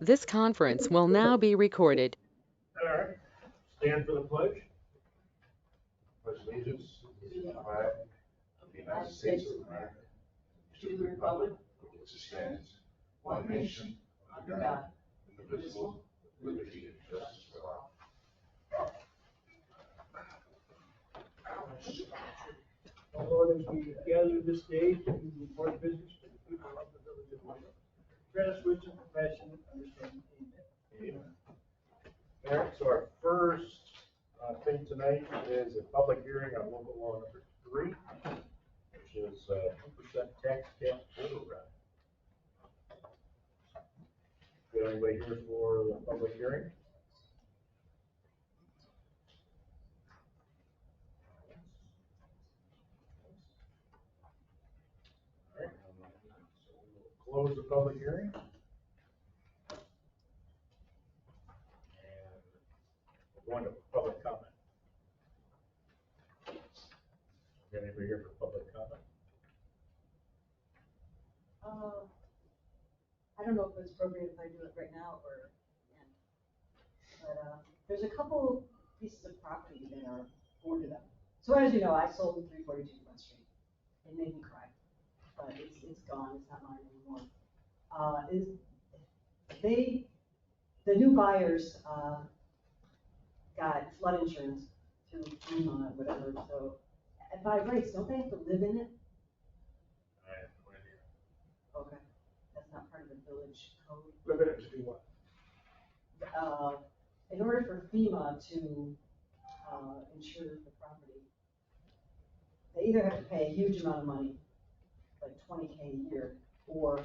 This conference will now be recorded. All right, stand for the pledge. Pledge allegiance to the flag of the United States of America, to the republic for which it stands, one nation, under God, indivisible, with liberty and justice for all. Lord, as we gather this day to report business to the people of the village of Owego, grant us wisdom, compassion, and understanding. Amen. All right, so our first thing tonight is a public hearing on local law number 3, which is 2% tax cap override. Is anybody here for the public hearing? All right, so we'll close the public hearing. And we're going to public comment. Anybody here for public comment? I don't know if it's appropriate if I do it right now or at the end. But there's a couple pieces of property that are boarded up. So as you know, I sold 342 Front Street. It made me cry, but it's gone. It's not mine anymore. The new buyers got flood insurance through FEMA, whatever. So by rights, don't they have to live in it? I have no idea. Okay, that's not part of the village code. Live in it to do what? In order for FEMA to insure the property, they either have to pay a huge amount of money, like $20K a year, or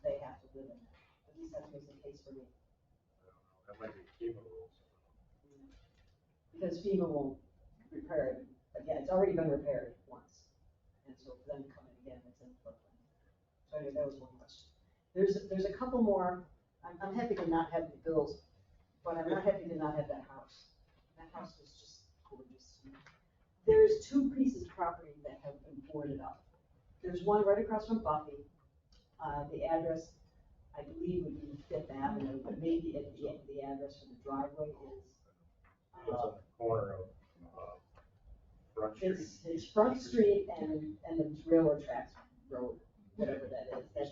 they have to live in it. At least that was the case for me. I don't know. That might be FEMA rules. Because FEMA won't repair it again. It's already been repaired once. And so for them to come in again, it's in floodplain. So anyway, that was one question. There's a couple more. I'm happy to not have the bills, but I'm not happy to not have that house. That house was just gorgeous. There's 2 pieces of property that have been boarded up. There's one right across from Buffy. The address, I believe, would be Fifth Avenue, but maybe the address for the driveway is. It's on the corner of Front Street. It's Front Street and the railroad tracks road, whatever that is. That's,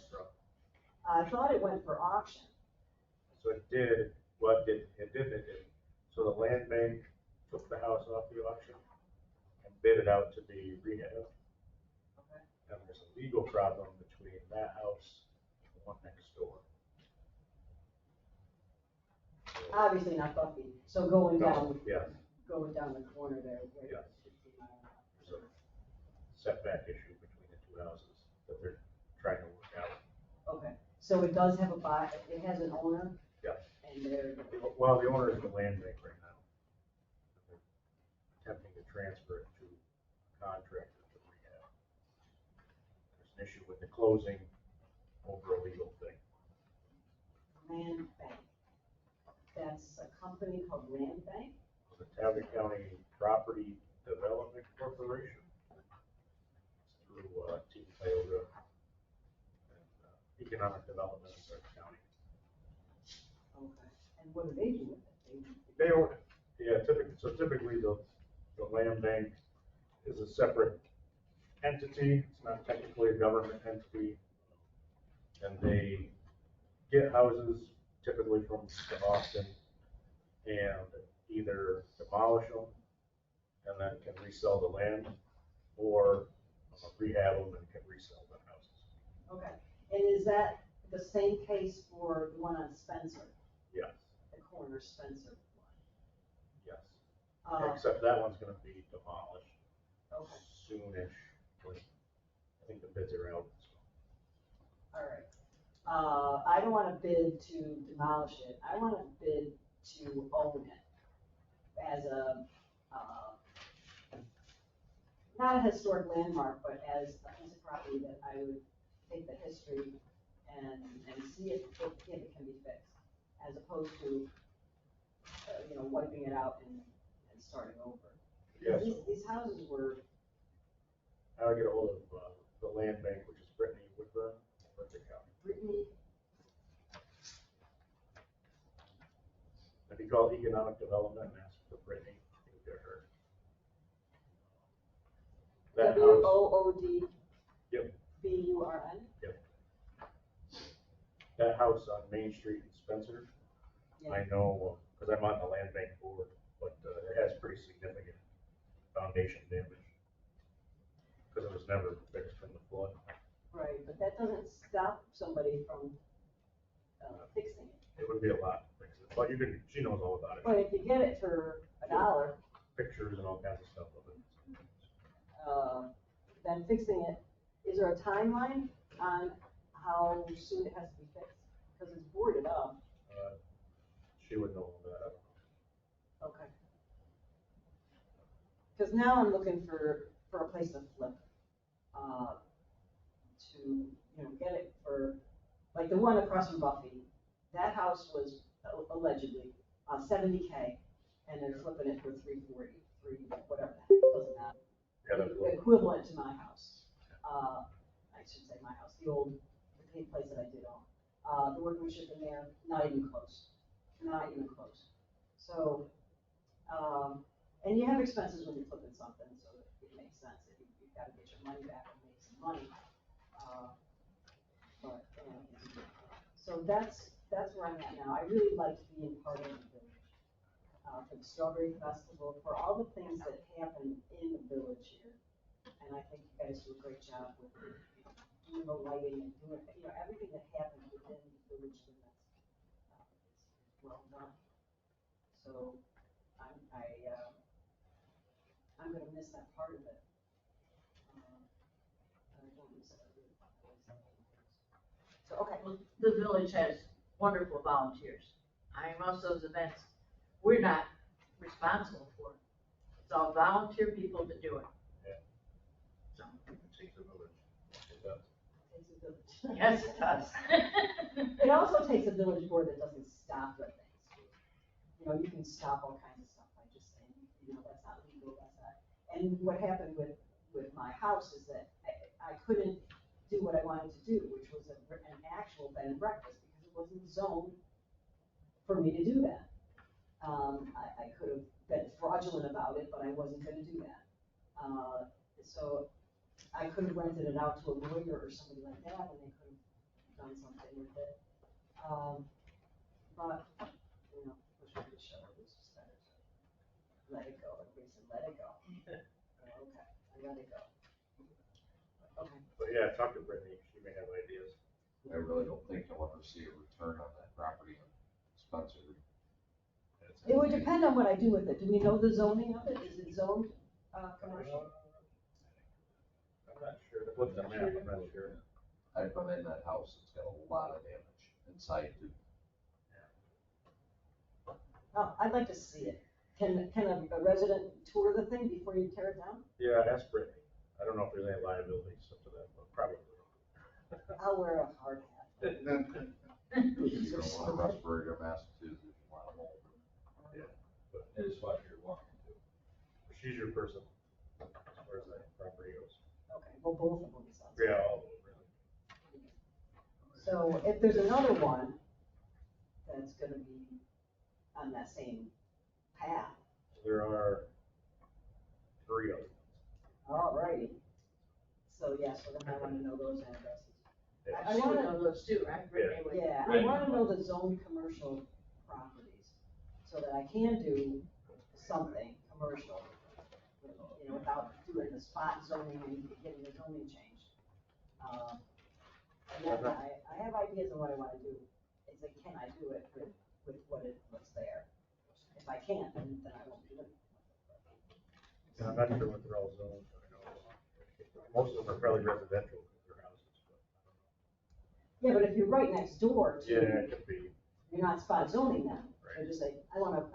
I thought it went for auction. So it did, well, it did. So the land bank took the house off the auction and bid it out to be rehabbed. Okay. And there's a legal problem between that house and the one next door. Obviously not Buffy. So going down, Yes, going down the corner there. yes. There's a setback issue between the 2 houses that they're trying to work out. Okay. So it does have it has an owner. Yes. And they're. Well, the owner is the land bank right now. They're attempting to transfer it to a contractor to rehab. There's an issue with the closing over a legal thing. Land Bank. That's a company called Land Bank. The Owego County Property Development Corporation. It's through Team Owego and Economic Development in Stark County. Okay. And what do they do with it? They own it. Yeah, typically the land bank is a separate entity. It's not technically a government entity. And they get houses typically from Austin and either demolish them and then can resell the land, or rehab them and can resell the houses. Okay. And is that the same case for the one on Spencer? Yes. The corner Spencer one? Yes. Uh, Except that one's gonna be demolished Okay. soonish. I think the bids are out. So. All right. I don't want to bid to demolish it. I want to bid to own it as a, not a historic landmark, but as a piece of property that I would take the history and see if it can be fixed, as opposed to, wiping it out and starting over. Yes. These houses were. I'll get a hold of the land bank, which is Brittany Woodburn, Berkeley County. Brittany. call economic development and ask for Brittany, you can get her. That house, WOOD. Yep. BURN. Yep. That house on Main Street in Spencer, Yeah. I know, because I'm on the land bank board, but it has pretty significant foundation damage. Because it was never fixed from the flood. Right, but that doesn't stop somebody from fixing it. It would be a lot to fix it, but you can, she knows all about it. But if you get it for $1, Pictures and all kinds of stuff of it. then fixing it, is there a timeline on how soon it has to be fixed? Because it's boarded up. She would know all that, I don't know. Okay. Because now I'm looking for a place to flip, to, get it for, like the one across from Buffy, that house was allegedly, 70K, and they're flipping it for 340, whatever, doesn't matter. Yeah, that's cool. Equivalent to my house. I should say my house, the place that I did own. The workmanship in there, not even close, not even close. So, and you have expenses when you're flipping something, so it makes sense that you've got to get your money back and make some money. So that's where I'm at now. I really liked being part of the village, for the Strawberry Festival, for all the things that happen in the village here. And I think you guys do a great job with doing the lighting and doing, everything that happens within the village limits. Is well done. So I'm gonna miss that part of it. I don't miss it. So, okay. Well, the village has wonderful volunteers. I mean, most of those events, we're not responsible for. It's all volunteer people to do it. Yeah. So, It takes a village. It does. Takes a village. yes, it does. It also takes a village board that doesn't stop the things. You can stop all kinds of stuff by just saying, that's not legal, that's not. And what happened with my house is that I couldn't do what I wanted to do, which was an actual bed and breakfast, because it wasn't zoned for me to do that. I could have been fraudulent about it, but I wasn't gonna do that. So I could have rented it out to a lawyer or somebody like that, and they could have done something with it. But, push me to shove it, it's just better to let it go. Everybody said, let it go. Okay, I let it go. Okay. But yeah, talk to Brittany, she may have ideas. I really don't think you'll ever see a return on that property in Spencer. It would depend on what I do with it. Do we know the zoning of it? Is it zoned, commercial? I'm not sure, what's the map, I'm not sure. I've been in that house, it's got a lot of damage inside too. Oh, I'd like to see it. Can a resident tour the thing before you tear it down? Yeah, ask Brittany. I don't know if there's any liabilities up to that, but probably. I'll wear a hard hat. You don't want a respirator mask too, if you want to hold them. Yeah, but And it's what you're walking to. she's your person, as far as that property goes. Okay, well, both of them sounds. Yeah, all of them, really. So if there's another one that's gonna be on that same path, There are 3 of them. alrighty. So yes, we're gonna wanna know those addresses. I I wanna- wanna know those too, right? Brittany would. Yeah, I wanna know the zone commercial properties, so that I can do something commercial, without doing the spot zoning and getting the zoning changed. And then I have ideas on what I wanna do, it's like, can I do it with what's there? If I can't, then I won't do it. And I'm not sure what they're all zoned, but I know most of them are probably residential, because they're houses, but I Yeah, but if you're right next door don't know. Yeah, to, it could be, you're not spot zoning them, Right. they're just like, I wanna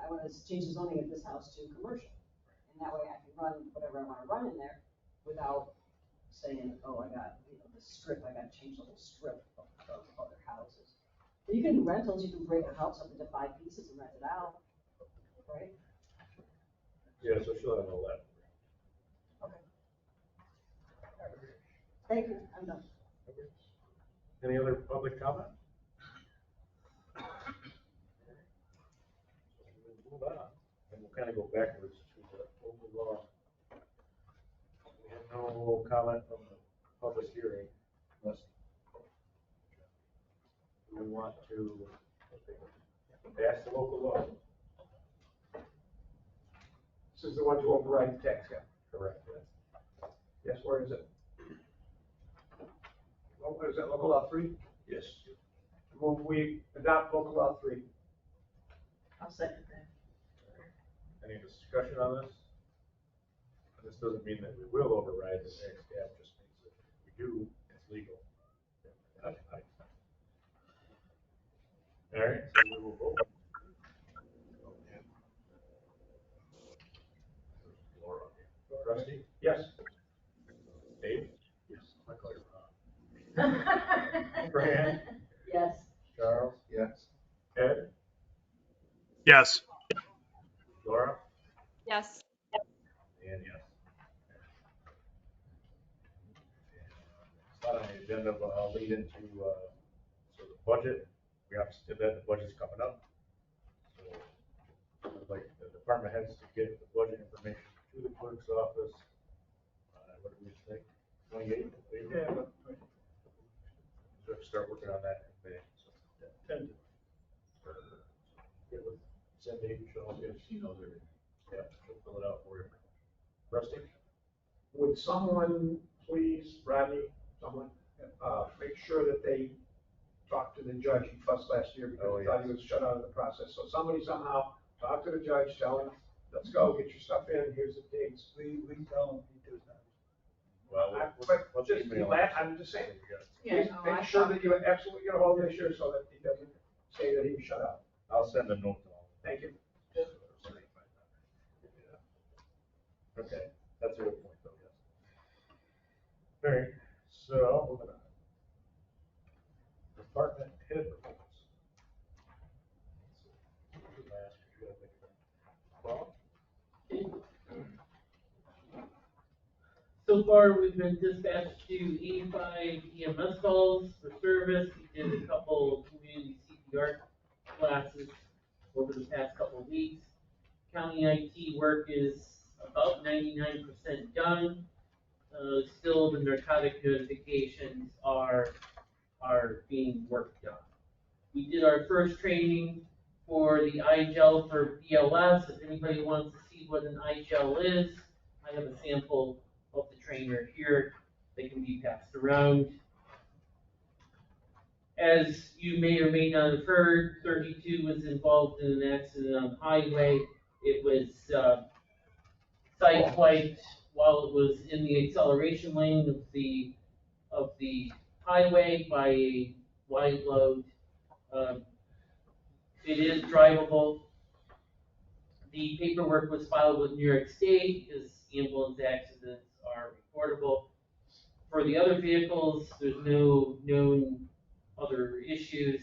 change the zoning of this house to commercial. And that way I can run whatever I wanna run in there without saying, oh, I got, the strip, I gotta change the whole strip of other houses. You can do rentals, you can break a house up into 5 pieces and rent it out, right? yeah, so she'll have all that. Okay. Thank you, I'm done. Any other public comment? move on, and we'll kind of go backwards to the local law. We have no comment from the public hearing. Unless we want to pass the local law. This is the one to override the tax cap. Correct. Yes, where is it? What is that, local law 3? Yes. Move we adopt local law 3. I'll second that. Any discussion on this? This doesn't mean that we will override the tax cap, just means that if we do, it's legal. All right, so we will vote. Laura. Rusty? Yes. Dave? Yes. I call you Ron. Fran? Yes. Charles? Yes. Ed? Yes. Laura? Yes. And yes. It's not on the agenda, but I'll lead into, so the budget, we obviously did that, the budget's coming up. So, I'd like the department heads to get the budget information to the clerk's office. What do we think, 28th? Yeah. So start working on that in May, so, 10. Get with Cindy, she knows everything. Yeah, she'll fill it out for you. Rusty? Would someone please, Rodney, someone, make sure that they talk to the judge who fussed last year because Oh, he thought he yes. was shut out of the process. So somebody somehow talk to the judge, tell him, let's go, get your stuff in, here's the dates. We tell them he does that. Well, But let's just, email I'm just saying, Yeah, please no, I make sure thought- that you absolutely get a hold of this year so that he doesn't say that he was shut out. I'll send a note to them. Thank you. Okay, that's a good point, though, yes. All right, so, moving on. Department head reports. Last, you gotta think about it. Well, So far, we've been dispatched to 85 EMS calls for service. We did a couple community CPR classes over the past couple of weeks. County IT work is about 99% done. Still, the narcotic notifications are being worked on. We did our first training for the iGel for BLS. If anybody wants to see what an iGel is, I have a sample of the trainer here. They can be passed around. As you may or may not have heard, 32 was involved in an accident on the highway. It was sideswiped while it was in the acceleration lane of the highway by a wide load. It is drivable. The paperwork was filed with New York State because ambulance accidents are reportable. For the other vehicles, there's no known other issues.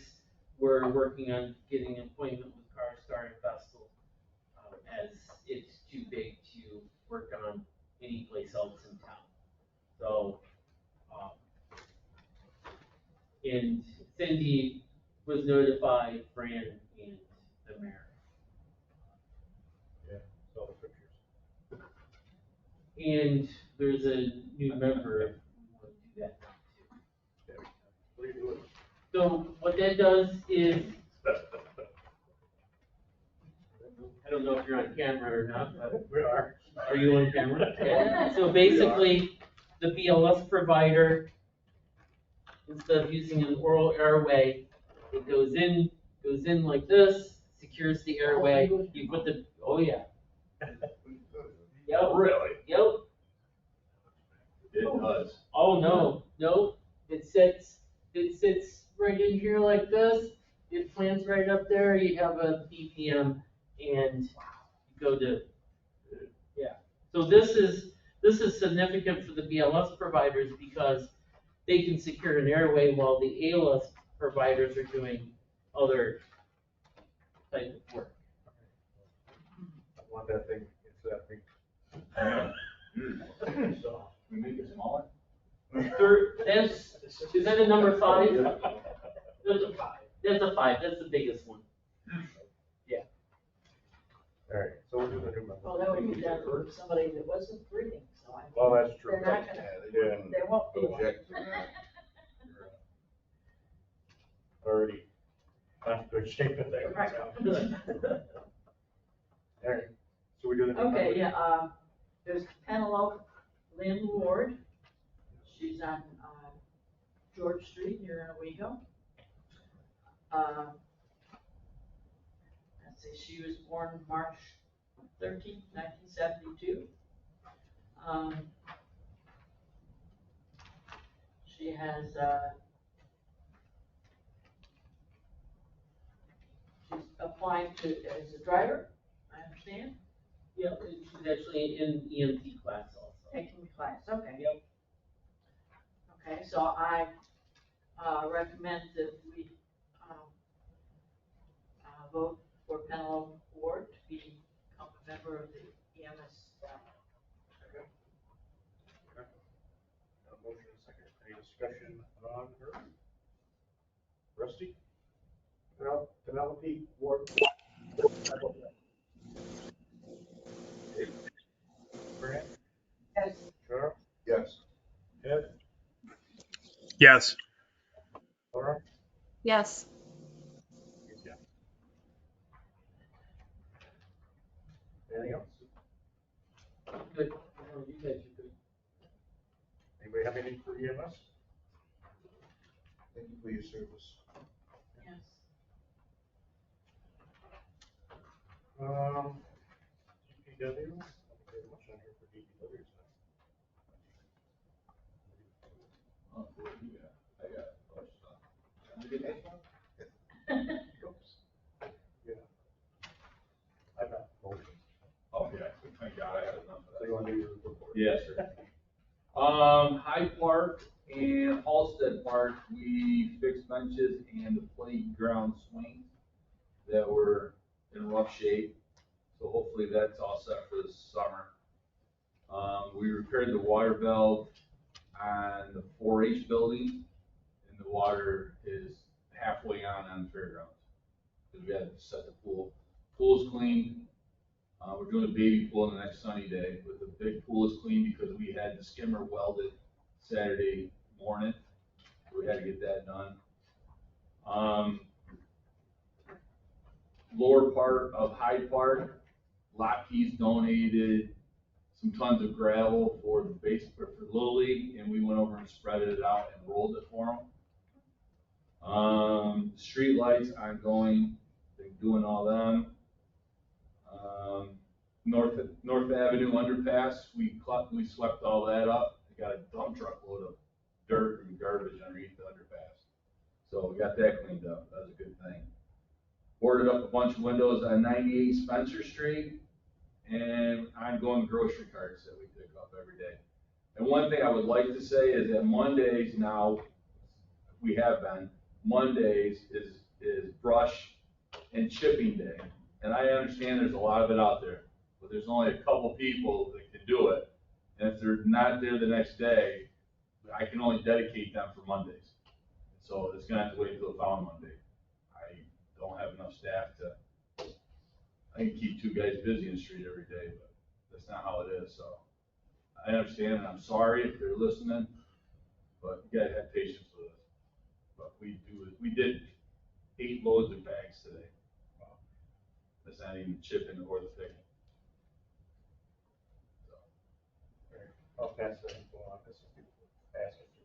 We're working on getting an appointment with CarStar and Vestal as it's too big to work on any place else in town. So, and Cindy was notified, Fran and the mayor. yeah, saw the pictures. And there's a new member, if we want to do that now too. Yeah. What are you doing? So what that does is, I don't know if you're on camera or not, but We are. are you on camera? Yeah. So basically, the BLS provider, instead of using an oral airway, it goes in like this, secures the airway, you put the, oh yeah. Yep, Really? yep. It does. Oh, no, it sits right in here like this, it plants right up there, you have a BPM, and you go to, yeah. So this is significant for the BLS providers because they can secure an airway while the ALS providers are doing other type of work. I want that thing, it's that thing. So. We make it smaller? Is that a number 5? That's a 5, that's the biggest one. Yeah. All right, so we'll do the new member. Well, that would be done for somebody that wasn't breathing, so I mean. Well, that's true. They're not gonna, they won't be. Object. Already not good shape in there. Right. All right, so we do the new member. Okay, yeah, there's Penelope Lynn Ward. She's on, George Street here in Owego. Let's see, she was born March 13th, 1972. She has, she's applying to, as a driver, I understand, Yep, and she's actually in EMT class also. taking the class, okay. Yep. Okay, so I, recommend that we, vote for Penelope Ward to become a member of the EMS staff. A motion and a second. Any discussion on her? Rusty? Well, Penelope Ward. Grant? Yes. Charles? Yes. Ed? Yes. Laura? Yes. Yeah. Anything else? Good. Oh, you guys are good. Anybody have anything for EMS? Thank you for your service. Yes. DPW? I don't think there's much on here for DPW tonight. Oh, yeah, I got a question. Did you get this one? Oops. Yeah. I've got motion. Oh, yeah, thank God I had enough of So that. you want to do your report? Yes, sir. Hyde Park and Halsted Park, we fixed benches and the playground swings that were in rough shape. So hopefully that's all set for this summer. We repaired the water valve on the 4-H building, and the water is halfway on the fairgrounds. Because we had to set the pool. Pool's clean. We're doing a baby pool on the next sunny day, but the big pool is clean because we had the skimmer welded Saturday morning. So we had to get that done. Lower part of Hyde Park, Lockheed's donated some tons of gravel for the base for Little League, and we went over and spreaded it out and rolled it for them. Street lights ongoing, been doing all them. North Avenue underpass, we swept all that up. We got a dump truck load of dirt and garbage underneath the underpass. So we got that cleaned up, that was a good thing. Boarded up a bunch of windows on 98 Spencer Street and ongoing grocery carts that we pick up every day. And one thing I would like to say is that Mondays now, Mondays is brush and chipping day. And I understand there's a lot of it out there, but there's only a couple people that can do it. And if they're not there the next day, I can only dedicate them for Mondays. So it's gonna have to wait until the following Monday. I don't have enough staff I can keep 2 guys busy in the street every day, but that's not how it is, so. I understand, and I'm sorry if they're listening, but you gotta have patience with us. But we did 8 loads of bags today. That's not even chipping or the picking. So, I'll pass that info on, because people ask it to.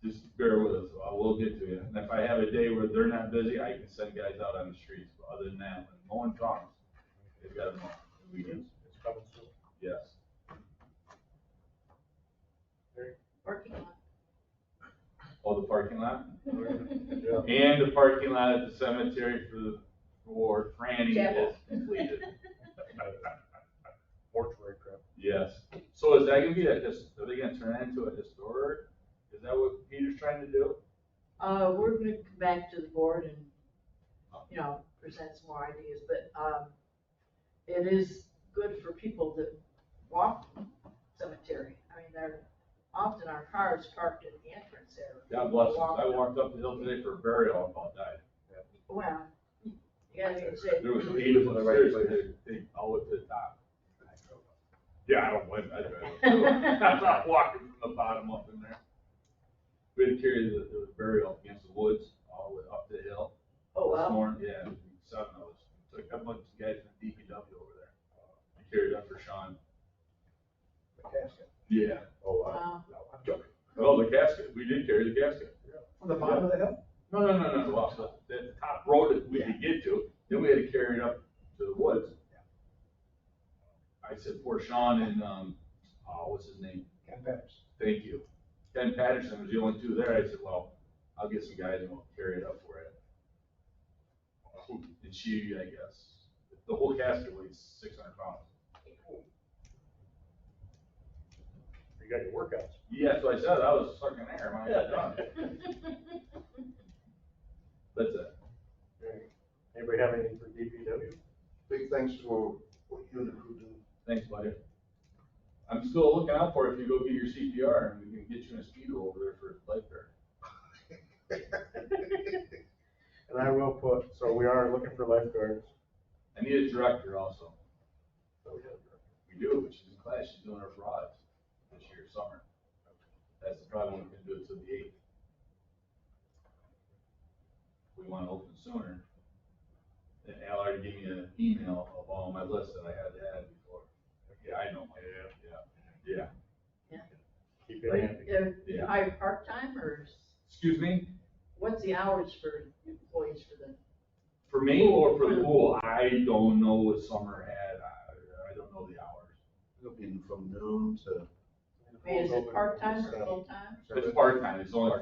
just bear with us, I will get to you. And if I have a day where they're not busy, I can send guys out on the streets, but other than that, when mowing comes, they've got to mow. Weekends, It's coming soon. yes. Parking lot. Oh, the parking lot? Yeah. And the parking lot at the cemetery for Franny Chapel. is completed. Mortuary crap. Yes. So is that gonna be are they gonna turn that into a historic? Is that what Peter's trying to do? We're gonna come back to the board and, present some more ideas, but, it is good for people that walk the cemetery. I mean, often our cars parked at the entrance there. God bless them. I walked up the hill today for a burial and about died. Well, you Yeah, you say. There was 8 of them, seriously, they all went to the top. Yeah, I don't win, I drive. I'm not walking from the bottom up in there. We had to carry the burial up against the woods, all the way up the hill. Oh, This wow. morning, yeah, 7 of us, took a bunch of guys from DPW over there. I carried it up for Sean. The casket. Yeah. Oh, Wow. no, I'm joking. Oh, the casket, we did carry the casket. From the bottom of the hill? No, well, the top road that we could get to, then we had to carry it up to the woods. I said, poor Sean and, what's his name? Ken Peters. Thank you. Ken Patterson was the only 2 there. I said, well, I'll get some guys and we'll carry it up for you. And she, I guess, the whole casket weighs 600 pounds. You got your workouts. Yeah, so I said, I was sucking air when I got done. That's it. Okay. Anybody have anything for DPW? Big thanks for what you and the crew do. Thanks, buddy. I'm still looking out for it if you go get your CPR and we can get you in a speedo over there for a lifeguard. And I will put, so we are looking for lifeguards. I need a director also. So we have- We do, she's in class, she's doing her frauds this year, summer. That's the problem, we can do it till the 8th. We want to open sooner. And Al already gave me an email of all my lists that I had to have before. Yeah, I know. Yeah. Keep it Are handy. you hire part-time or Excuse me? what's the hours for employees for the? For me or for the pool? I don't know what summer had. I don't know the hours. It'll be from noon to. I mean, is it part-time or full-time? It's part-time, it's only,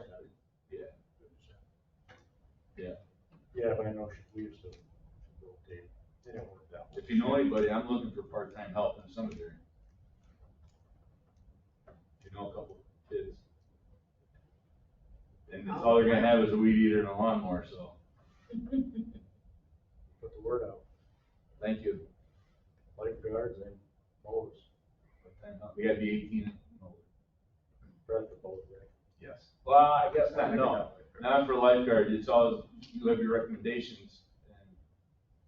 yeah. Yeah, but I know we used to rotate. It didn't work that way. If you know anybody, I'm looking for part-time help in the cemetery. If you know a couple of kids. And that's all they're gonna have is a weed eater and a lawnmower, so, Put the word out. thank you. Lifeguards and mowers. Part-time help. We gotta be 18 and older. Breath of both, right? Yes. Well, I guess not, no, not for lifeguard, it's always, you have your recommendations, and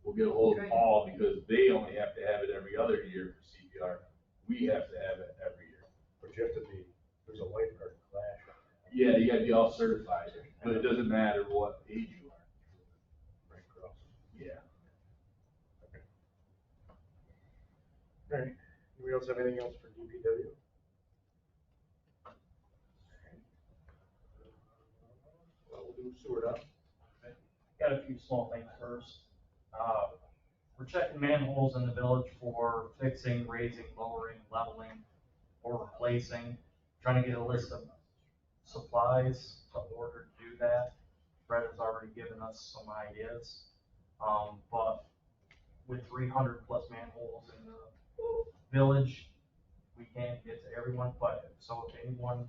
we'll get a hold of Paul, because they only have to have it every other year for CPR. We have to have it every year. But you have to be, there's a lifeguard class. Yeah, you gotta be all certified, but it doesn't matter what age you are. Right across. Yeah. All right. Anybody else have anything else for DPW? Well, we'll do sewer now. Got a few small things first. We're checking manholes in the village for fixing, raising, lowering, leveling, or replacing. Trying to get a list of supplies to order to do that. Brett has already given us some ideas. But with 300 plus manholes in the village, we can't get to everyone, but so if anyone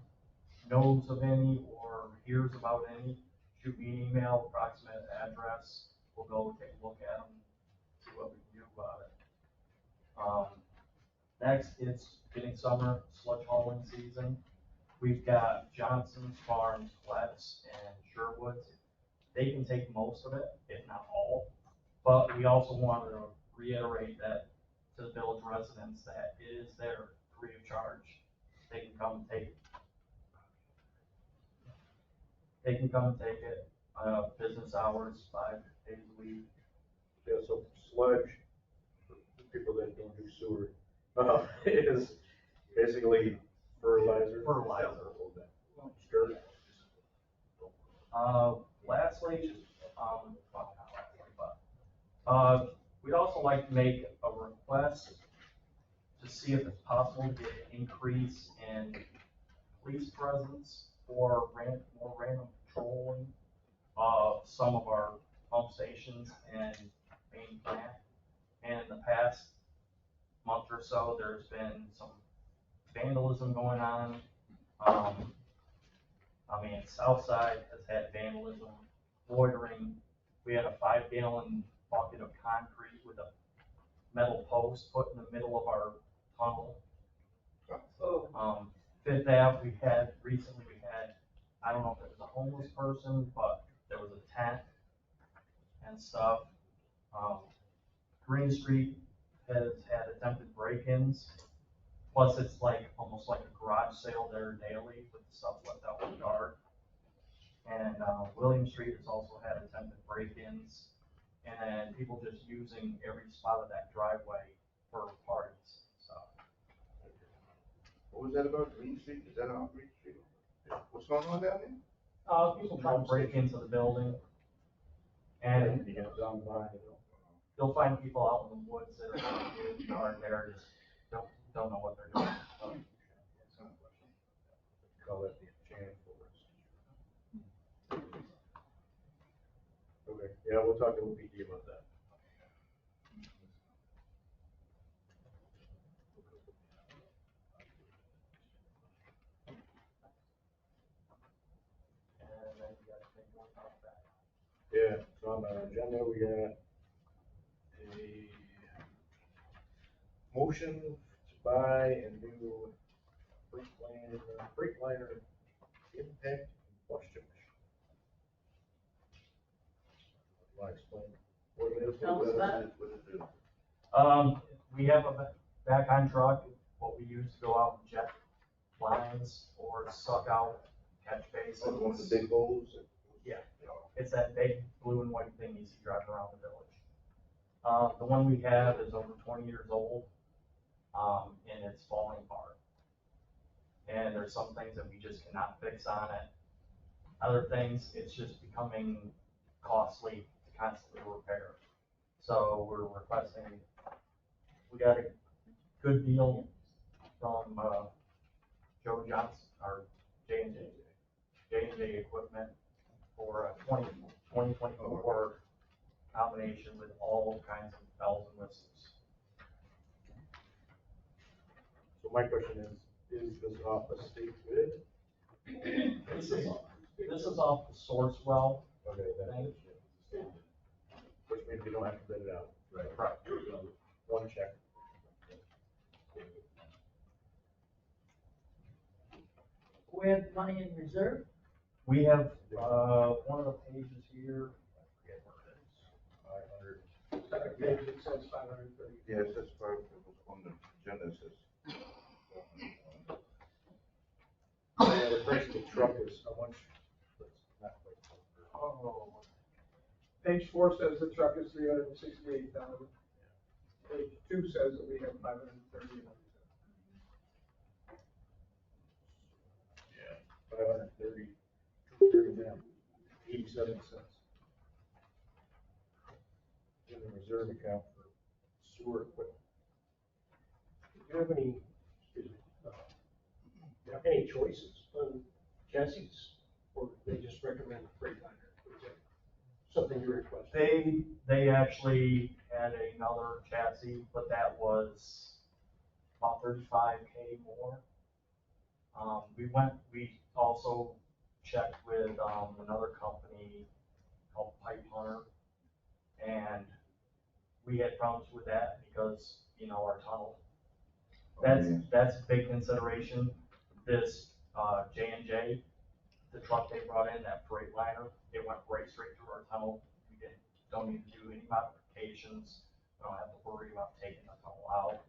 knows of any or hears about any, shoot me an email, approximate address, we'll go take a look at them, see what we can do about it. Next, it's getting summer sludge hauling season. We've got Johnson's Farms, Flats, and Sherwoods. They can take most of it, if not all, but we also wanted to reiterate that to the village residents that it is there free of charge. They can come and take it. They can come and take it, business hours, 5 days a week. Yeah, so sludge, for people that don't do sewer, is basically fertilizer. Fertilizer. Dirt. Lastly, well, not lastly, but, we'd also like to make a request to see if it's possible to get an increase in police presence or more random patrolling of some of our pump stations and main plant. And in the past month or so, there's been some vandalism going on. Southside has had vandalism, loitering. We had a 5-gallon bucket of concrete with a metal post put in the middle of our tunnel. Fifth Ave, recently we had, I don't know if it was a homeless person, but there was a tent and stuff. Green Street has had attempted break-ins, plus it's like, almost like a garage sale there daily with the stuff left out in the yard. And, William Street has also had attempted break-ins, and then people just using every spot of that driveway for parties, so. What was that about, Green Street, is that on Green Street? What's going on down there? People trying to break into the building, and You get down by, you'll find people out in the woods that are there, just don't know what they're doing. call that the enchanted forest. Okay, yeah, we'll talk to OPD about that. And then you gotta think more about that. Yeah, so on our agenda, we got a motion to buy a new Freightliner impact combustion machine. Want to explain what it is? Tell us about it. What is it? We have a back-on truck, what we use to go out and jet lines or suck out catch Oh, the one with basins. the big holes? Yeah, it's that big blue and white thing you see driving around the village. The one we have is over 20 years old, and it's falling apart. And there's some things that we just cannot fix on it. Other things, it's just becoming costly to constantly repair. So we're requesting, we got a good deal from, Joe Johnson, or J&J Equipment for a 2024 combination with all kinds of bells and whistles. So my question is this off a state bid? This is off the source well. Okay, that is, yeah. Which means we don't have to bid it out. Right. One check. We have money in reserve? We have, one of the pages here, I forget where it is. 500. Second page, it says 530. Yeah, it says part, it was on the agenda, it says. Yeah, the price of the truck is how much? That's not quite. Oh, Page 4 says the truck is 368,000. Page 2 says that we have 530. Yeah. 530, 239, 87 cents. In the reserve account for sewer equipment. Do you have any, excuse me, do you have any choices on chassis, or they just recommend a Freightliner? Is that something you request? they actually had another chassis, but that was about 35K more. We also checked with, another company called Pipe Hunter, and we had problems with that because, our tunnel. That's a big consideration. This, J&J, the truck they brought in, that Freightliner, it went right straight through our tunnel. We don't need to do any modifications. We don't have to worry about taking the tunnel out.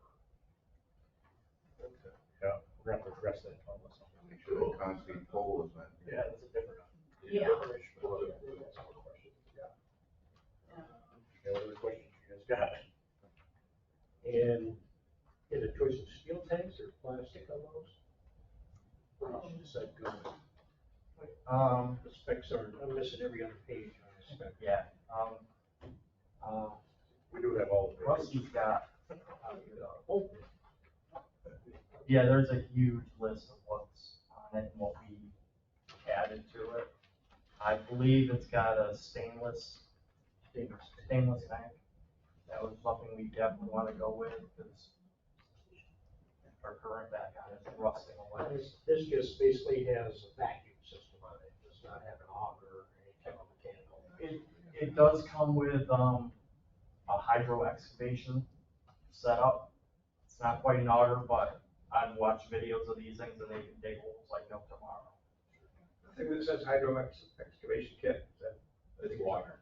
Okay. Yeah, we're gonna have to address that tunnel or something. Make sure the concrete pole is not. Yeah, that's a different. Yeah. Different issue. Yeah, what other questions you guys got? And is it choice of steel tanks or plastic on those? Or did you decide go with? The specs are, I'm missing every other page on the spec. Yeah, We do have all of it. Rusty's got, yeah, there's a huge list of what's on it and what we added to it. I believe it's got a stainless tank. That was something we definitely want to go with because our current back on it is rusting away. This just basically has a vacuum system on it, does not have an auger or any type of mechanical. It does come with, a hydro excavation setup. It's not quite an auger, but I've watched videos of these things and they can dig holes like no tomorrow. I think it says hydro excavation kit. It's water.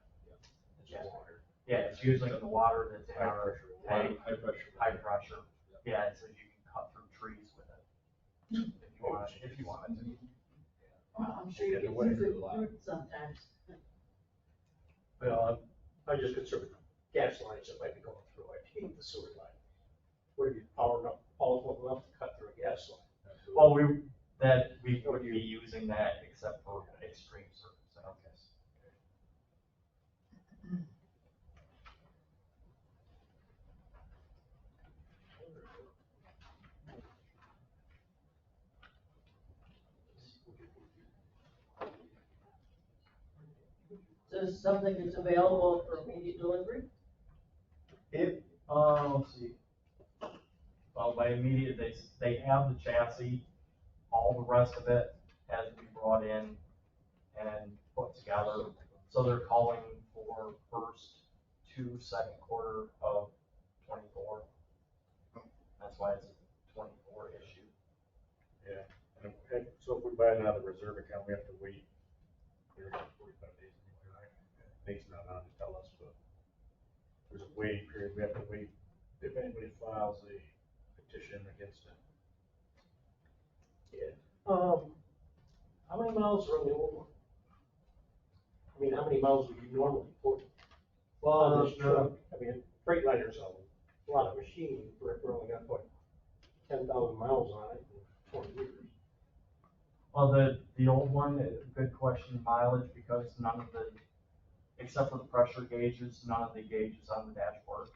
Yeah. Water. Yeah, it's using the water that's in our tank, High pressure. high pressure. Yeah, and so you can cut through trees with it. If you wanted to. Well, I'm sure you get some good fruit sometimes. Well, I'm just concerned with gas lines that might be going through it, the sewer line. Where you power up, powerful enough to cut through a gas line. Oh, we would be using that except for extreme circumstances. So it's something that's available for immediate delivery? Let's see. Well, by immediate, they have the chassis, all the rest of it has to be brought in and put together. So they're calling for second quarter of 24. That's why it's a 24 issue. Yeah, and so if we buy it out of the reserve account, we have to wait 45 days anyway, right? Nate's not on to tell us, but there's a waiting period, we have to wait if anybody files a petition against it. Yeah. How many miles are on the old one? I mean, how many miles would you normally put on this truck? I mean, Freightliner's a lot of machining, we're only gonna put 10,000 miles on it in 20 years. Well, the old one, good question, mileage, because none of the, except for the pressure gauges, none of the gauges on the dashboard.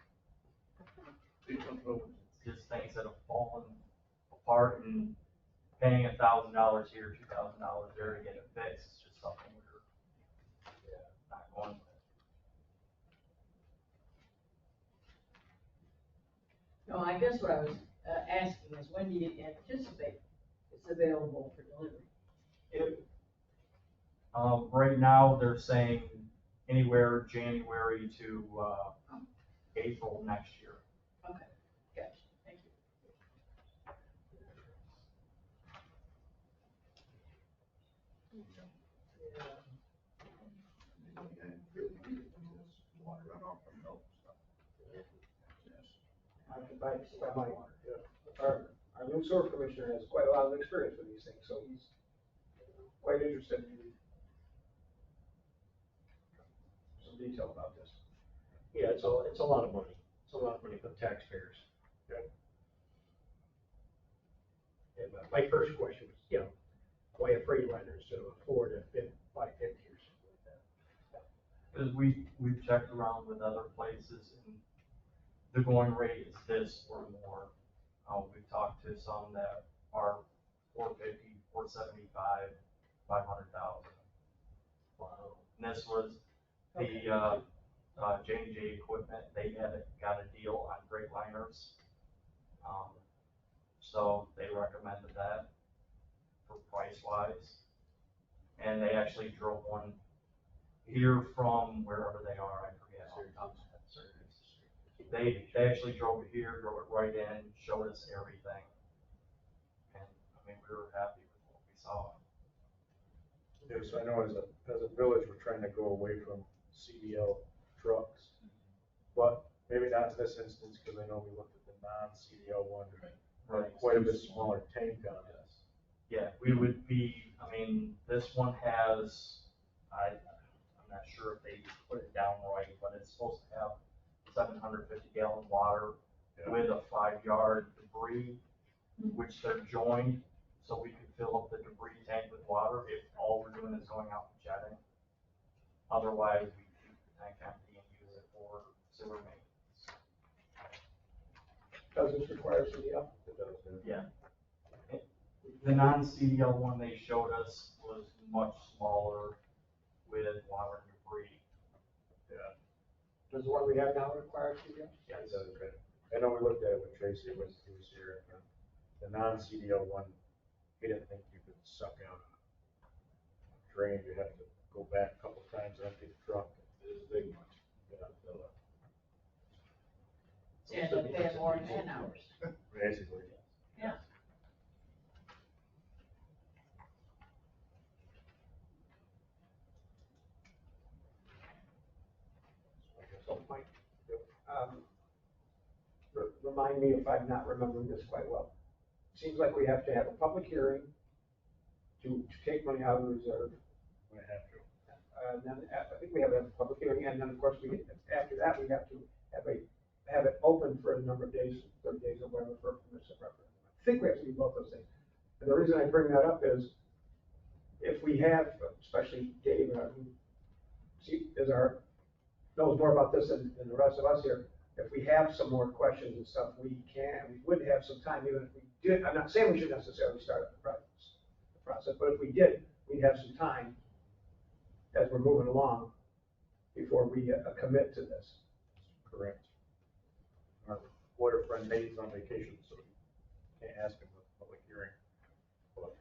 Just things that have fallen apart, and paying $1,000 here, $2,000 there to get it fixed, it's just something we're not going with. No, I guess what I was asking is when do you anticipate it's available for delivery? Right now, they're saying anywhere January to April next year. Okay, gotcha, thank you. Our new sewer commissioner has quite a lot of experience with these things, so he's quite interested in some detail about this. Yeah, it's a lot of money. It's a lot of money for the taxpayers. Yeah. And my first question was, why a Freightliner instead of a Ford F-550 or something like that? Because we've checked around with other places, and the going rate is this or more. We've talked to some that are 450, 475, 500,000. Wow. And this was the J&J equipment. They had got a deal on Freightliners. So they recommended that for price wise. And they actually drove one here from wherever they are, I forget. They actually drove it here, drove it right in, showed us everything. And I mean, we were happy with what we saw. Yeah, so I know as a village, we're trying to go away from CDL trucks. But maybe not in this instance, because I know we looked at the non-CDL one, Right. quite a bit smaller tank on it. Yeah, we would be, I mean, this one has, I'm not sure if they put it down right, but it's supposed to have 750 gallon water with a 5-yard debris, which they're joined, so we can fill up the debris tank with water if all we're doing is going out and jetting. Otherwise, we keep the tank empty and use it for sewer maintenance. Does this require CDL? Yeah. The non-CDL one they showed us was much smaller with water and debris. Yeah. Does the one we have now require CDL? Yes. It does, okay. I know we looked at it with Tracy, when he was here, and the non-CDL one, he didn't think you could suck out a drain, you have to go back a couple times, empty the truck. It is a big one. Yeah, fill it. You end up paying more in man hours. Basically. Yeah. I guess I'll Mike, remind me if I'm not remembering this quite well. Seems like we have to have a public hearing to take money out of the reserve. We have to. And then I think we have a public hearing, and then of course after that, we have to have it open for a number of days, 30 days or whatever for a permissive referendum. I think we have to do both those things. And the reason I bring that up is if we have, especially Dave, who knows more about this than the rest of us here, if we have some more questions and stuff, we would have some time, even if we did, I'm not saying we should necessarily start the process, but if we did, we'd have some time as we're moving along before we commit to this. Correct. Our lawyer friend Nate's on vacation, so we can't ask him for a public hearing. Well,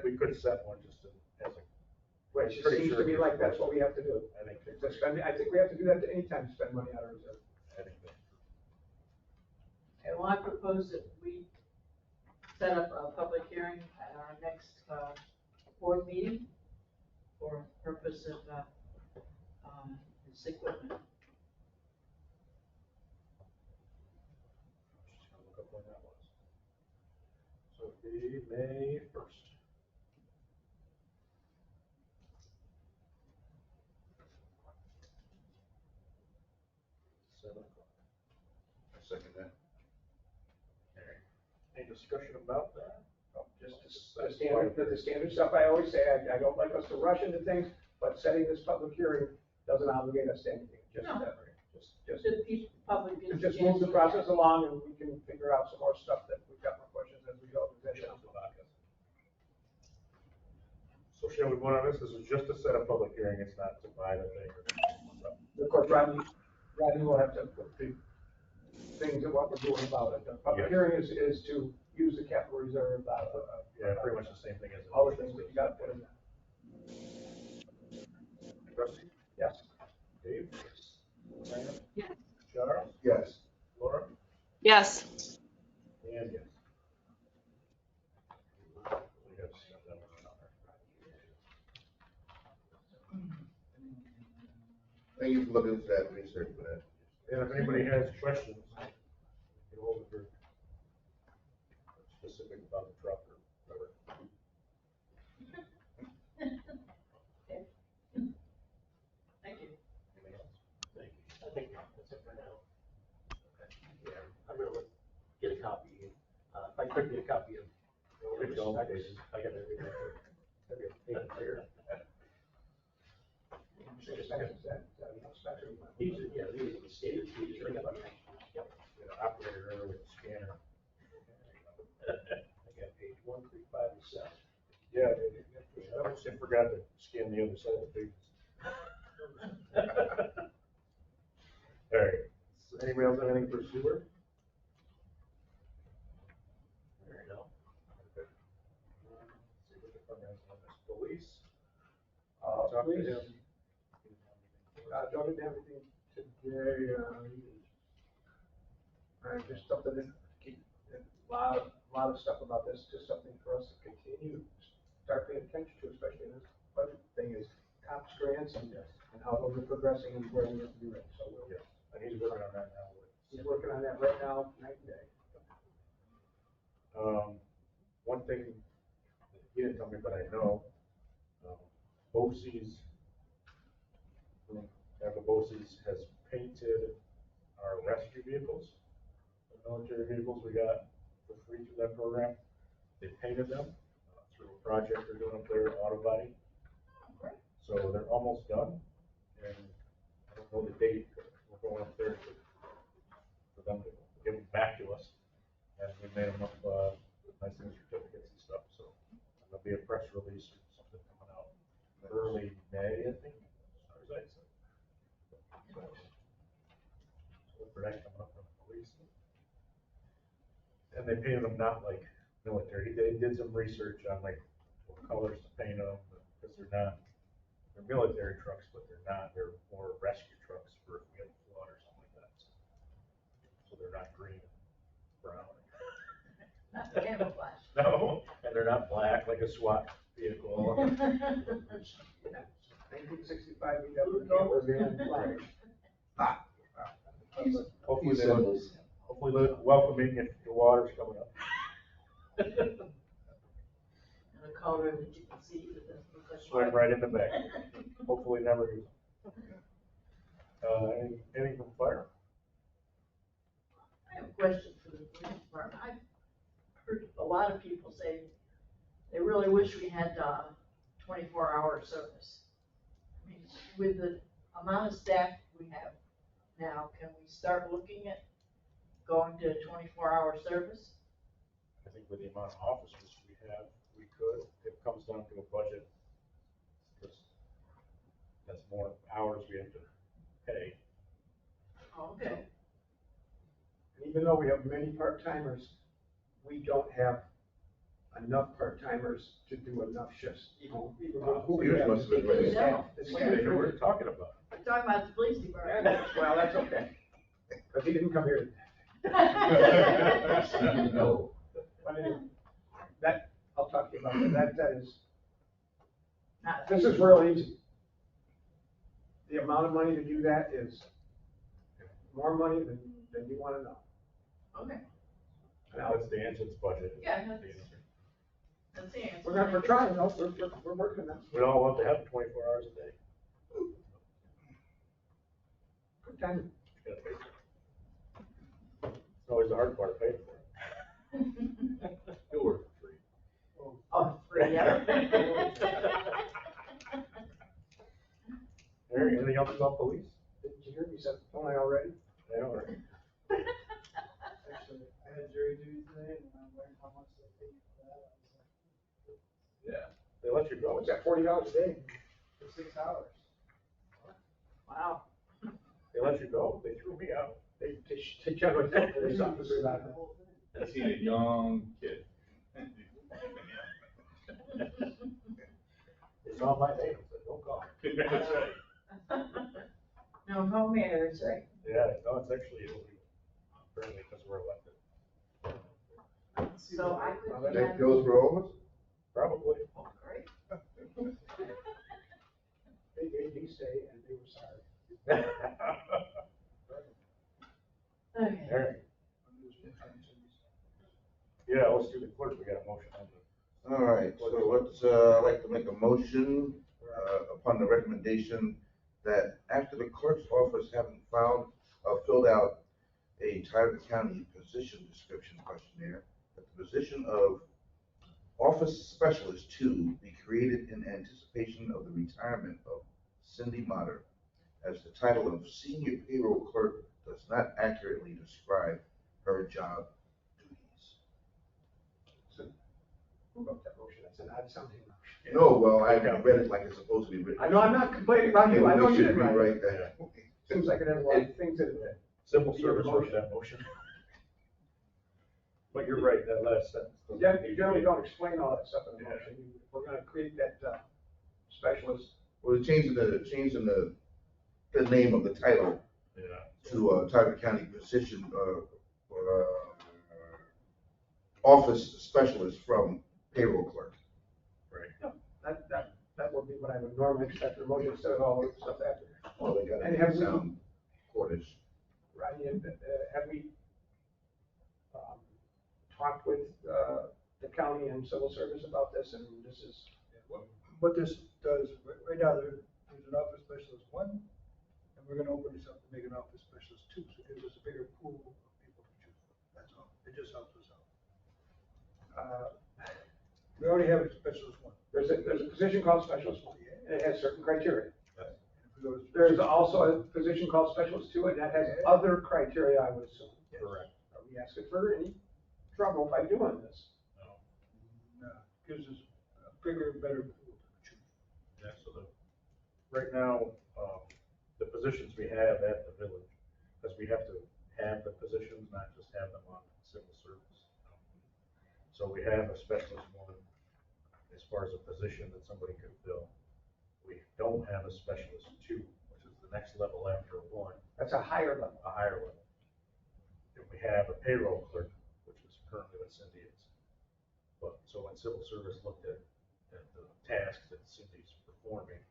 We could set one just as a. which it seems to me like that's what we have to do. I think. I think we have to do that anytime to spend money out of reserve. I think that. And well, I propose that we set up a public hearing at our next, board meeting for purpose of, this equipment. Just gonna look up when that was. So it'd be May 1st. I second that. Any discussion about that? Just the standard stuff I always say, I don't like us to rush into things, but setting this public hearing doesn't obligate us to anything. Just, No. just The public it gets a just chance moves the to process react. along and we can figure out some more stuff that we've got more questions as we go. So shall we vote on this? This is just to set a public hearing, it's not to buy the thing. Of course, Rodney will have to put the things of what we're doing about it. The public Yes. hearing is to use the capital reserve, Yeah, pretty much the same thing as. all the things that you gotta put in there. Rusty? Yes. Dave? Diana? Yes. Charles? Yes. Laura? Yes. And yes. We have to send that one out Thank you for looking into that research for that. there. And if anybody has questions, you know, if they're specific about the truck or whatever. Thank you. Anything else? Thank you. I think that's it for now. Yeah, I'm gonna get a copy. If I could get a copy of the original, I got everything. Taken care of. These are, yeah, these are the standard features. Yep. Get an operator there with a scanner. I got page 1, 3, 5, and 7. Yeah, I almost forgot to scan the other side of the pages. All right, so anybody else have anything for sewer? There you go. Okay. See what the front has on this. Police? Talk to Please. him. Don't need everything today, just something that a lot of stuff about this, just something for us to continue, start paying attention to, especially in this budget thing is COPS grants and how those are progressing and where we have to be ready. So Yeah, and he's working on that now. he's working on that right now, night and day. One thing that he didn't tell me, but I know, BOCES, BOCES has painted our rescue vehicles, the military vehicles we got for free through that program. They painted them through a project they're doing up there, auto body. So they're almost done, and I don't know the date, but we're going up there for them to give them back to us. And we made them up with nice new certificates and stuff, so there'll be a press release or something coming out early May, I think, as far as I said. So look for that coming up from the police. And they painted them not like military, they did some research on like what colors to paint them, because they're military trucks, but they're more rescue trucks for if we have a flood or something like that. So they're not green and brown. Not camouflage. No, and they're not black like a SWAT vehicle. 1965, we got the campers in flags. Hopefully Peace they look, symbols. hopefully they're welcoming if the water's coming up. And a color that you can see that doesn't look like Swim water. right in the back. Hopefully never use them. Anything from fire? I have a question for the police department. I've heard a lot of people say they really wish we had 24-hour service. I mean, with the amount of staff we have now, can we start looking at going to 24-hour service? I think with the amount of officers we have, we could. It comes down to a budget. Because that's more hours we have to pay. Okay. Even though we have many part-timers, we don't have enough part-timers to do enough shifts, even with who we Yours have. must have been ready. The staff, the staff. They knew what we're talking about. I'm talking about the police Yeah, department. well, that's okay, because he didn't come here. No. But anyway, that, I'll talk to you about that, that is, Not- this is real easy. The amount of money to do that is more money than you wanna know. Okay, That's the answer, it's budget. Yeah, That's that's- the answer. that's the answer. We're trying, no, we're working on that. We all want to have 24 hours a day. Good time. You gotta pay for it. It's always the hard part, paying for it. You'll work for free. Oh, free, yeah. Harry, anything else about police? Did you hear me say only already? They are. Actually, I had jury duty today and I learned how much they pay for that. I was Yeah. They let you go. What's that, $40 a day? like, for 6 hours. Wow. They let you go. They threw me out. They generally take police officers out of it. I seen a young kid. They saw my name and said, don't call. That's right. No, no matters, right? Yeah, no, it's actually illegal. Apparently, because we're elected. So I could. That goes for all of us? Probably. Oh, great. They made me stay and they were sorry. Okay. Harry. Yeah, let's do the clerk. We got a motion on the. All right, so let's, I'd like to make a motion, upon the recommendation that after the clerk's office having filled out a Tyler County position description questionnaire, that the position of Office Specialist 2 be created in anticipation of the retirement of Cindy Motter, as the title of Senior Payroll Clerk does not accurately describe her job duties. Who wrote that motion? That's an odd sounding motion. No, well, I read it like it's supposed to be written. I know, I'm not complaining about you, I know We you should didn't write rewrite it. that. Seems like it has a lot of things in it. Civil service wrote that motion. But you're right, that last sentence. You generally don't explain all that stuff in the motion. We're gonna create that, specialist. Well, changing the name of the title Yeah. to, Tyler County position, Office Specialist from Payroll Clerk. Right. That would be what I would normally expect in a motion instead of all the stuff after. Well, they gotta And have we- sound courtish. Right, and, have we, talked with, the county and civil service about this, and this is, What this does, right now, there's an office specialist 1, and we're gonna open this up to make an office specialist 2, so it gives us a bigger pool of people to choose from. That's all. It just helps us out. We already have a specialist 1. there's a position called specialist one, and it has certain criteria. If we go to There's also a position called specialist two, and that has other criteria, I would assume. Correct. Are we asking for any trouble by doing this? No, gives us a bigger, better pool to choose. Yeah, so right now, the positions we have at the village, because we have to have the positions, not just have them on civil service. So we have a specialist one as far as a position that somebody could fill. We don't have a specialist 2, which is the next level after 1, That's a higher level. a higher level. And we have a payroll clerk, which is currently what Cindy is. But, so when civil service looked at the tasks that Cindy's performing,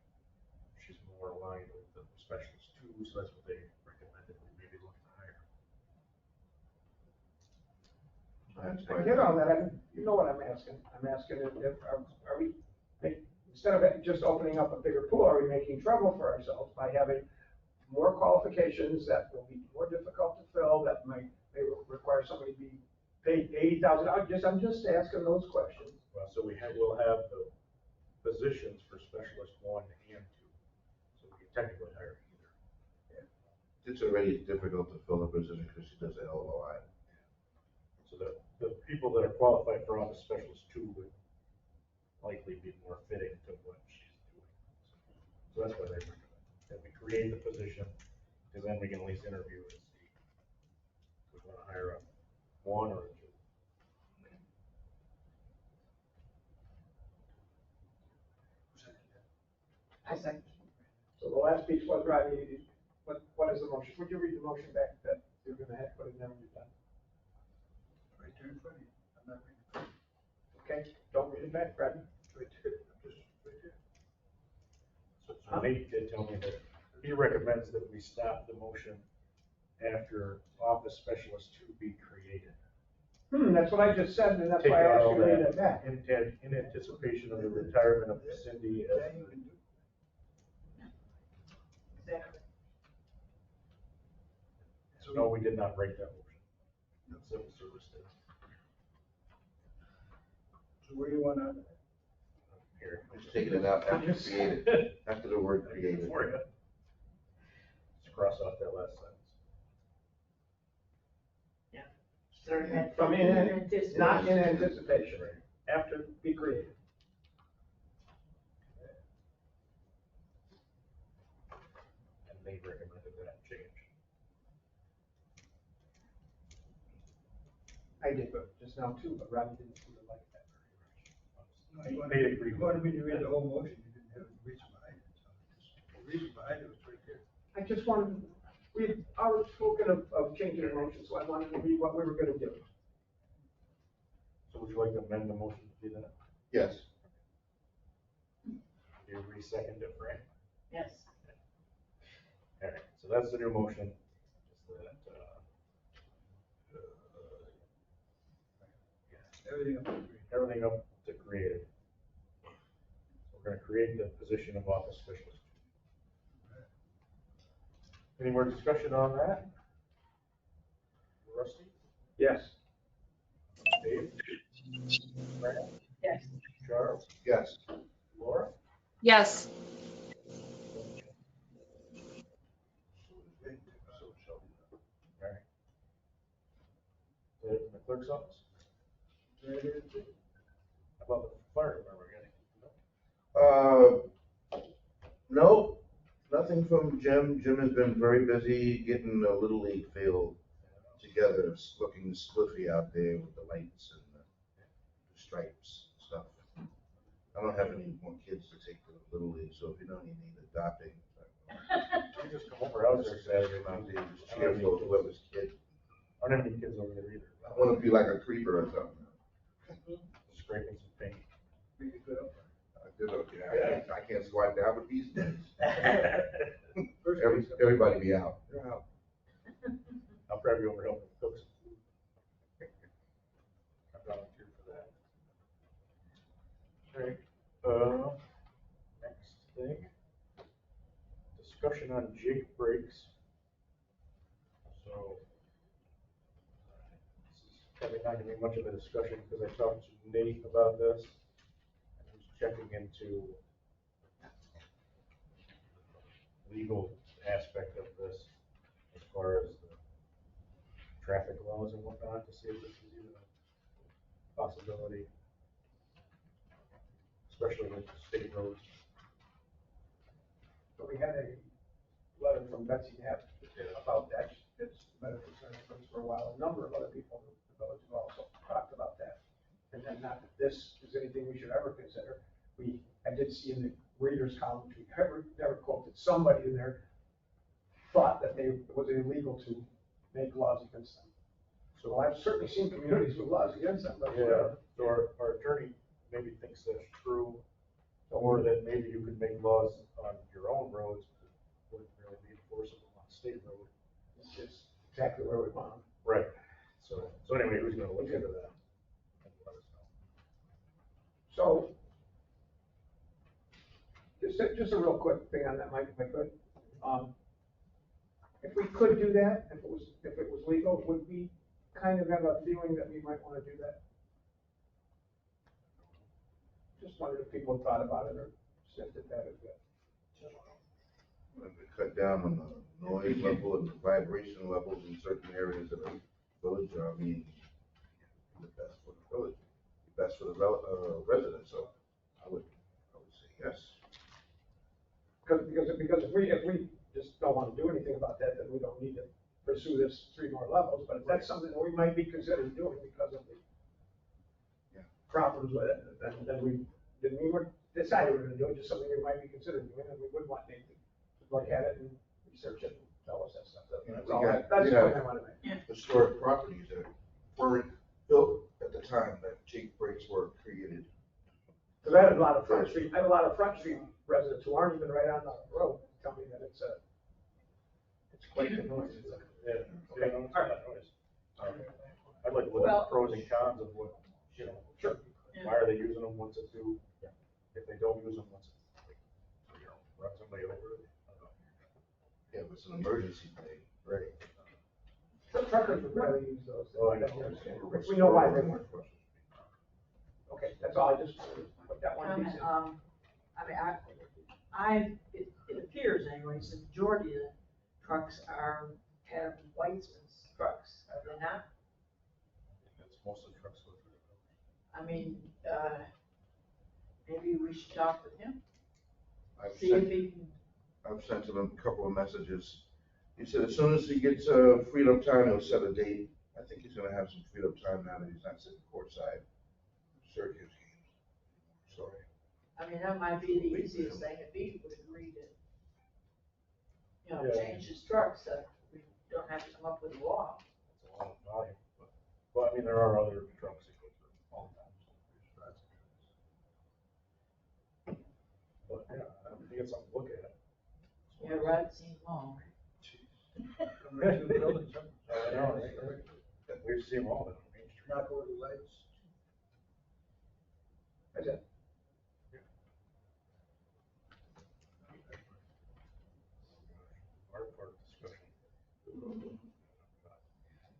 she's more aligned with the specialist 2, so that's what they recommended, we maybe look to hire I get all that, you know what I'm asking, I'm asking if, are we, instead of just opening up a bigger pool, are we making trouble for ourselves by having more qualifications that will be more difficult to fill, that may require somebody to be paid $80,000? I'm just asking those questions. Well, so we'll have the positions for specialist 1 and 2, so we can technically hire either. It's already difficult to fill a position because she does a hell of a lot. So the people that are qualified for office specialist 2 would likely be more fitting to what she's doing. So that's why they recommend that we create the position, because then we can at least interview and see if we want to hire a 1 or a 2. I second. So the last piece was, Rodney, what is the motion? Would you read the motion back that you're gonna have to put in there when you're done? Right there in front of you. I'm not reading. Okay, don't read it back, Rodney. Right there, just right there. So Nate did tell me that he recommends that we stop the motion after office specialist 2 be created. That's what I just said, and that's Take why I out asked all you to read that that back. in anticipation of the retirement of Cindy as Yeah, you can do it. Exactly. So no, we did not break that motion. Civil service did. So where do you want to? Here. Just taking it out after created, after the word created. For you. Just cross off that last sentence. From not in anticipation, after be created. And they recommended that change. I did, but just now too, but Rodney didn't seem to like that very much. No, They agreed. You wanted me to read the whole motion, you didn't have the reason behind it, so the reason behind it was right there. I just wanted, we've already spoken of changing the motion, so I wanted to read what we were gonna do. So would you like to amend the motion to do that? Yes. Do you re-second it, Frank? Yes. All right, so that's the new motion. Just that, Everything up to green. everything up to created. So we're gonna create the position of office specialist. Any more discussion on that? Rusty? Yes. Dave? Fran? Yes. Charles? Yes. Laura? Yes. All right. Is that it from the clerk's office? How about the fire department getting? No, nothing from Jim. Jim has been very busy getting the Little League field together. It's looking spliffy out there with the lights and the stripes and stuff. I don't have any more kids to take to the Little League, so if you know any need adopting, You just come over, I was there Saturday, out there, Monday. just cheer for whoever's kid. I don't have any kids over there either. I want to be like a creeper or something. Scraping some paint. Make it good up. I did, okay. I can't squat down with these days. First base. Everybody be out. They're out. I'll probably over help them cook some food. I volunteered for that. All right, next thing. Discussion on jig brakes. So, this is probably not gonna be much of a discussion because I talked to Nate about this. And he's checking into legal aspect of this as far as the traffic laws and whatnot, to see if this is even a possibility, especially with state roads. So we had a letter from Betsy Knapp about that. It's been a concern for us for a while. A number of other people in the village have also talked about that. And then not that this is anything we should ever consider. I did see in the readers column, we never quoted, somebody in there thought that it was illegal to make laws against them. So I've certainly seen communities with laws against them, but. Yeah, so our attorney maybe thinks that's true, or that maybe you could make laws on your own roads, but wouldn't really be enforceable on a state road. It's just exactly where we want them. Right. So anyway, who's gonna look into that? So, just a real quick thing on that, Mike, if I could. If we could do that, if it was legal, would we kind of have a feeling that we might want to do that? Just wondered if people thought about it or sniffed at that as well. When we cut down on the noise level and the vibration levels in certain areas of the village, I mean, the best for the village, the best for the residents, so I would say yes. Because if we just don't want to do anything about that, then we don't need to pursue this 3 more levels, but if that's something that we might be considering doing because of the problems with it, then we decided we were gonna do it, just something we might be considering doing, and we would want Nate to look at it and research it and tell us that stuff. That's all, that's the point I want to make. Historic properties that weren't built at the time that Jake breaks were created. Because I had a lot of Front Street residents who aren't even right on the road tell me that it's quite the noise. Yeah, no, it's not noise. I'd like to look at the pros and cons of what, Sure. why are they using them, what's it do? If they don't use them, what's it, run somebody over it? I don't know. Yeah, but it's an emergency thing. Right. Some truckers would rather use those. Oh, I know. We know why they weren't. Okay, that's all, I just put that one piece in. It appears anyways, the majority of the trucks have Weitzman's trucks, are they not? That's mostly trucks go through the village. I mean, maybe we should talk with him, I've see if sent, he can, I've sent him a couple of messages. He said as soon as he gets freed up time, he'll set a date. I think he's gonna have some freed up time now that he's not sitting courtside. Syracuse games. Sorry. I mean, that might be the easiest thing if he would agree to, change his trucks, so we don't have to come up with a law. It's a lot of volume, but I mean, there are other trucks that go through all the time. But yeah, I think it's something to look at. Yeah, right, seems long. Right to the buildings, huh? I know, right? We've seen all of them on Main Street. Knock over the lights. That's it. Our part discussion.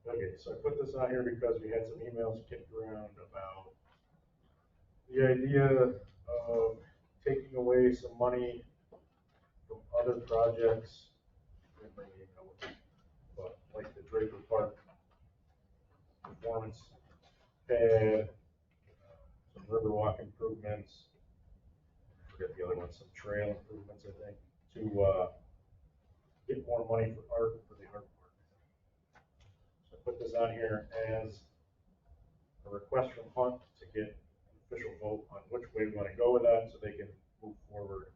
Okay, so I put this on here because we had some emails kicked around about the idea of taking away some money from other projects. Didn't bring the email with me, but like the Draper Park performance pad, some Riverwalk improvements, I forget the other one, some trail improvements, I think, to get more money for the art park. So I put this on here as a request from Hunt to get an official vote on which way we want to go with that, so they can move forward,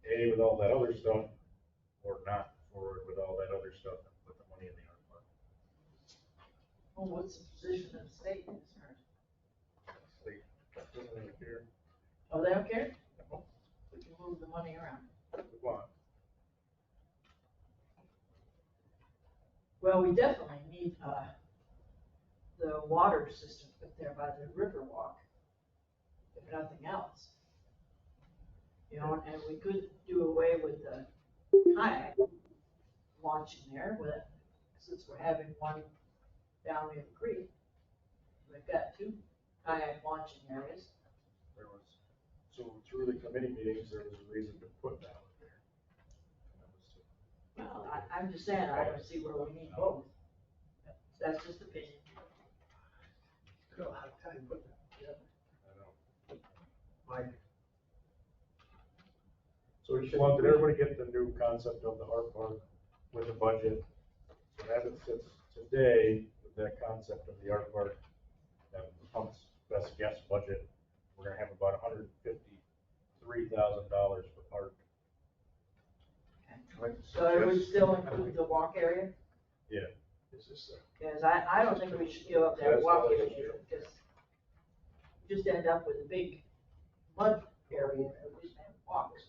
A, with all that other stuff, or not forward with all that other stuff and put the money in the art park. Well, what's the position of the state concerned? State doesn't interfere. Oh, they don't care? We can move the money around. If we want. Well, we definitely need, the water system put there by the Riverwalk, if nothing else. And we could do away with the kayak launching there since we're having one down near the creek. We've got 2 kayak launching areas. So through the committee meetings, there was a reason to put that one there. And that was to- Well, I'm just saying, I don't see where we need both. That's just opinion. I don't have time to put that together. I know. Mike. So we just want, did everybody get the new concept of the art park with the budget? So as it sits today, with that concept of the art park, that Hunt's best guess budget, we're gonna have about $153,000 for art. So it would still include the walk area? Yeah. Is this Because I don't think we should give up that That's walk what I area, was- because you just end up with a big mud area, and we just have walks.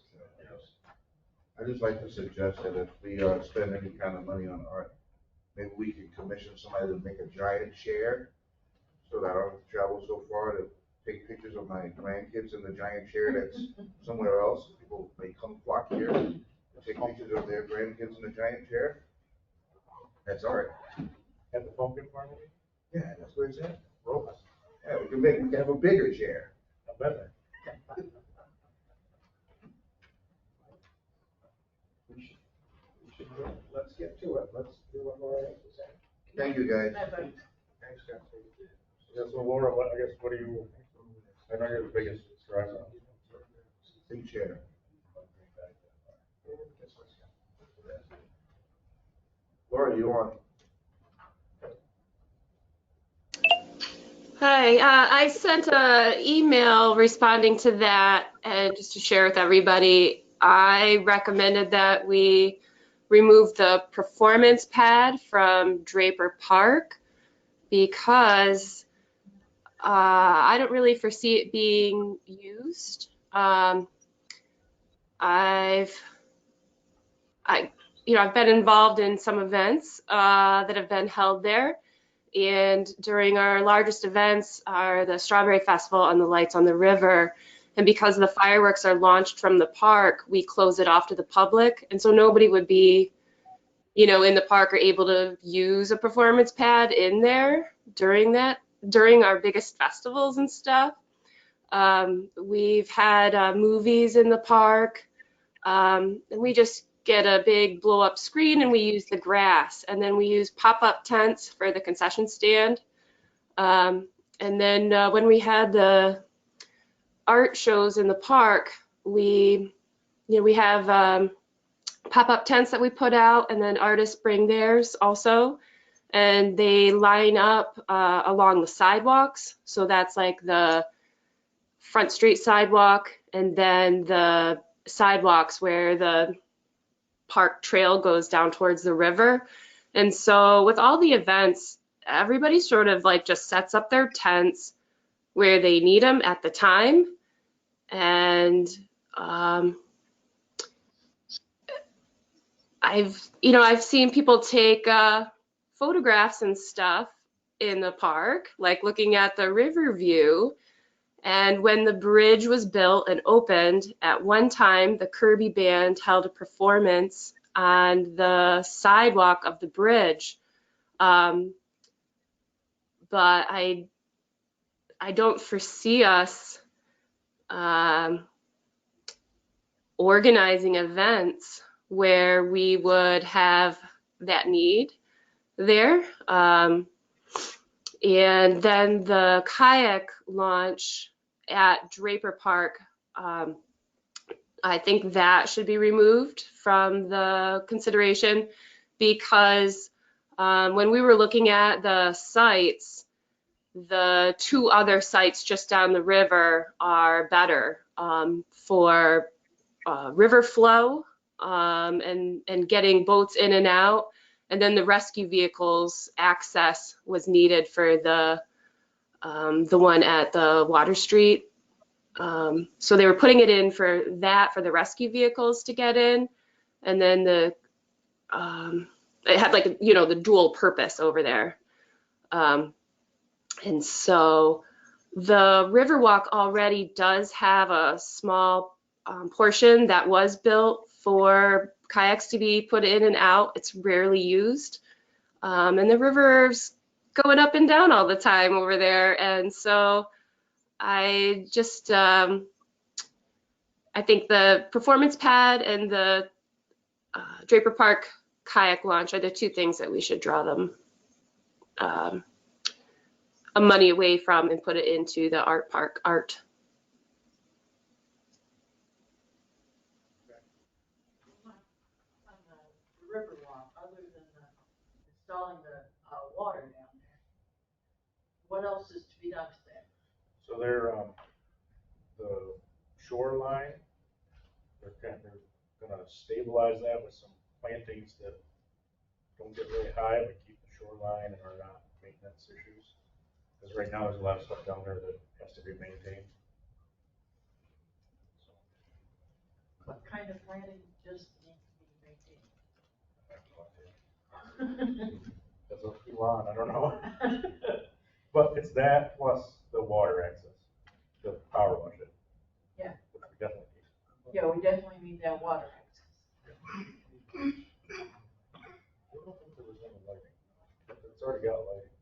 I just like to suggest that if we spend any kind of money on art, maybe we can commission somebody to make a giant chair so that I don't have to travel so far to take pictures of my grandkids in the giant chair that's somewhere else. People may come flock here and take pictures of their grandkids in the giant chair. That's art. At the pumpkin farm? Yeah, that's where it's at. Yeah, we can have a bigger chair. I bet. Let's get to it. Let's do what Laura has to say. Thank you, guys. Thanks, Scott. Yeah, so Laura, I guess, what do you, I know you're the biggest driver. Big chair. Laura, you on? Hi, I sent an email responding to that, and just to share with everybody, I recommended that we remove the performance pad from Draper Park because I don't really foresee it being used. I've been involved in some events that have been held there. And during our largest events are the Strawberry Festival and the Lights on the River. And because the fireworks are launched from the park, we close it off to the public. And so nobody would be, in the park or able to use a performance pad in there during our biggest festivals and stuff. We've had movies in the park, and we just get a big blow up screen and we use the grass, and then we use pop-up tents for the concession stand. And then when we had the art shows in the park, we have pop-up tents that we put out, and then artists bring theirs also, and they line up along the sidewalks. So that's like the Front Street sidewalk, and then the sidewalks where the park trail goes down towards the river. And so with all the events, everybody sort of like just sets up their tents where they need them at the time. And I've seen people take photographs and stuff in the park, like looking at the river view. And when the bridge was built and opened, at one time, the Kirby Band held a performance on the sidewalk of the bridge. But I don't foresee us organizing events where we would have that need there. And then the kayak launch at Draper Park, I think that should be removed from the consideration because when we were looking at the sites, the two other sites just down the river are better for river flow and getting boats in and out. And then the rescue vehicles access was needed for the one at the Water Street. So they were putting it in for the rescue vehicles to get in, and then it had like the dual purpose over there. And so the Riverwalk already does have a small portion that was built for kayaks to be put in and out. It's rarely used, and the river's going up and down all the time over there, and so I just I think the performance pad and the Draper Park kayak launch are the two things that we should draw them money away from and put it into the art park art. On the Riverwalk, other than installing the water down there, what else is to be done to that? So they're, the shoreline, they're gonna stabilize that with some plantings that don't get really high, but keep the shoreline and are not maintenance issues. Because right now, there's a lot of stuff down there that has to be maintained. What kind of planting just needs to be maintained? That's a lawn, I don't know. But it's that plus the water access. It's already got lighting.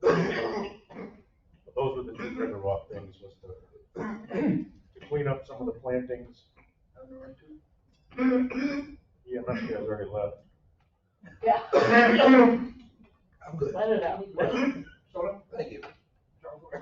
But those were the two Riverwalk things, was to clean up some of the plantings. EMS guys already left. Yeah. I'm good. Let it out. Soda? Thank you. Okay.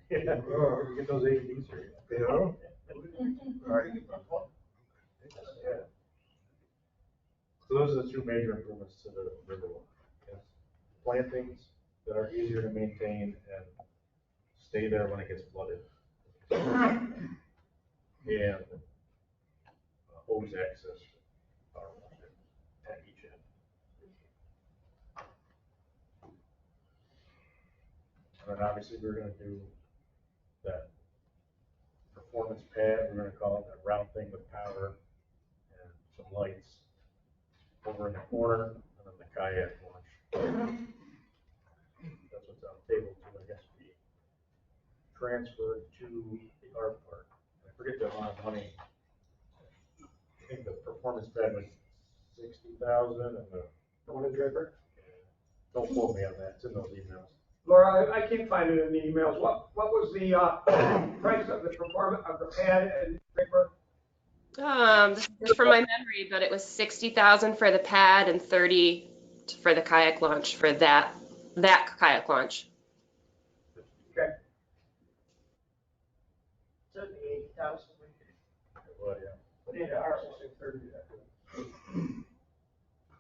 Yeah, we get those AEDs here. You know? All right. Yeah. So those are the two major improvements to the Riverwalk. Yes. Plantings that are easier to maintain and stay there when it gets flooded. And hose access at each end. And then obviously we're gonna do that performance pad, we're gonna call it, that round thing with power and some lights over in the corner, and then the kayak launch. That's what's on table two, I guess, be transferred to the art park. I forget the amount of money. I think the performance pad was 60,000 and the. One in Draper? Don't quote me on that, it's in those emails. Laura, I can't find it in the emails. What was the, price of the performance, of the pad and Draper? This is from my memory, but it was 60,000 for the pad and 30 for the kayak launch for that kayak launch. Okay. So the 80,000. Well, yeah. Put it into our.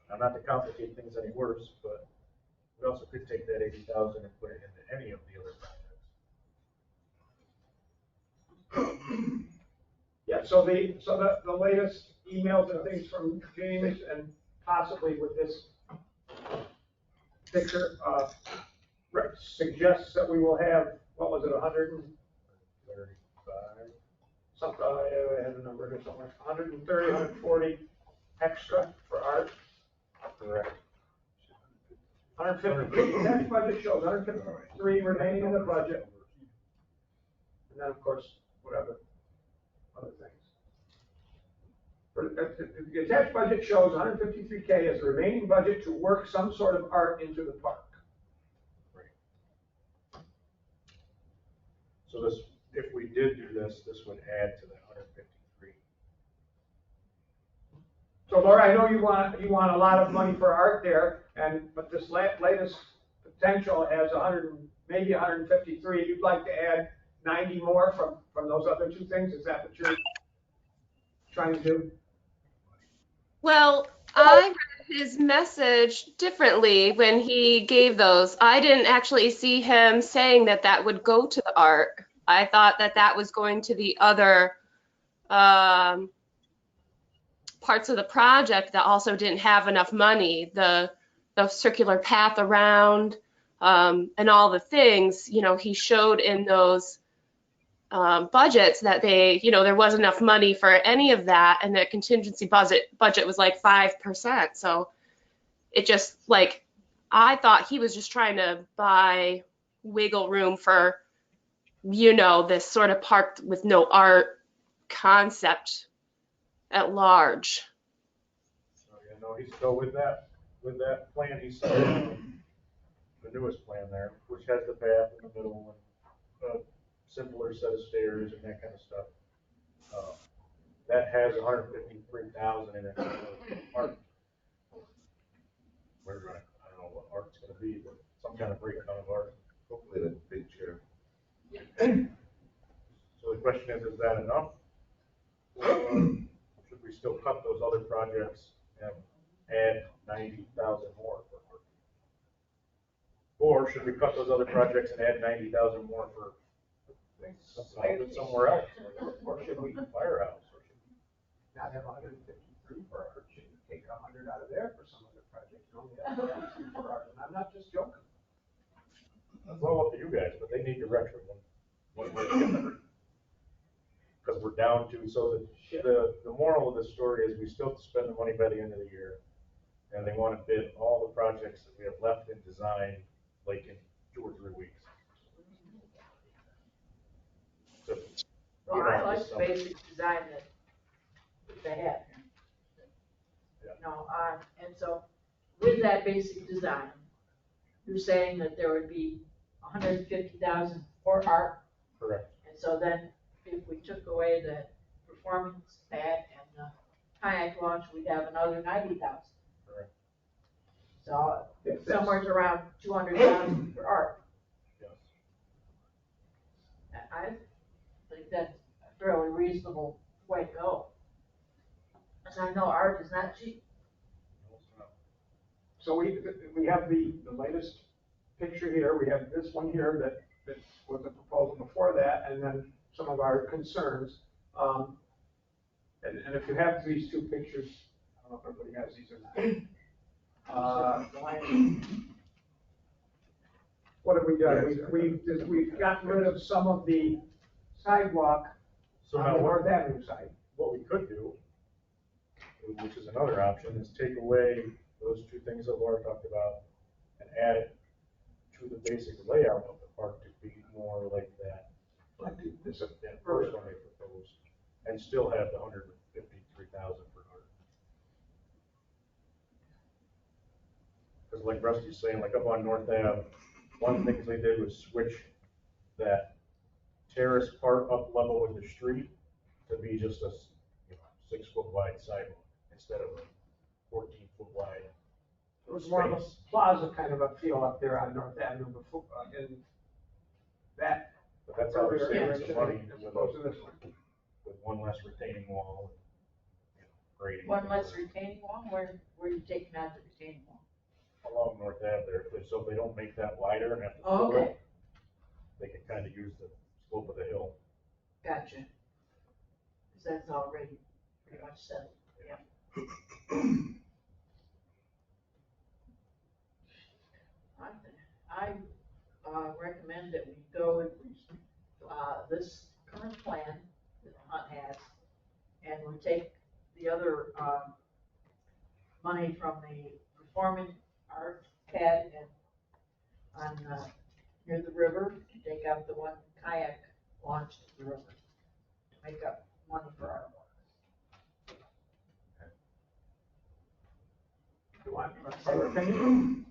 Now, not to complicate things any worse, but we also could take that 80,000 and put it into any of the other projects. Yeah, so the latest emails and things from James and possibly with this picture, suggests that we will have, what was it, 35. something, I had a number here somewhere, 130, 140 extra for art. Correct. 150, the tax budget shows 153 remaining in the budget. And then, of course, whatever, other things. The attached budget shows 153K as the remaining budget to work some sort of art into the park. Right. So this, if we did do this, this would add to that 153. So Laura, I know you want a lot of money for art there, but this latest potential has 100, maybe 153. You'd like to add 90 more from those other two things? Is that what you're trying to do? Well, I read his message differently when he gave those. I didn't actually see him saying that that would go to the art. I thought that that was going to the other parts of the project that also didn't have enough money. The circular path around and all the things, you know, he showed in those budgets that they, you know, there wasn't enough money for any of that, and the contingency budget was like 5%. So it just like, I thought he was just trying to buy wiggle room for, you know, this sort of park with no art concept at large. So, you know, he's still with that plan, he's still the newest plan there, which has the path in the middle and a simpler set of stairs and that kind of stuff. That has 153,000 in it for art. I don't know what art's gonna be, but some kind of breakdown of art. Hopefully that big chair. So the question is that enough? Or should we still cut those other projects and add 90,000 more for art? Or should we cut those other projects and add 90,000 more for somewhere else? Or should we firehouse? Or should we Not have 153 for art, should we take 100 out of there for some other project? Only have 153 for art, and I'm not just joking. That's all up to you guys, but they need direction one way or the other. Because because we're down to, so the moral of the story is we still have to spend the money by the end of the year. And they want to bid all the projects that we have left in design, like in 2 or 3 weeks. So, Well, I like the basic design that they have here. Yeah. You know, and so with that basic design, you're saying that there would be 150,000 for art. Correct. And so then if we took away the performance pad and the kayak launch, we'd have another 90,000. Correct. So somewhere around 200,000 for art. Yes. And I think that's a fairly reasonable way to go. Because I know art is not cheap. So we have the latest picture here, we have this one here that was the proposal before that, and then some of our concerns. And if you have these two pictures, I don't know if everybody has these or not. What have we done? We've gotten rid of some of the sidewalk So on now the what, North Avenue side. what we could do, which is another option, is take away those 2 things that Laura talked about and add it to the basic layout of the park to be more like that. Like this, That first one they proposed, and still have the 153,000 for art. Because like Rusty's saying, like up on North Ave, one of the things they did was switch that terrace part up level with the street to be just a 6-foot wide sidewalk instead of a 14-foot wide. it was more of a plaza kind of a feel up there on North Avenue before, in that. But that's how we're saving iteration some money as opposed to this one. with one less retaining wall, grading. One less retaining wall, where are you taking out the retaining wall? Along North Ave there, so if they don't make that wider and have to Oh, fill okay. it, they can kind of use the slope of the hill. Gotcha. Because that's already pretty much settled, yeah. I recommend that we go with this current plan that Hunt has, and we take the other money from the performing arts pad and on near the river, take out the one kayak launched at the river to make up money for our work. You want further opinion?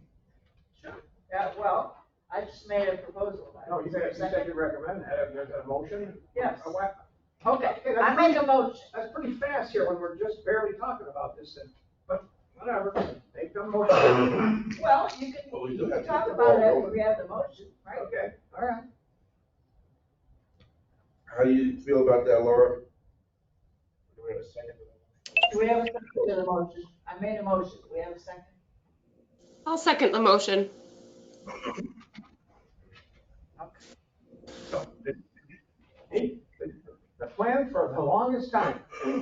Sure. Yeah, well, I just made a proposal. No, you said you recommend that, there's a motion? Yes. Okay, I make a motion. that's pretty fast here when we're just barely talking about this thing, but whatever, make the motion. Well, Well, we you do have can to talk get the about ball it, rolling. we have the motion, right? Okay, all right. How do you feel about that, Laura? Do we have a second to that? Do we have a second to the motion? I made a motion, do we have a second? I'll second the motion. So, the plan for the longest time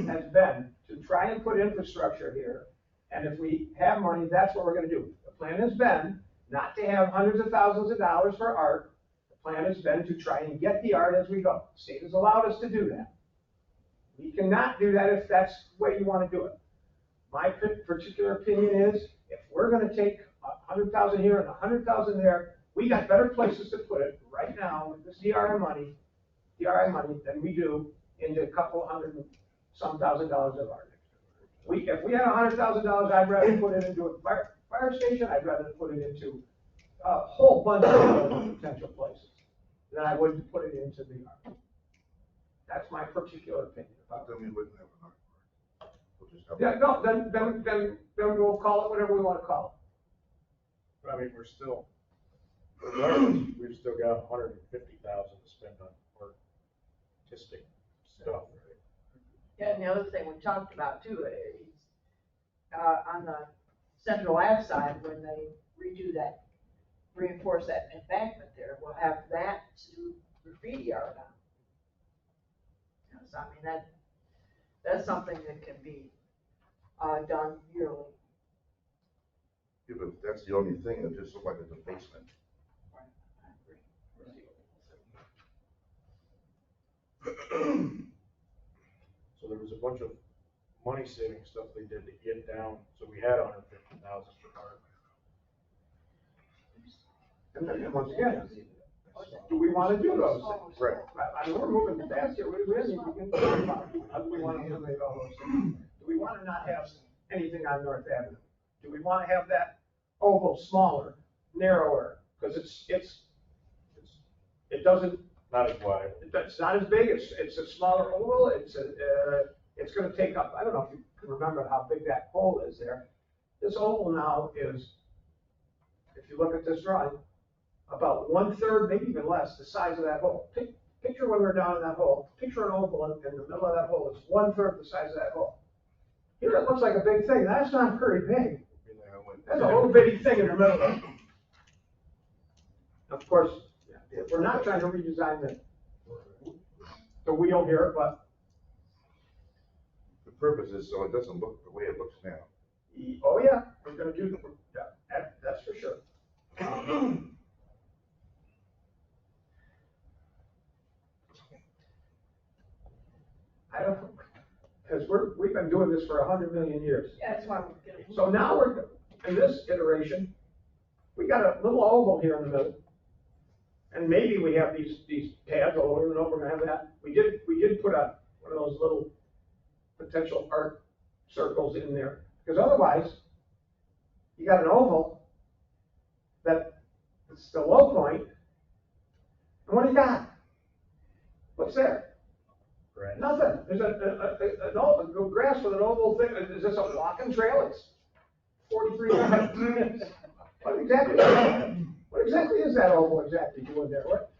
has been to try and put infrastructure here, and if we have money, that's what we're gonna do. The plan has been not to have hundreds of thousands of dollars for art. The plan has been to try and get the art as we go. The state has allowed us to do that. We cannot do that if that's the way you wanna do it. My particular opinion is, if we're gonna take 100,000 here and 100,000 there, we got better places to put it right now with this DRI money than we do into a couple hundred and some $1,000 of art. If we had $100,000, I'd rather put it into a fire station, I'd rather put it into a whole bunch of other potential places than I would put it into the art. That's my particular opinion about Then we wouldn't have an art park. We'll just have. it. Yeah, no, then we'll call it whatever we wanna call I mean, we're still, regardless, we've still got 150,000 to spend on artistic stuff. Yeah, and the other thing we talked about too is, on the Central Ave side, when they redo that, reinforce that embankment there, we'll have that to graffiti art on. You know, so I mean, that's something that can be, done yearly. Yeah, but that's the only thing, it just looks like it's a basement. Right, I agree. So there was a bunch of money saving stuff they did to get down, so we had 150,000 for art. And then, once again, do we want to do those things? Right. I mean, we're moving fast here, we really begin to talk about, how do we want to eliminate all those things? Do we want to not have anything on North Avenue? Do we want to have that oval smaller, narrower? Because it doesn't, Not as wide. it's not as big, it's a smaller oval, it's gonna take up, I don't know if you can remember how big that pole is there. This oval now is, if you look at this drawing, about 1/3, maybe even less, the size of that hole. Picture when we're down in that hole, picture an oval in the middle of that hole, it's 1/3 the size of that hole. Here it looks like a big thing, that's not very big. That's a little bitty thing in the middle of it. Of course, we're not trying to redesign the wheel here, but The purpose is so it doesn't look the way it looks now. oh yeah, we're gonna do, that's for sure. I don't, because we've been doing this for 100 million years. Yeah, that's why we're getting. So now we're, in this iteration, we got a little oval here in the middle. And maybe we have these pads, although we don't know if we're gonna have that. We did put one of those little potential art circles in there. Because otherwise, you got an oval that it's the low point. And what do you got? What's there? Right. Nothing. There's an oval, grass with an oval thing. Is this a walking trail? It's 43 minutes. What exactly is that oval exactly doing there? What,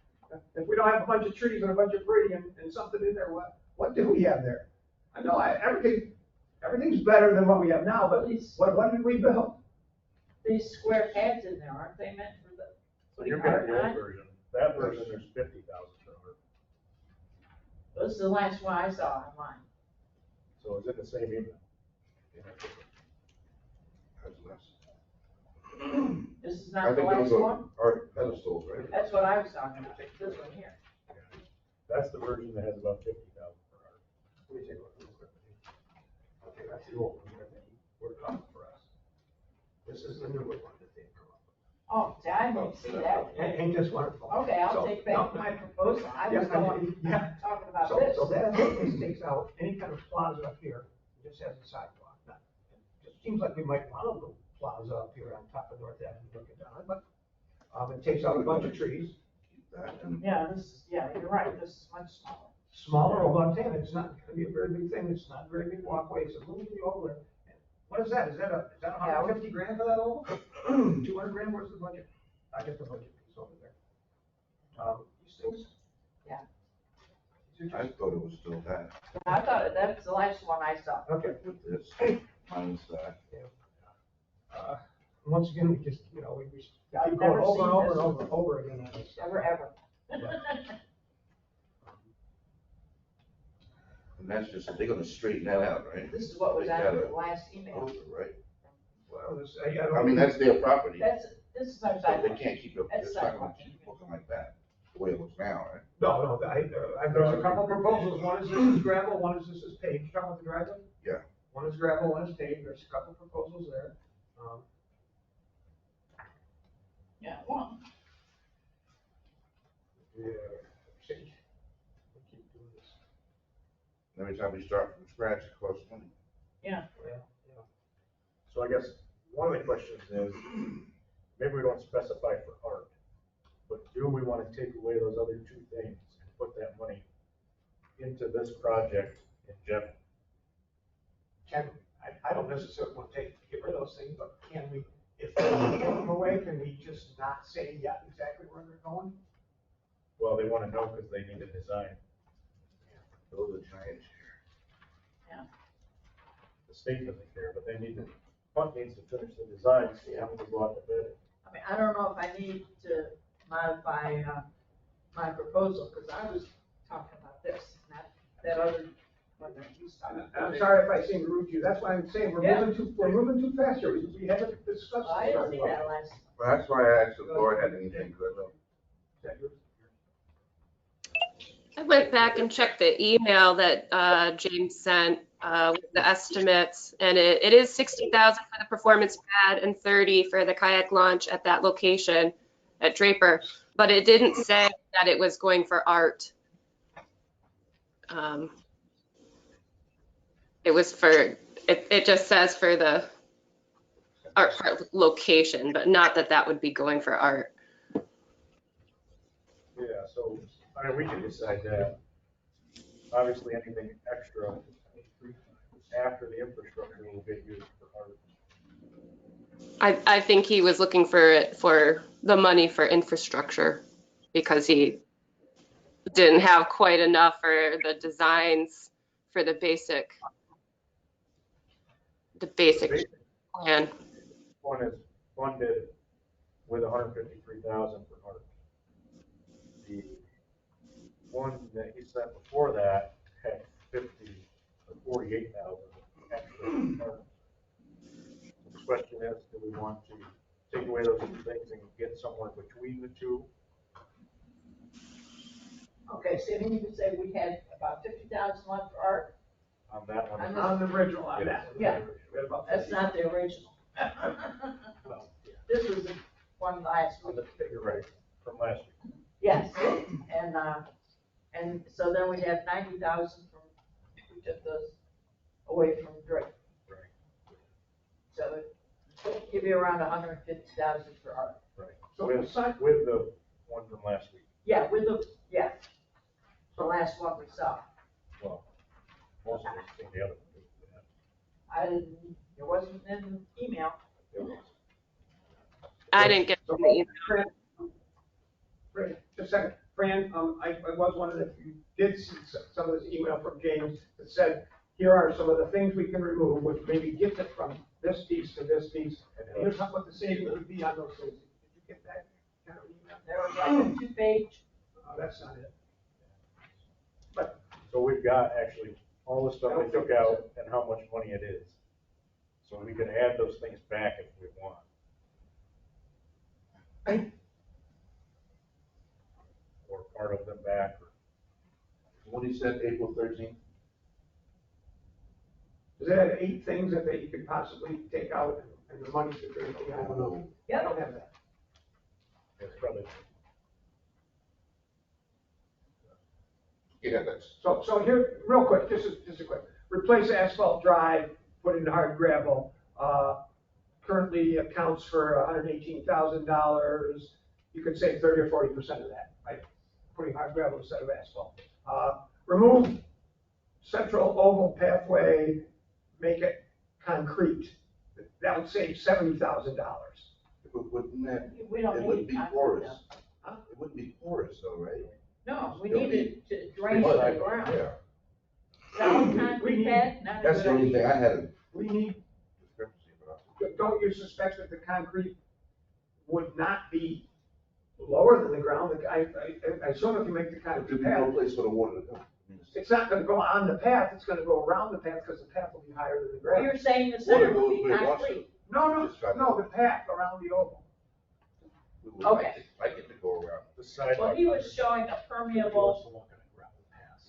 if we don't have a bunch of trees and a bunch of pretty and something in there, what do we have there? I know everything's better than what we have now, but what did we build? These square pads in there, aren't they meant for the? So you're getting the old version. That version, there's 50,000 for art. This is the last one I saw online. So is it the same email? That's less. This is I not the think those last are one? art pedestals, right? That's what I was talking about, this one here. That's the version that has about 50,000 for art. Let me take a look real quick. Okay, that's the old one that they were talking for us. This is the newer one that they've come up with. Oh, see, I didn't see that one. Ain't this wonderful? Okay, I'll So, take back no, my proposal, I was Yeah, going, yeah. talking about So, this. so this takes out any kind of plaza up here, it just has a sidewalk. Now, it just seems like we might want a little plaza up here on top of North Avenue looking down, but, it takes out a bunch of trees. Yeah, you're right, this is much smaller. Smaller, although I'm saying it's not gonna be a very big thing, it's not a very big walkway, it's a little bit over. What is that? Is that 150 grand for that oval? 200 grand, where's the budget? I get the budget piece over there. These things. Yeah. I thought it was still that. I thought that's the last one I saw. Okay. With this, minus that. Once again, we just, we I've keep going never over and seen over this. and over and over again on this stuff. Never, ever. And that's just, they're gonna straighten that out, right? This is what was They on gotta the last email. over, right? Well, I mean, that's their property. This is my So side. they can't keep it, That's it's not gonna sidewalk. keep looking like that, the way it looks now, right? No, there's a couple proposals, one is this is gravel, one is this is paved, you talking about the driveway? Yeah. One is gravel, one is paved, there's a couple proposals there. Yeah, well, Yeah, see, we keep doing this. Every time we start from scratch, it costs money. yeah. So I guess one of the questions is, maybe we don't specify for art, but do we want to take away those other two things and put that money into this project in general? I don't necessarily want to get rid of those things, but can we, if we take them away, can we just not say yet exactly where they're going? Well, they want to know because they need a design. Those are giants here. The state doesn't care, but they need to, Hunt needs to finish the design, see how many go out to bid. I mean, I don't know if I need to modify, my proposal, because I was talking about this, not that other one that you started. I'm sorry if I seem rude to you, that's why I'm saying, we're moving too fast here, we haven't discussed. I didn't see that last. Well, that's why I asked if Laura had anything, because I know. I went back and checked the email that James sent with the estimates, and it is 60,000 for the performance pad and 30 for the kayak launch at that location at Draper. But it didn't say that it was going for art. It was for it just says for the art park location, but not that that would be going for art. Yeah, so, I mean, we can decide that. Obviously, anything extra after the infrastructure will get used for art. I think he was looking for it for the money for infrastructure because he didn't have quite enough for the designs for the basic The basic plan. one is funded with 153,000 for art. The one that he sent before that had 50 or 48,000 extra for art. The question is, do we want to take away those two things and get somewhere between the two? Okay, so then you could say we had about 50,000 left for art. On that one. On the original, on that. Yeah. We had about That's 50. not the original. Well, This was the one last on week. the figure right from last week. Yes, and so then we have 90,000 from, we took those away from Drake. Right. So it give you around 150,000 for art. Right. So With, aside- with the one from last week. Yeah, the last one we saw. Well, most of us seen the other one. I didn't, it wasn't in the email. It was. I didn't get So, the email. Fran, just a second. Fran, I was wondering if you did see some of this email from James that said, here are some of the things we can remove, which maybe gets it from this piece to this piece. And here's what the savings would be on those things. Did you get that kind of email? There was like a 2-page. Oh, that's not it. So we've got actually all the stuff they took out and how much money it is. So we can add those things back if we want. Or part of them back, or What he said, April 13th? Does it have 8 things that you could possibly take out and the money should be, I don't know. I don't have that. it's probably, Yeah, that's. So here, real quick, just a quick, replace asphalt drive, put in hard gravel, currently accounts for $118,000. You could save 30 or 40% of that, right? Putting hard gravel instead of asphalt. Remove central oval pathway, make it concrete. That would save $70,000. Wouldn't that, We don't it need wouldn't be concrete, porous. though. It wouldn't be porous though, right? No, we Still need it to drain Well, to the ground. Yeah, Solid We concrete need- pad, not a that's the good only idea. thing I had a We need, discrepancy about. don't you suspect that the concrete would not be lower than the ground? I assume if you make the There'd concrete be no path, place for the water to come. it's not gonna go on the path, it's gonna go around the path, because the path will be higher than the ground. You're saying the Water center will goes be where it wants to. concrete. No, the path around the oval. We would Okay. like it to go around. the sidewalk. Well, he was showing a permeable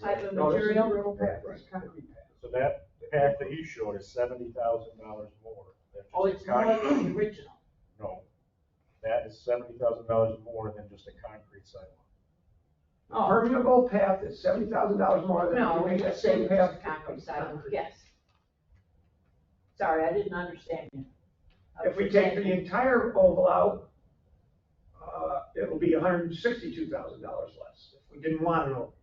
type of No, this is a material. gravel path, this is concrete path. So that path that you showed is $70,000 more than just Oh, a it's more concrete. than the original. No, that is $70,000 more than just a concrete sidewalk. Oh, Permeable path is $70,000 more than if no, you make we that just say same it's path. concrete sidewalk, yes. Sorry, I didn't understand you. If we take the entire oval out, it'll be $162,000 less, if we didn't want an oval.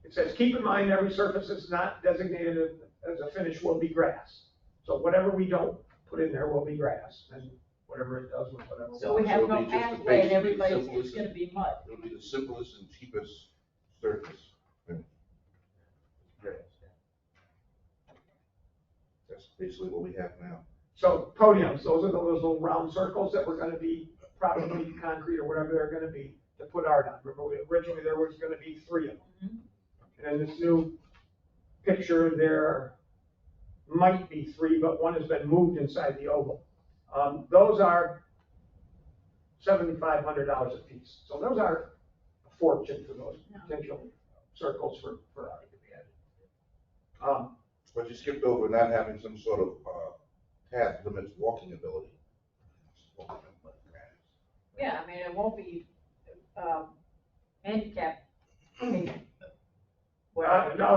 It says, keep in mind, every surface that's not designated as a finish will be grass. So whatever we don't put in there will be grass, and whatever it does with whatever. So we have So no it'll be just the pathway and basic, everybody's, simplest- it's gonna be mud. It'll be the simplest and cheapest surface. That's basically what we have now. So podiums, those are those little round circles that were gonna be probably concrete or whatever they're gonna be to put art on. Remember, originally there was gonna be 3 of them. And in this new picture, there might be 3, but one has been moved inside the oval. Those are $7,500 a piece. So those are fortune for those potential circles for art to be added. But you skipped over not having some sort of, path limits walking ability. Yeah, I mean, it won't be, handicap. No,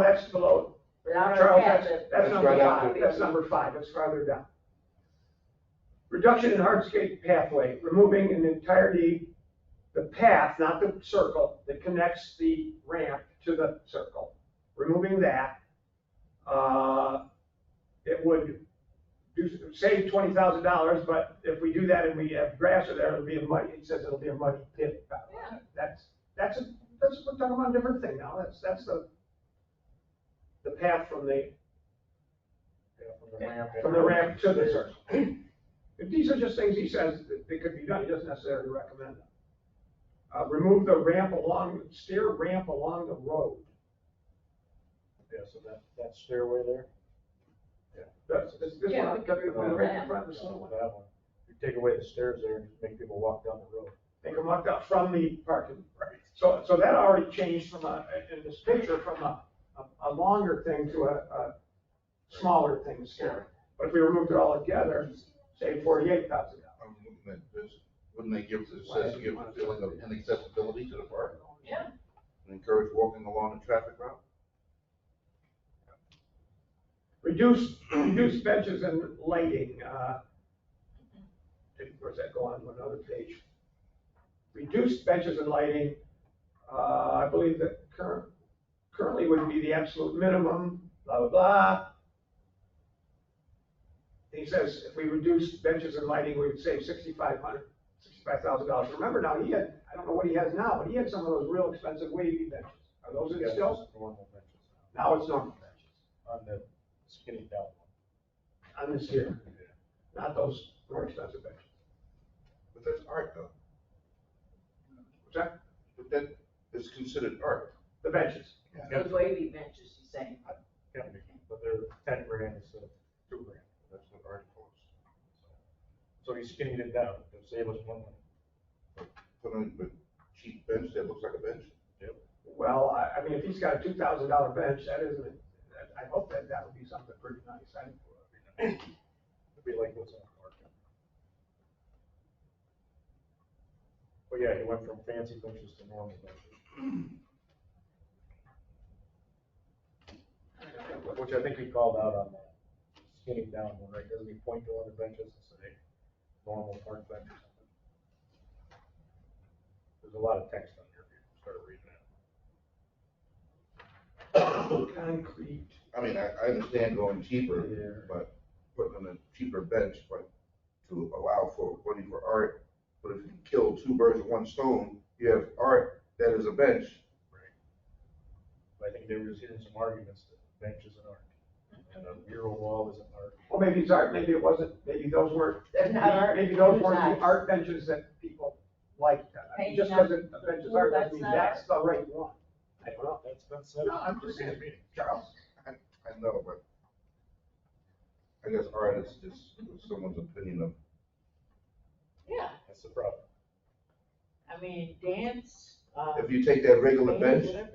that's below. Without a Charles, path, that's That's number right five, after. that's number five, that's farther down. Reduction in hardscape pathway, removing an entirety, the path, not the circle, that connects the ramp to the circle. Removing that, it would save $20,000, but if we do that and we have grass there, it'll be a muddy, it says it'll be a muddy pit. Yeah. We're talking about a different thing now, that's the path from the ramp to the circle. These are just things he says that could be done, he doesn't necessarily recommend them. Remove the stair ramp along the road. Yeah, so that stairway there. This Yeah, one, we could remove right that. in front of the slow one. That one. You take away the stairs there and just make people walk down the road. They can walk up from the parking. So that already changed from in this picture, from a longer thing to a smaller thing, scary. But if we removed it all together, save $48,000. I'm looking at this, wouldn't they give, it says give a feeling of inaccessibility to the park? Yeah. And encourage walking along the traffic route? Reduce benches and lighting. Where's that go on to another page? Reduced benches and lighting, I believe that currently would be the absolute minimum, blah, blah, blah. He says if we reduce benches and lighting, we would save $65,000. Remember now, I don't know what he has now, but he had some of those real expensive wavy benches. Are those in still? Normal benches Now it's normal benches. on the skinny down one. On this here, not those more expensive benches. But that's art though. What's that? But that is considered art. The benches. Those wavy benches, he's saying. Can be, but they're 10 grand instead of 2 grand. That's what art costs. So he skinnied it down, it'll save us more money. Put on a cheap bench that looks like a bench. Well, I mean, if he's got a $2,000 bench, that isn't, I hope that would be something pretty nice. It'd be like what's on the market. But yeah, he went from fancy benches to normal benches. Which I think he called out on that skinny down one, right? Doesn't he point to other benches and say normal park bench or something? There's a lot of text on here if you start reading it. Concrete. I mean, I understand going cheaper, but putting on a cheaper bench, but to allow for money for art. But if you kill two birds with one stone, you have art that is a bench. Right. But I think they were just hearing some arguments that bench isn't art. And a mural wall isn't art. Well, maybe it's art, maybe it wasn't, maybe those weren't, They're not art. maybe those weren't Nice. the art benches that people liked. I mean, just because a bench is art doesn't mean that's the right one. I don't know. That's been said. No, I'm just saying, Charles. I know, but I guess art is just someone's opinion of. Yeah, That's the problem. I mean, dance. If you take that regular bench Those are art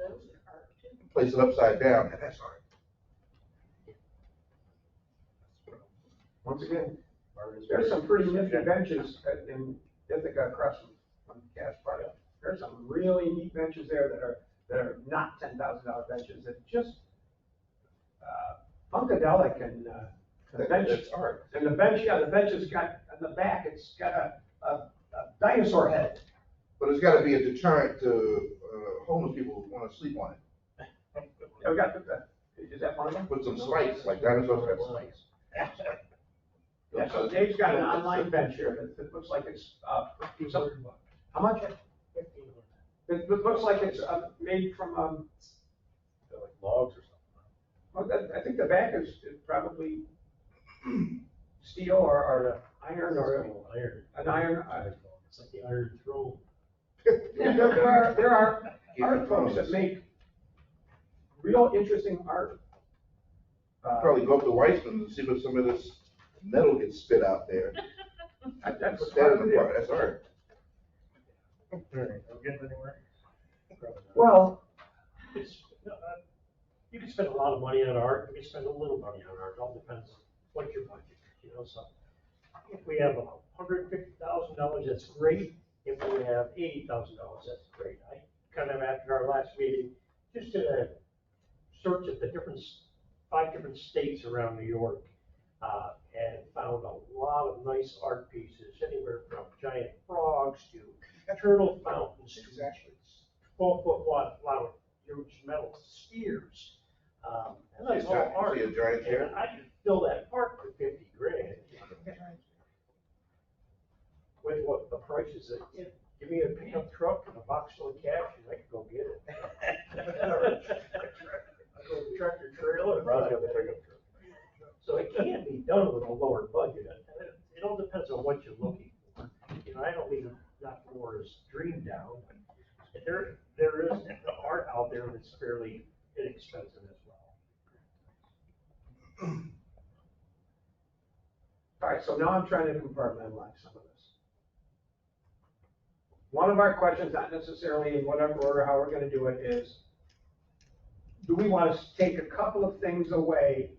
too. and place it upside down, and that's art. Once again, Art is there's some pretty nifty subjective. benches in Ithaca across from Cass Park. There's some really neat benches there that are not $10,000 benches, that just, Funkadelic and, the bench. That's art. And the bench, yeah, the bench has got, on the back, it's got a dinosaur head. But it's gotta be a deterrent to, homeless people who wanna sleep on it. Yeah, we got is that one of them? Put some spikes, like dinosaurs have spikes. Yeah, so Dave's got an online bench here that looks like it's, how much? It looks like it's made from, They're like logs or something. well, I think the back is probably steel or iron or Iron. an iron. It's like the iron throne. There are art folks that make real interesting art. Probably go up to Weissman's and see if some of this metal gets spit out there. That's Put that in the part, that's art. All right, are we getting anywhere? Well, It's, you can spend a lot of money on art, you can spend a little money on art, it all depends on what your budget is, so. If we have $150,000, that's great. If we have $80,000, that's great. I kind of, after our last meeting, just did a search at the five different states around New York, and found a lot of nice art pieces, anywhere from giant frogs to turtle fountains to 12-foot wide, huge metal spheres. And that's all art. See a giant chair? And I could fill that park for 50 grand. With what the prices that, give me a pickup truck and a box full of cash and I can go get it. I go tractor trailer and run it. So it can be done with a lower budget. It all depends on what you're looking for. I don't mean not for his dream down. There is art out there that's fairly inexpensive as well. all right, so now I'm trying to compartmentalize some of this. One of our questions, not necessarily in whatever order, how we're gonna do it, is, do we want to take a couple of things away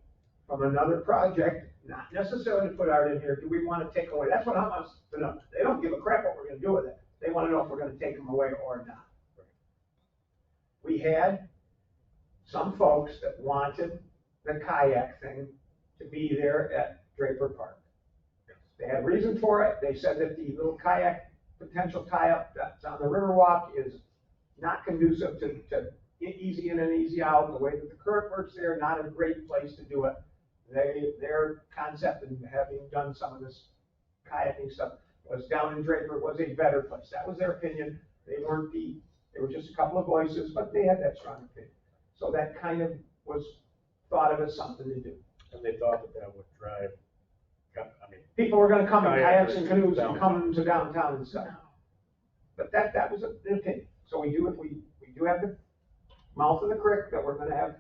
from another project, not necessarily to put art in here, do we want to take away? That's what I want to know. They don't give a crap what we're gonna do with it. They want to know if we're gonna take them away or not. We had some folks that wanted the kayak thing to be there at Draper Park. They had reason for it. They said that the little kayak potential tie-up that's on the Riverwalk is not conducive to easy in and easy out. The way that the current works there, not a great place to do it. Their concept in having done some of this kayaking stuff was down in Draper was a better place. That was their opinion. They were just a couple of voices, but they had that strong opinion. So that kind of was thought of as something to do. And they thought that would drive, People were gonna come in kayaks and canoes and downtown. come to downtown and stuff. But that was an opinion. So we do have the mouth of the creek that we're gonna have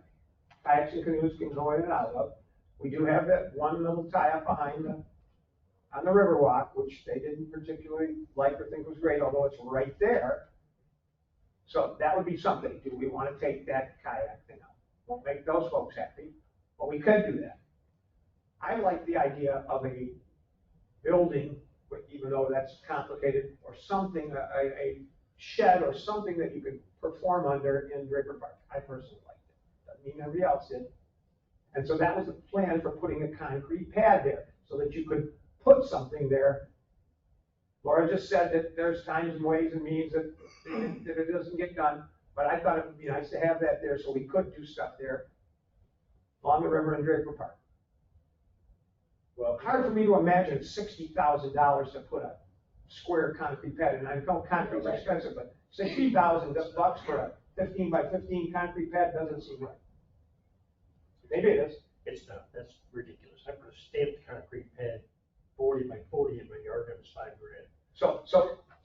kayaks and canoes can go in and out of. We do have that one little tie-up on the Riverwalk, which they didn't particularly like or think was great, although it's right there. So that would be something. Do we want to take that kayak thing out? Won't make those folks happy, but we could do that. I like the idea of a building, even though that's complicated, or something, a shed or something that you could perform under in Draper Park. I personally liked it. Doesn't mean everybody else did. And so that was the plan for putting a concrete pad there, so that you could put something there. Laura just said that there's times and ways and means that it doesn't get done, but I thought it would be nice to have that there so we could do stuff there along the river in Draper Park. Well, hard for me to imagine $60,000 to put a square concrete pad in. I know concrete's expensive, but $60,000 for a 15 by 15 concrete pad doesn't seem right. Maybe it is. It's not, that's ridiculous. I put a stamped concrete pad, 40 by 40 in my yard, that was $5 grand.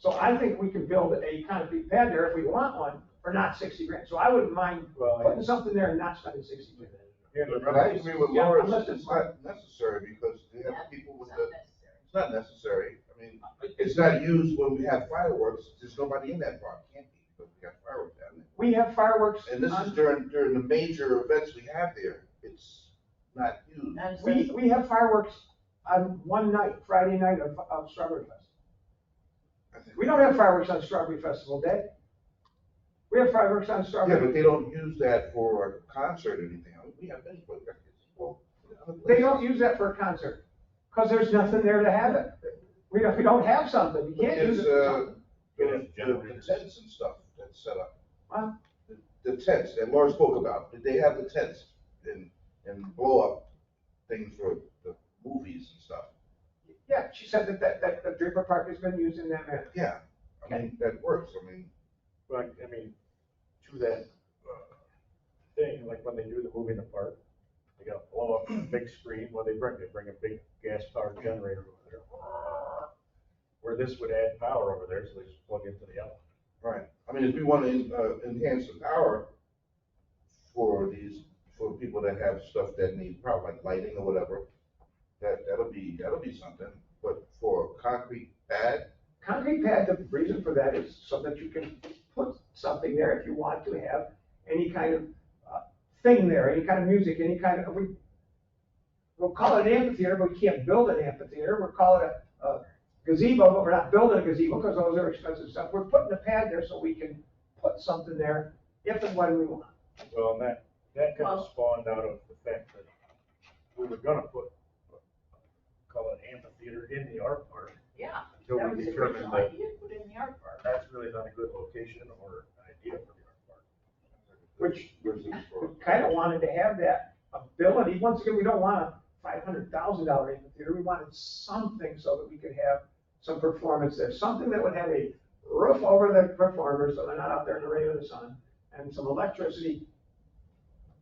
So I think we can build a concrete pad there if we want one for not 60 grand. So I wouldn't mind putting something there and not spending 60 grand. But I agree with Laura, it's not necessary because they have people with it's not necessary. I mean, it's not used when we have fireworks. There's nobody in that park, can't be, because we got fireworks down there. We have fireworks. And this is during the major events we have there. It's not used. We have fireworks on one night, Friday night of Strawberry Festival. We don't have fireworks on Strawberry Festival Day. We have fireworks on Strawberry. Yeah, but they don't use that for a concert or anything. We have many They don't use that for a concert, because there's nothing there to have it. We don't have something, you can't use it for something. The tents and stuff that's set up. What? The tents that Laura spoke about, they have the tents and blow up things for the movies and stuff. Yeah, she said that Draper Park has been used in that manner. Yeah, I mean, that works, I mean. But, I mean, to that thing, like when they do the movie in the park, they gotta blow up a big screen, what they bring a big gas powered generator over there. Where this would add power over there, so they just plug into the outlet. Right, I mean, if we want to enhance the power for people that have stuff that need power, like lighting or whatever, that'll be something, but for a concrete pad. Concrete pad, the reason for that is so that you can put something there if you want to have any kind of thing there, any kind of music, any kind of, we'll call it an amphitheater, but we can't build an amphitheater. We'll call it a gazebo, but we're not building a gazebo because those are expensive stuff. We're putting a pad there so we can put something there if and when we want. Well, and that kind of spawned out of the fact that we were gonna call it amphitheater in the art park. Yeah, Until that we was the determined original that idea, put it in the art park. that's really not a good location or idea for the art park. Which we kind of wanted to have that ability. Once again, we don't want a $500,000 amphitheater. We wanted something so that we could have some performance there, something that would have a roof over the performers so they're not out there in the rain or the sun, and some electricity.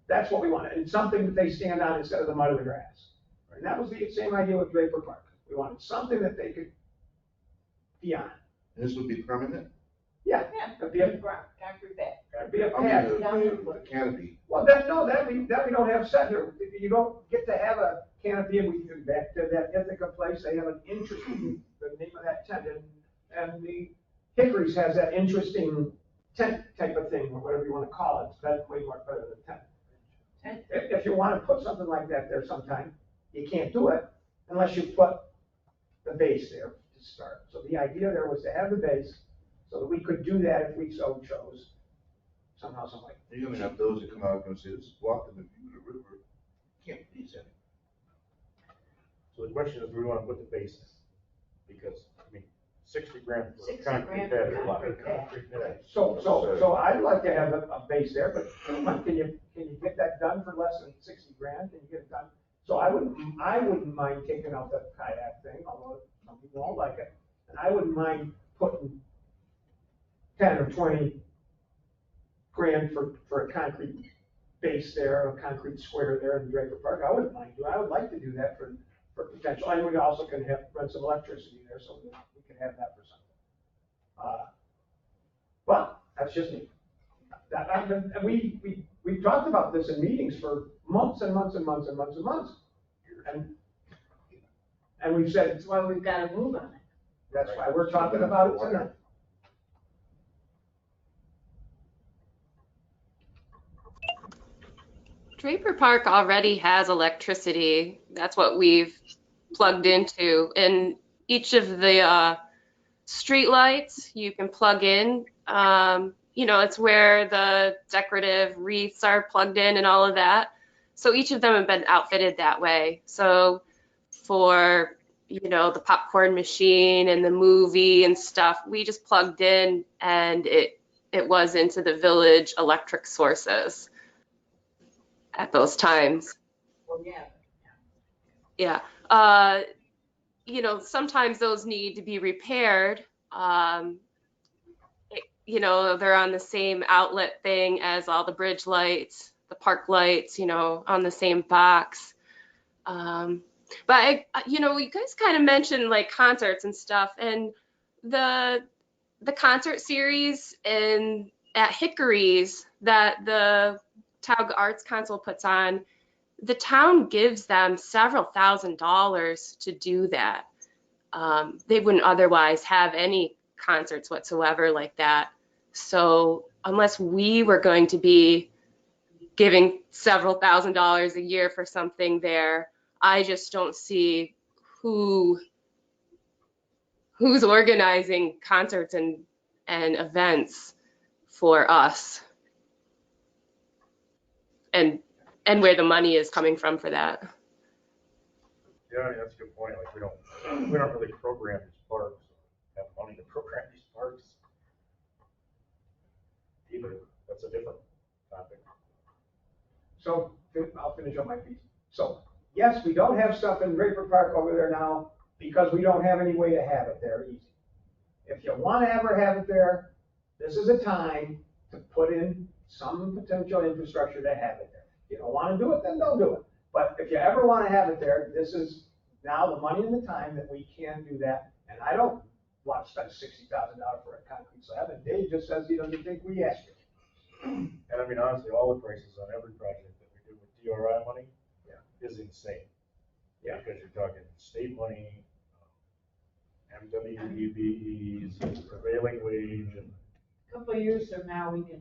That's what we wanted, and something that they stand on instead of the mud or the grass. And that was the same idea with Draper Park. We wanted something that they could be on. And this would be permanent? Yeah, Yeah, it'd be a, concrete bed. it'd be a I pad. mean, the canopy. Well, that we don't have set here. You don't get to have a canopy, and we do back to that Ithaca place. They have an interesting, the name of that tent, and the Hickory's has that interesting tent type of thing, or whatever you want to call it. That's way more better than tent. If you want to put something like that there sometime, you can't do it unless you put the base there to start. So the idea there was to have the base so that we could do that if we so chose, somehow, some way. You're gonna have those that come out and say, this is blocking the view of the river. Can't please that. So the question is, do we want to put the base in? Because, I mean, 60 grand for a 60 concrete grand pad for is a lot. concrete pad. Concrete pad. So I'd like to have a base there, but can you get that done for less than 60 grand? Can you get it done? So I wouldn't mind taking out the kayak thing, although some people won't like it. And I wouldn't mind putting 10 or 20 grand for a concrete base there, a concrete square there in Draper Park. I wouldn't mind doing. I would like to do that for potential. And we also can run some electricity there, so we can have that for something. Well, that's just me. And we've talked about this in meetings for months and months and months and months and months. And we've said, That's why we've got to move on it. that's why we're talking about it tonight. Draper Park already has electricity. That's what we've plugged into. And each of the street lights you can plug in. It's where the decorative wreaths are plugged in and all of that. So each of them have been outfitted that way. So for, the popcorn machine and the movie and stuff, we just plugged in and it was into the village electric sources at those times. Well, yeah. Yeah. Sometimes those need to be repaired. They're on the same outlet thing as all the bridge lights, the park lights, on the same box. But you guys kind of mentioned like concerts and stuff, and the concert series at Hickory's that the Tauga Arts Council puts on, the town gives them several $1,000s to do that. They wouldn't otherwise have any concerts whatsoever like that. So unless we were going to be giving several $1,000s a year for something there, I just don't see who's organizing concerts and events for us, and where the money is coming from for that. Yeah, I mean, that's a good point. Like, we don't really program these parks, have money to program these parks. Either, that's a different topic. So I'll finish up my piece. So yes, we don't have stuff in Draper Park over there now because we don't have any way to have it there easy. If you want to ever have it there, this is a time to put in some potential infrastructure to have it there. If you don't want to do it, then don't do it. But if you ever want to have it there, this is now the money and the time that we can do that. And I don't want to spend $60,000 for a concrete slab. And Dave just says he doesn't think we asked it. And I mean, honestly, all the prices on every project that we do with DRI money is insane. Yeah. Because you're talking state money, MWEBs, prevailing wage, and a couple of years from now, we can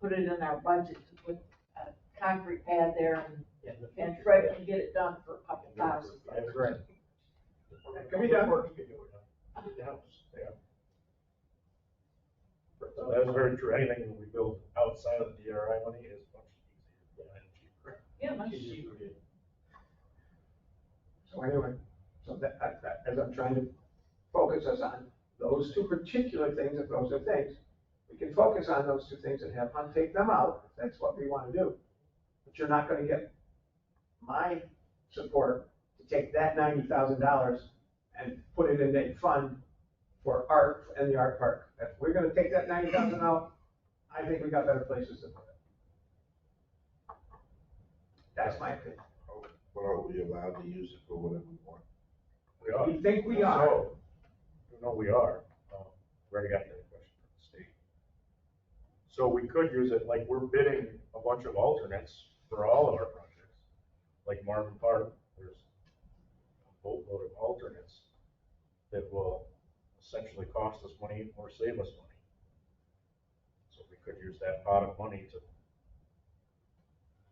put it in our budget to put a concrete pad there and try to get it done for a couple thousand. That's great. That can be done. That's very true. Anything that we build outside of the DRI money is much easier and cheaper. Yeah, much cheaper. So anyway, so as I'm trying to focus us on those two particular things, if those are things, we can focus on those two things and have Hunt take them out, if that's what we want to do. But you're not gonna get my support to take that $90,000 and put it in a fund for art and the art park. If we're gonna take that $90,000 out, I think we got better places to put it. That's my opinion. But are we allowed to use it for whatever we want? We are. We think we are. So, no, we are. We already got that question from the state. So we could use it, like, we're bidding a bunch of alternates for all of our projects. Like Marvin Park, there's a boatload of alternates that will essentially cost us money or save us money. So we could use that pot of money to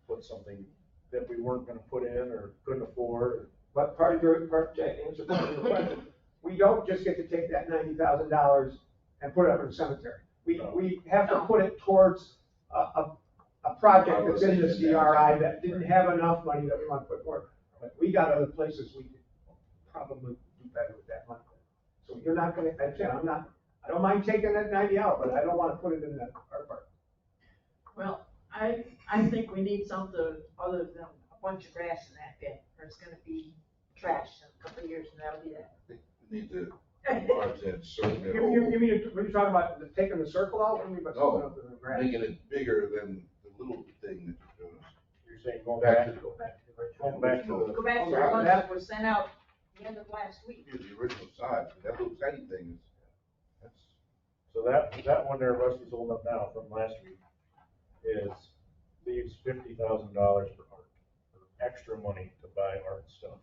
put something that we weren't gonna put in or couldn't afford. But part of your, answer part of your question, we don't just get to take that $90,000 and put it up in the cemetery. We have to put it towards a project that's in this DRI that didn't have enough money that we want to put forward. But we got other places we could probably do better with that money. So you're not gonna, I don't mind taking that 90 out, but I don't want to put it in the art park. Well, I think we need something other than a bunch of grass in that pit, or it's gonna be trashed in a couple of years, and that'll be that. I think we need to enlarge that circle. You mean, when you're talking about taking the circle out, when we put something up in the grass? Making it bigger than the little thing that you're doing. You're saying going Back back to to the- go back to the. Go back to the Oh, ones that- that were sent out the end of last week. Use the original size, but that little tiny thing is, that's, So that one there, Rusty's holding up now from last week, leaves $50,000 for art, for extra money to buy art stuff.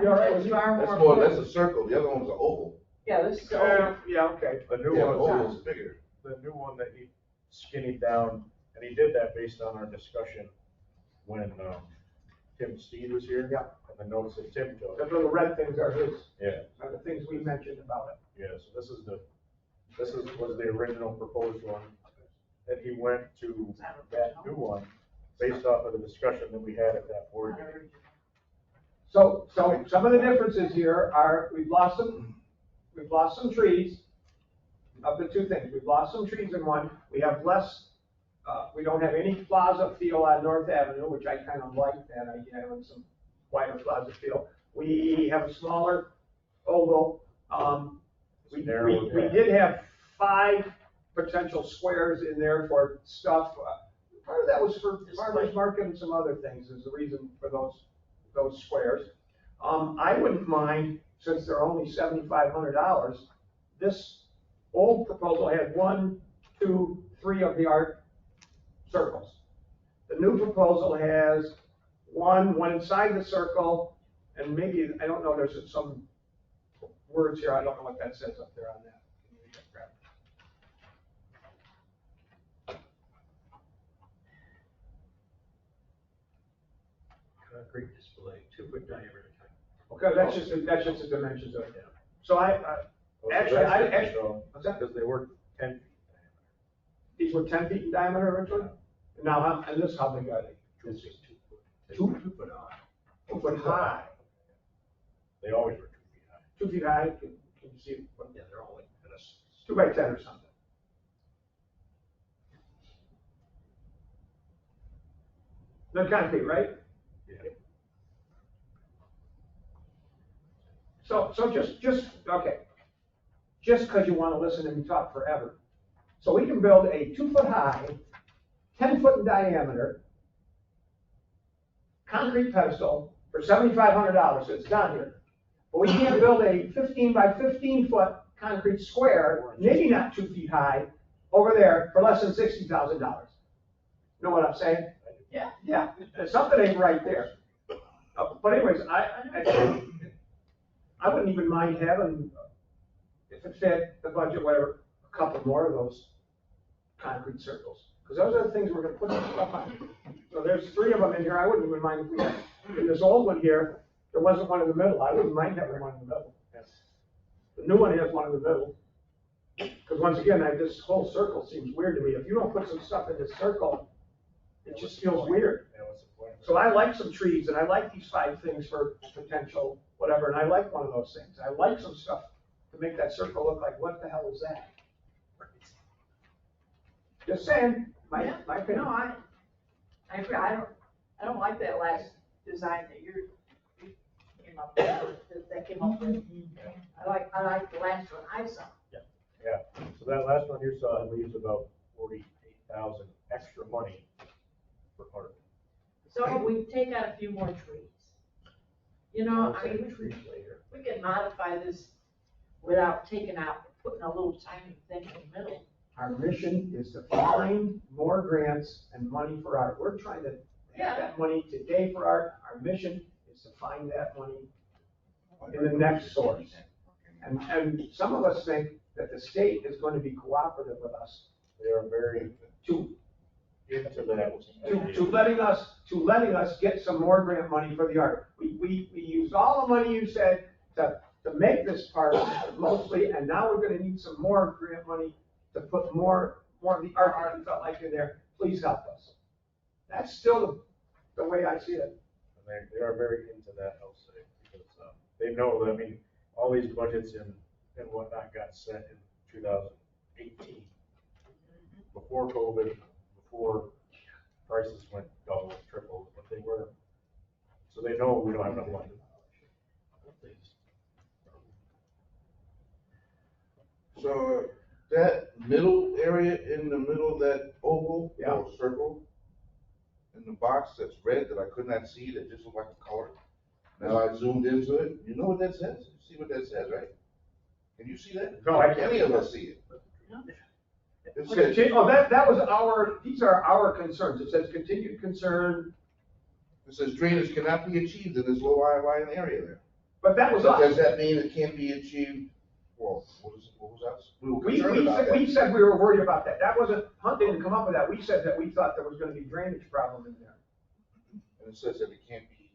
You all right with you? that's more, that's a circle, the other one's an oval. Yeah, this is. Yeah, okay. The new Yeah, one, oval is bigger. the new one that he skinnied down, and he did that based on our discussion when, Tim Steed was here. Yeah. And the notes that Tim took. The little red things are his, Yeah, are the things we mentioned about it. yeah, so was the original proposed one. Then he went to that new one based off of the discussion that we had at that board meeting. So some of the differences here are, we've lost some trees. Of the two things, we've lost some trees in one, we have less, we don't have any plaza feel on North Avenue, which I kind of like that idea, having some wider plaza feel. We have a smaller oval, we did have 5 potential squares in there for stuff. Part of that was for farmers market and some other things is the reason for those squares. I wouldn't mind, since they're only $7,500, this old proposal had 1, 2, 3 of the art circles. The new proposal has one inside the circle, and maybe, I don't know, there's some words here, I don't know what that says up there on that. Concrete display, 2-foot diameter type. Okay, that's just the dimensions of it. So actually, what's that? Because they were 10 feet diameter. These were 10 feet in diameter originally? Now, and this, how big are they? This is 2 foot. 2 foot high. 2 foot high. They always were 2 feet high. 2 feet high, can you see? Yeah, they're all like this. 2 by 10 or something. They're concrete, right? Yeah. So just, okay. Just because you want to listen and talk forever. So we can build a 2 foot high, 10 foot in diameter, concrete pedestal for $7,500, so it's down here. But we can't build a 15 by 15 foot concrete square, maybe not 2 feet high, over there for less than $60,000. Know what I'm saying? Yeah. Yeah, there's something ain't right there. But anyways, I wouldn't even mind having, if it fit the budget, whatever, a couple more of those concrete circles. Because those are the things we're gonna put some stuff on. So there's 3 of them in here, I wouldn't even mind if we had, in this old one here, there wasn't one in the middle, I wouldn't mind having one in the middle. The new one has one in the middle. Because once again, this whole circle seems weird to me. If you don't put some stuff in this circle, it just feels weird. Yeah, what's the point? So I like some trees, and I like these 5 things for potential whatever, and I like one of those things. I like some stuff to make that circle look like, what the hell is that? Just saying, my opinion. No, I agree, I don't like that last design that you came up with, that came up with. I like the last one I saw. Yeah, so that last one you saw leaves about 48,000 extra money for art. So we take out a few more trees. You know, I mean, Trees later. we can modify this without taking out, putting a little tiny thing in the middle. Our mission is to find more grants and money for art. We're trying to have that money today for art. Our mission is to find that money in the next source. And some of us think that the state is going to be cooperative with us They are very to into that. to letting us get some more grant money for the art. We used all the money you said to make this park mostly, and now we're gonna need some more grant money to put more of the art we felt like in there. Please help us. That's still the way I see it. And they are very into that, I'll say, because they know that, I mean, all these budgets and whatnot got set in 2018. Before COVID, before prices went double, triple what they were. So they know we don't have enough money. So that middle area in the middle of that oval Yeah. or circle, in the box that's red that I could not see, that just looked like a color. Now I zoomed into it, you know what that says? You see what that says, right? Can you see that? No, I can't. Any of us see it. It says, These are our concerns. It says continued concern, drainage cannot be achieved in this low lying area there. but that was So us. does that mean it can't be achieved? Well, what was us? We were concerned about that. We said we were worried about that. That wasn't, Hunt didn't come up with that. We said that we thought there was gonna be drainage problem in there. And it says that it can't be,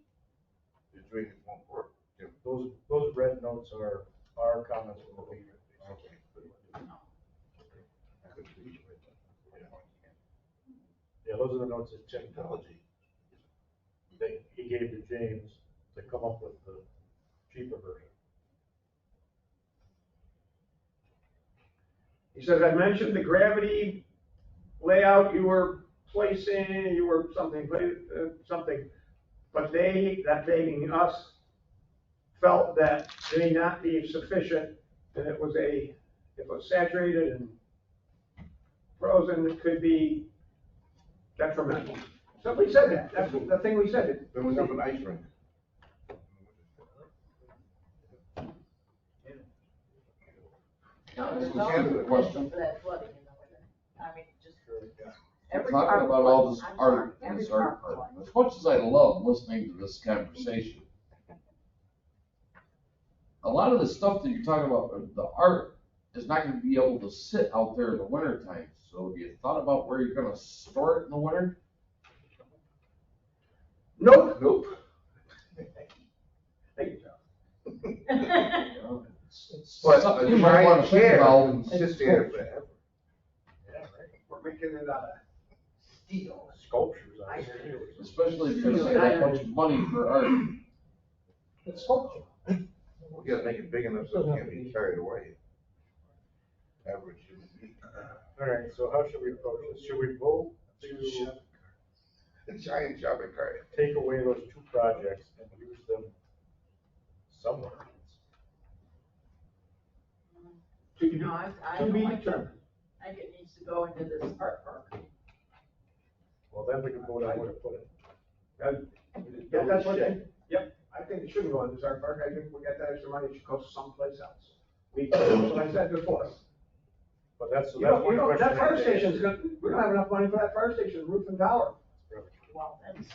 the drainage won't work. Yeah. Those red notes are our comments from the leader. Okay. Yeah, those are the notes that technology that he gave to James to come up with the cheaper version. He says, I mentioned the gravity layout you were placing, you were something, but that being us, felt that may not be sufficient, and it was saturated and frozen, it could be detrimental. So we said that, that's the thing we said. Then we have an ice rink. No, This there's was always handled a a question for that flooding, you know, I mean, just. Every Talking park about all floods. this I'm sorry, art and every this art, park floods. as much as I love listening to this conversation, a lot of the stuff that you're talking about, the art, is not gonna be able to sit out there in the winter time. So have you thought about where you're gonna store it in the winter? Nope. Thank you, John. You know, But something a you might wanna giant think chair about. can sit there forever. Yeah, right. We're making it out of steel. Sculptures, I see. Especially if you're gonna pay that much money for art. It's sculpture. We gotta make it big enough so it can't be carried away. Average human being. All right, so how should we approach this? Should we vote to A giant shopping cart. take away those 2 projects and use them somewhere else? No, I To don't be like that. determined. I think it needs to go into this art park. Well, then we can vote on where to put it. Yeah, that's what, yep, I think it shouldn't go in this art park. I think we got that extra money, it should go someplace else. That's what I said before. But that's You one know, question. that fire station's gonna, we don't have enough money for that fire station, roof and tower. Well, that's.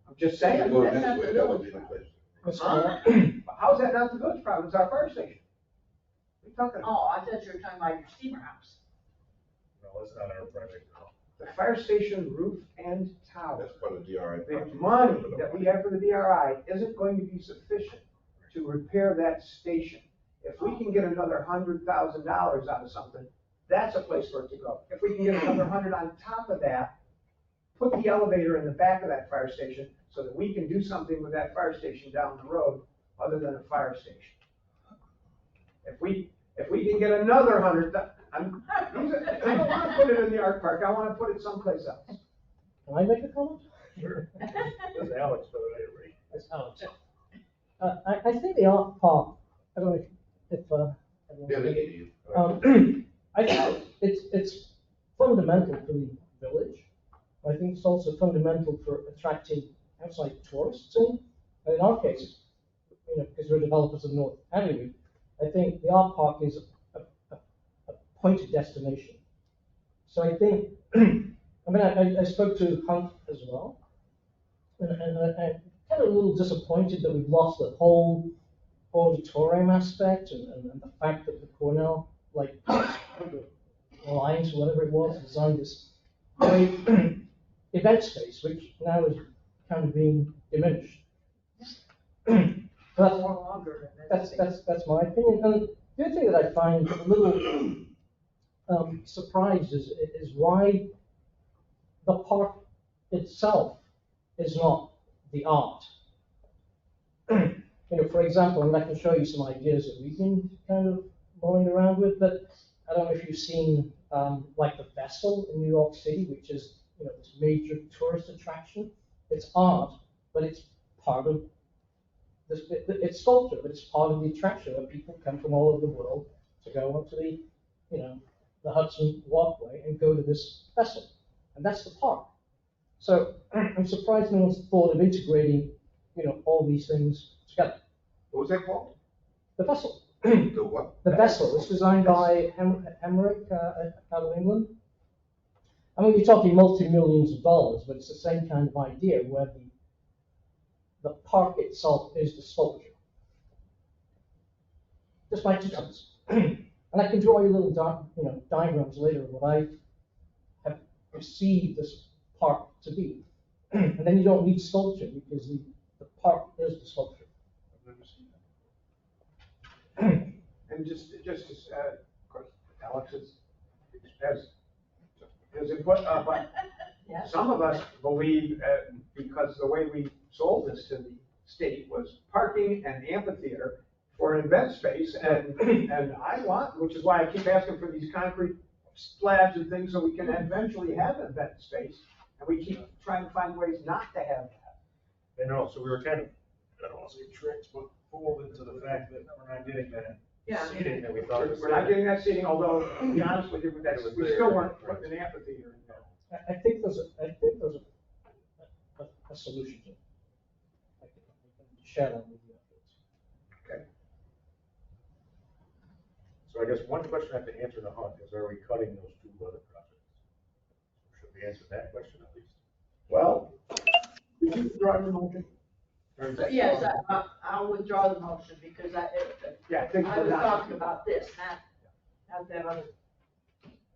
I'm just If saying. it goes That's this not way, the that would village. be the place. How's that not the village problem? It's our fire station. What are you talking about? Oh, I thought you were talking about your steamer house. No, that's not our project at all. The fire station roof and tower. That's part of the DRI. The money that we have for the DRI isn't going to be sufficient to repair that station. If we can get another $100,000 out of something, that's a place for it to go. If we can get another 100 on top of that, put the elevator in the back of that fire station so that we can do something with that fire station down the road other than a fire station. If we can get another 100, I don't want to put it in the art park. I want to put it someplace else. Can I make a comment? Sure. This is Alex, by the way, right? It's Alex. I think the art park, I don't know if Delegate you. I think it's fundamental for the village. I think it's also fundamental for attracting outside tourists in. And in our case, because we're developers of North Avenue, I think the art park is a pointed destination. So I think, I spoke to Hunt as well, and I'm kind of a little disappointed that we've lost the whole auditorium aspect and the fact that the Cornell, Alliance or whatever it was, designed this great event space, which now is kind of being diminished. But that's my opinion. And the other thing that I find a little surprised is why the park itself is not the art. For example, and I can show you some ideas that we've been kind of mulling around with, but I don't know if you've seen like the Vessel in New York City, which is this major tourist attraction. It's art, but it's part of this. It's sculpture, but it's part of the attraction where people come from all over the world to go onto the the Hudson Walkway and go to this vessel, and that's the park. So I'm surprised no one's thought of integrating all these things together. What was that called? The vessel. The what? The vessel. It's designed by Emmerich out of England. I mean, you're talking multi-millions of dollars, but it's the same kind of idea where the park itself is the sculpture. Just like chickens. And I can draw you little diagrams later of what I have perceived this park to be. And then you don't need sculpture because the park is the sculpture. I've never seen that. And just of course, Alex has input, but Yes. some of us believe, because the way we sold this to the state was parking and amphitheater for an event space, and I want, which is why I keep asking for these concrete slabs and things so we can eventually have an event space, and we keep trying to find ways not to have that. And also, we were kind of, I don't want to say tricked, but fooled into the fact that we're not getting that seating that we thought was We're not there. getting that seating, although, to be honest with you, we still weren't putting an amphitheater in there. I think there's a solution to it. I can share that with you. Okay. So I guess one question I have to answer to Hunt is, are we cutting those two other projects? Should we answer that question at least? Well, did you draw your motion? Yes, I'll withdraw the motion because Yeah, I think I we're was not. talking about this, not that other.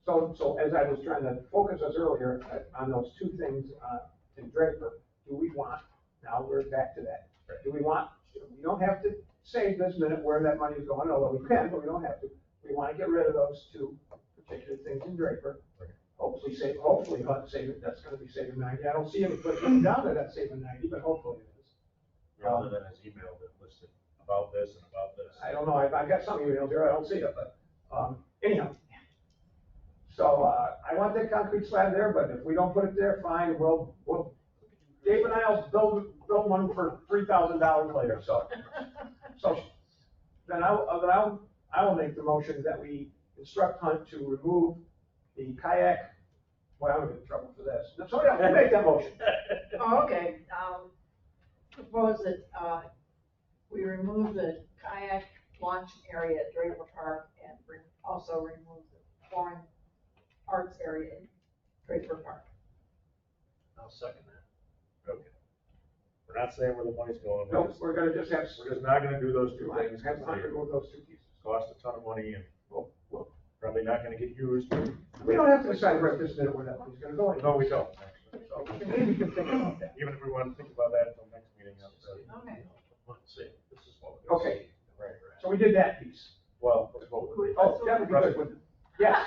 So as I was trying to focus us earlier on those two things in Draper, do we want, now we're back to that. Do we want, we don't have to say this minute where that money is going, although we can, but we don't have to. We want to get rid of those two particular things in Draper. Hopefully save it, that's gonna be saving 90. I don't see any put down that that's saving 90, but hopefully it is. Rather than his email that listed about this and about this. I don't know, I've got some emails here, I don't see it, but, anyhow. So, I want that concrete slab there, but if we don't put it there, fine, we'll, Dave and I'll build one for $3,000 later, so. Then I will make the motion that we instruct Hunt to remove the kayak, well, I'm gonna get in trouble for this. Somebody else make that motion. Oh, okay, propose that, we remove the kayak launch area at Draper Park and also remove the foreign arts area in Draper Park. I'll second that. Okay. We're not saying where the money's going. No, we're gonna just have. We're just not gonna do those two things. Have Hunt remove those two pieces. cost a ton of money and well, probably not gonna get used. We don't have to decide right this minute where that money's gonna go. No, we don't, actually. So maybe we can think about that. Even if we want to think about that until next meeting, Okay. This is what we're Okay. right. So we did that piece. Well, let's vote. Oh, that would be good. Wouldn't it? Yes.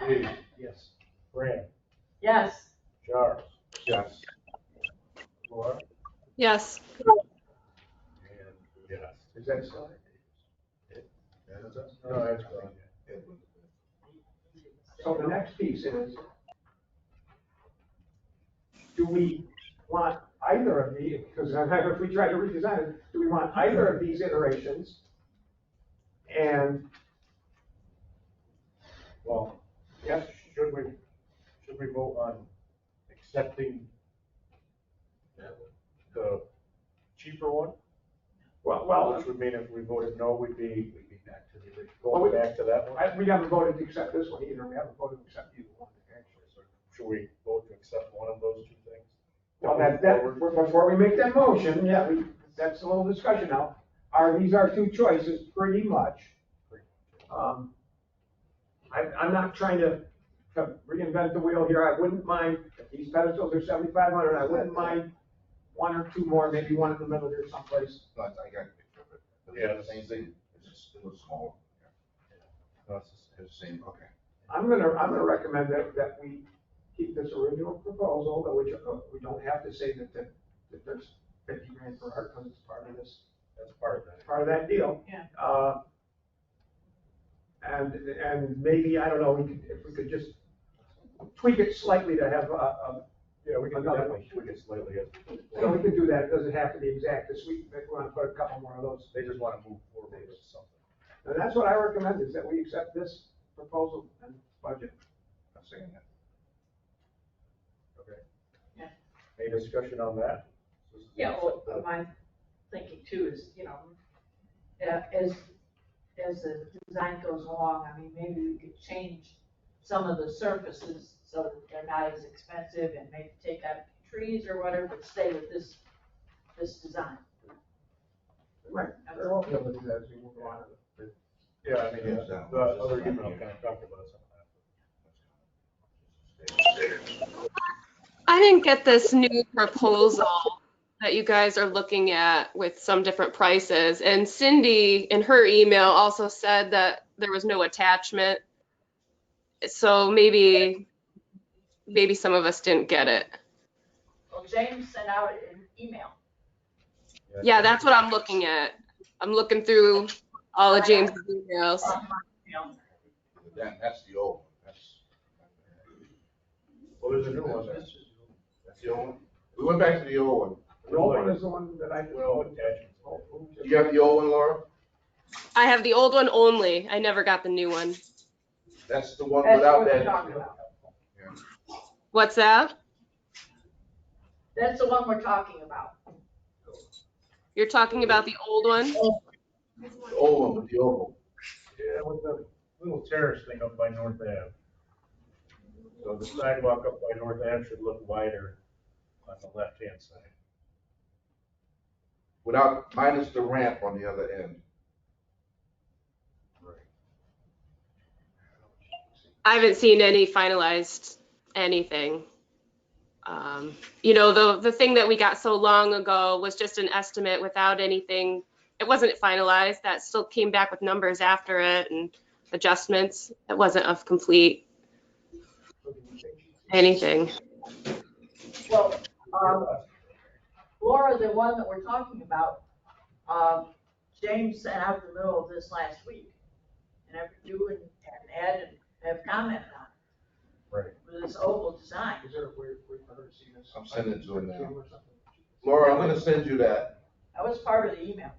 Lee, Yes. Fran, Yes. Charles, Yes. Laura, Yes. and yes. Is that so? No, that's fine. So the next piece is, do we want either of these, because if we try to redesign it, do we want either of these iterations? And, Well, yes, should we vote on accepting the cheaper one? well, Which would mean if we voted no, we'd be Back to the original. going back to that one? we haven't voted to accept this one either, we haven't voted to accept either one, actually. So should we vote to accept one of those two things? Well, before we make that motion, yeah, that's a little discussion now. These are two choices, pretty much. I'm not trying to reinvent the wheel here. I wouldn't mind, if these pedestals are 7,500, I wouldn't mind one or two more, maybe one in the middle here someplace. I got a picture of it. Yeah. The same thing, it's just, it was small. No, It's the same, okay. I'm gonna recommend that we keep this original proposal, which we don't have to say that there's 50 grand per art, because it's part of this, That's part of that. part of that deal. Yeah. And maybe, I don't know, if we could just tweak it slightly to have Yeah, we can Another definitely tweak it slightly. so we could do that, it doesn't have to be exact this week, if we wanna put a couple more of those. They just want to move forward with something. And that's what I recommend, is that we accept this proposal and budget. I'm saying that. Okay. Yeah. Any discussion on that? Yeah, well, my thinking too is, as the design goes along, I mean, maybe we could change some of the surfaces so that they're not as expensive and maybe take out trees or whatever, but stay with this design. Right, very well, be able to do that as we move on. Yeah, I mean, Yes, the other email kind of talked about some of that. I didn't get this new proposal that you guys are looking at with some different prices. And Cindy, in her email, also said that there was no attachment. So maybe some of us didn't get it. Well, James sent out an email. Yeah, that's what I'm looking at. I'm looking through all of James' emails. That's the old one, Well, there's a new one there. that's the old one. We went back to the old one. The old one is the one that I just. Well, attachments. Do you have the old one, Laura? I have the old one only. I never got the new one. That's the one That's without what we're that. talking about. What's that? That's the one we're talking about. You're talking about the old one? The old one with the oval. Yeah, with the little terrace thing up by North Ave. So the sidewalk up by North Ave should look wider on the left-hand side. Without, minus the ramp on the other end. I haven't seen any finalized anything. The thing that we got so long ago was just an estimate without anything. It wasn't finalized. That still came back with numbers after it and adjustments. It wasn't of complete anything. Well, Laura, the one that we're talking about, James sent out the middle of this last week. And you and Ed have commented on it. Right. With this oval design. Is there a way for her to see this? I'm sending it to her now. Or something? Laura, I'm gonna send you that. That was part of the email.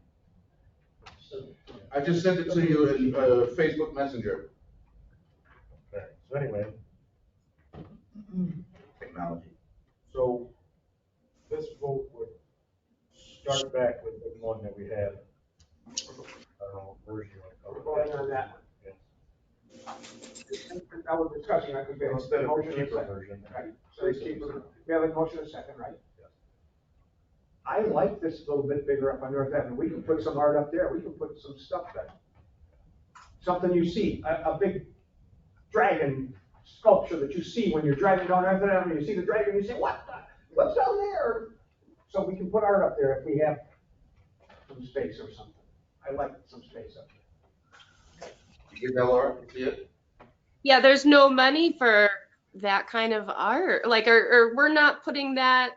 I just sent it to you in Facebook Messenger. Okay, so anyway, Technology. so this vote would start back with the one that we had. I don't know, what version you want to call We're it. voting on that one. Yeah. I was discussing, I could get. Instead of the motion cheaper and second. version. Right, so it's cheaper. We have a motion and a second, right? Yes. I like this a little bit bigger up on North Avenue. We can put some art up there. We can put some stuff there. something you see, a big dragon sculpture that you see when you're driving down Everett Avenue, you see the dragon, you say, what's down there? So we can put art up there if we have some space or something. I like some space up there. You get that, Laura? You see it? Yeah, there's no money for that kind of art. Like, or we're not putting that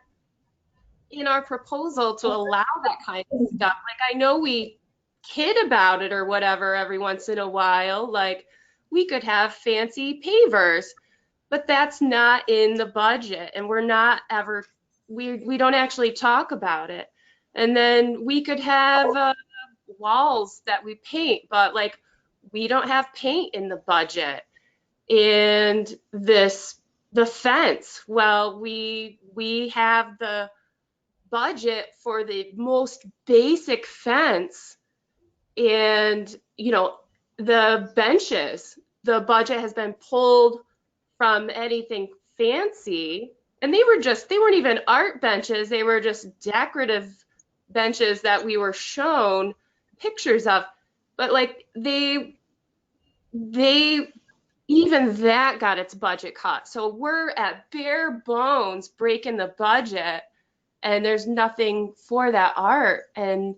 in our proposal to allow that kind of stuff. Like, I know we kid about it or whatever every once in a while. Like, we could have fancy pavers, but that's not in the budget, and we're not ever, we don't actually talk about it. And then we could have walls that we paint, but like, we don't have paint in the budget. And the fence, well, we have the budget for the most basic fence, and the benches, the budget has been pulled from anything fancy, and they weren't even art benches, they were just decorative benches that we were shown pictures of. But like, they even that got its budget cut. So we're at bare bones breaking the budget, and there's nothing for that art. And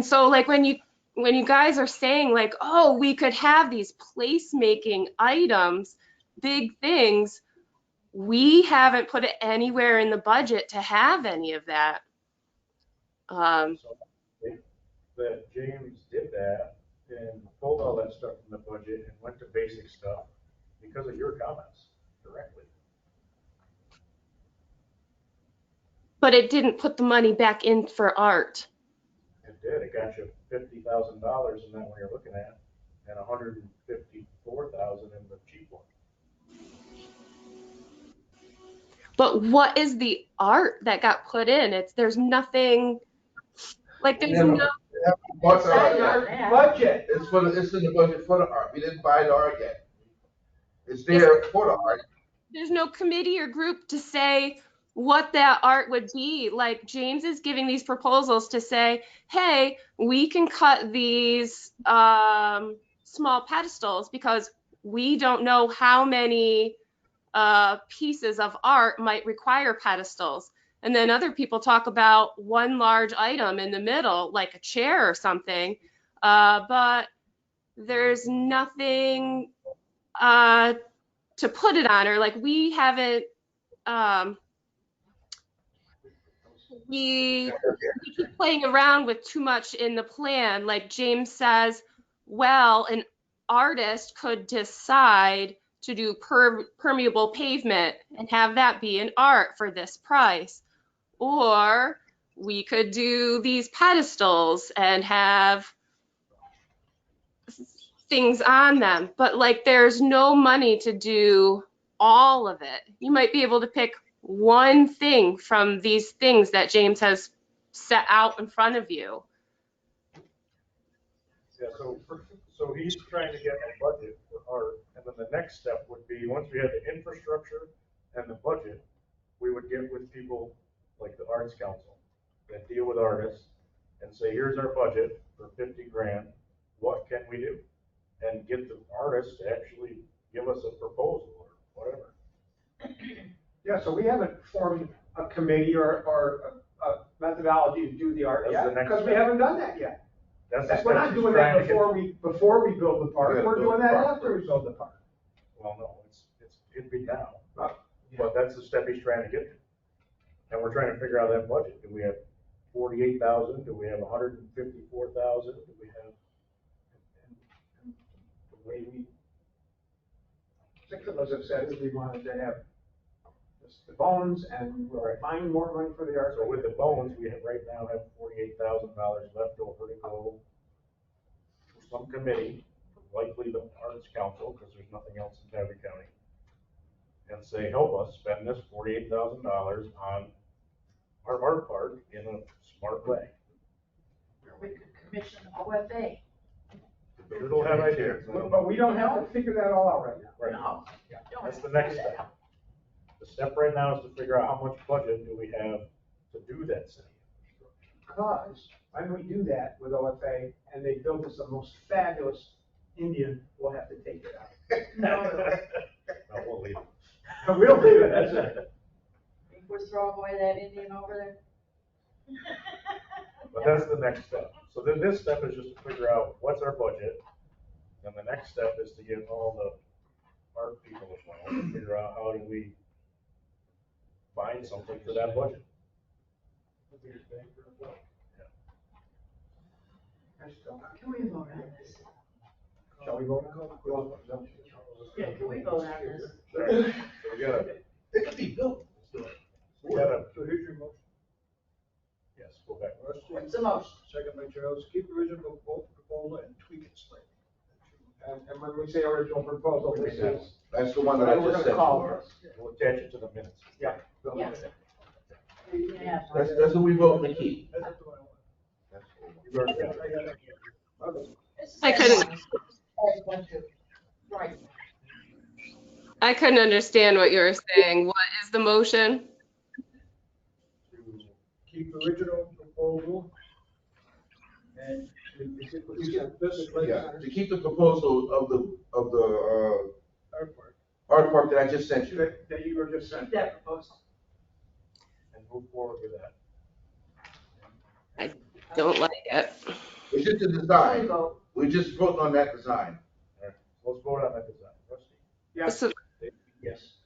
so like, when you guys are saying like, oh, we could have these placemaking items, big things, we haven't put it anywhere in the budget to have any of that. So that James did that and pulled all that stuff from the budget and went to basic stuff because of your comments directly. But it didn't put the money back in for art. It did. It got you $50,000 in that one you're looking at, and $154,000 in the cheap one. But what is the art that got put in? There's nothing, like, there's Never- no, What's It's our our budget. It's in the budget for the art. We didn't buy the art yet. It's there for the art. there's no committee or group to say what that art would be. Like, James is giving these proposals to say, hey, we can cut these small pedestals because we don't know how many pieces of art might require pedestals. And then other people talk about one large item in the middle, like a chair or something. But there's nothing to put it on, or like, we haven't, we keep playing around with too much in the plan. Like, James says, well, an artist could decide to do permeable pavement and have that be an art for this price. Or we could do these pedestals and have things on them. But like, there's no money to do all of it. You might be able to pick one thing from these things that James has set out in front of you. Yeah, so he's trying to get a budget for art, and then the next step would be, once we had the infrastructure and the budget, we would get with people like the Arts Council that deal with artists and say, here's our budget for 50 grand, what can we do? And get the artists to actually give us a proposal or whatever. Yeah, so we haven't formed a committee or a methodology to do the art That's yet, the next because we step. haven't done that yet. That's We're not doing that before we build the park, Yeah, we're build doing the that park after we build the park. Well, no, it'd be now, Yeah. but that's the step he's trying to get to. And we're trying to figure out that budget. Do we have 48,000? Do we have 154,000? Do we have, and the way we, Six of us have said is we wanted to have the bones, and we'll find more money for the art. so with the bones, we right now have $48,000 left over to go for some committee, likely the Arts Council, because there's nothing else in Tioga County, and say, help us spend this $48,000 on our art park in a smart way. Or we could commission OFA. But it'll have ideas. But we don't have to figure that all out right now. Right. No. That's the next step. The step right now is to figure out how much budget do we have to do that city. Because when we do that with OFA and they build us the most fabulous Indian, we'll have to take it out. No, No, we'll leave it. We'll leave it, that's it. think we're throwing away that Indian over there? But that's the next step. So then this step is just to figure out what's our budget. And the next step is to get all the art people involved, and figure out how do we find something for that budget. Can we vote on this? Shall we vote? Yeah, can we vote on this? So we gotta, It could be built. we gotta, So here's your motion. yes, go back. Rusty, What's the motion? second by Charles, keep the original proposal and tweak it slightly. And when we say original proposal, this is. That's the one that I We're just gonna sent you, call Laura. this. We'll attach it to the minutes. Yeah. Yeah. Yeah. That's what we vote to keep. That's the one I want. That's the one. You've already got it. I got it. Okay. I couldn't, Right. I couldn't understand what you were saying. What is the motion? To Keep the original proposal and This is Yeah, to keep the proposal of the our part. art park that I just sent you. that you were just sent. Keep that proposal. and move forward with that. Don't like it. It's just a There you design. go. We just vote on that design. All right, so let's vote on that design. Rusty, Yes. So- Yes.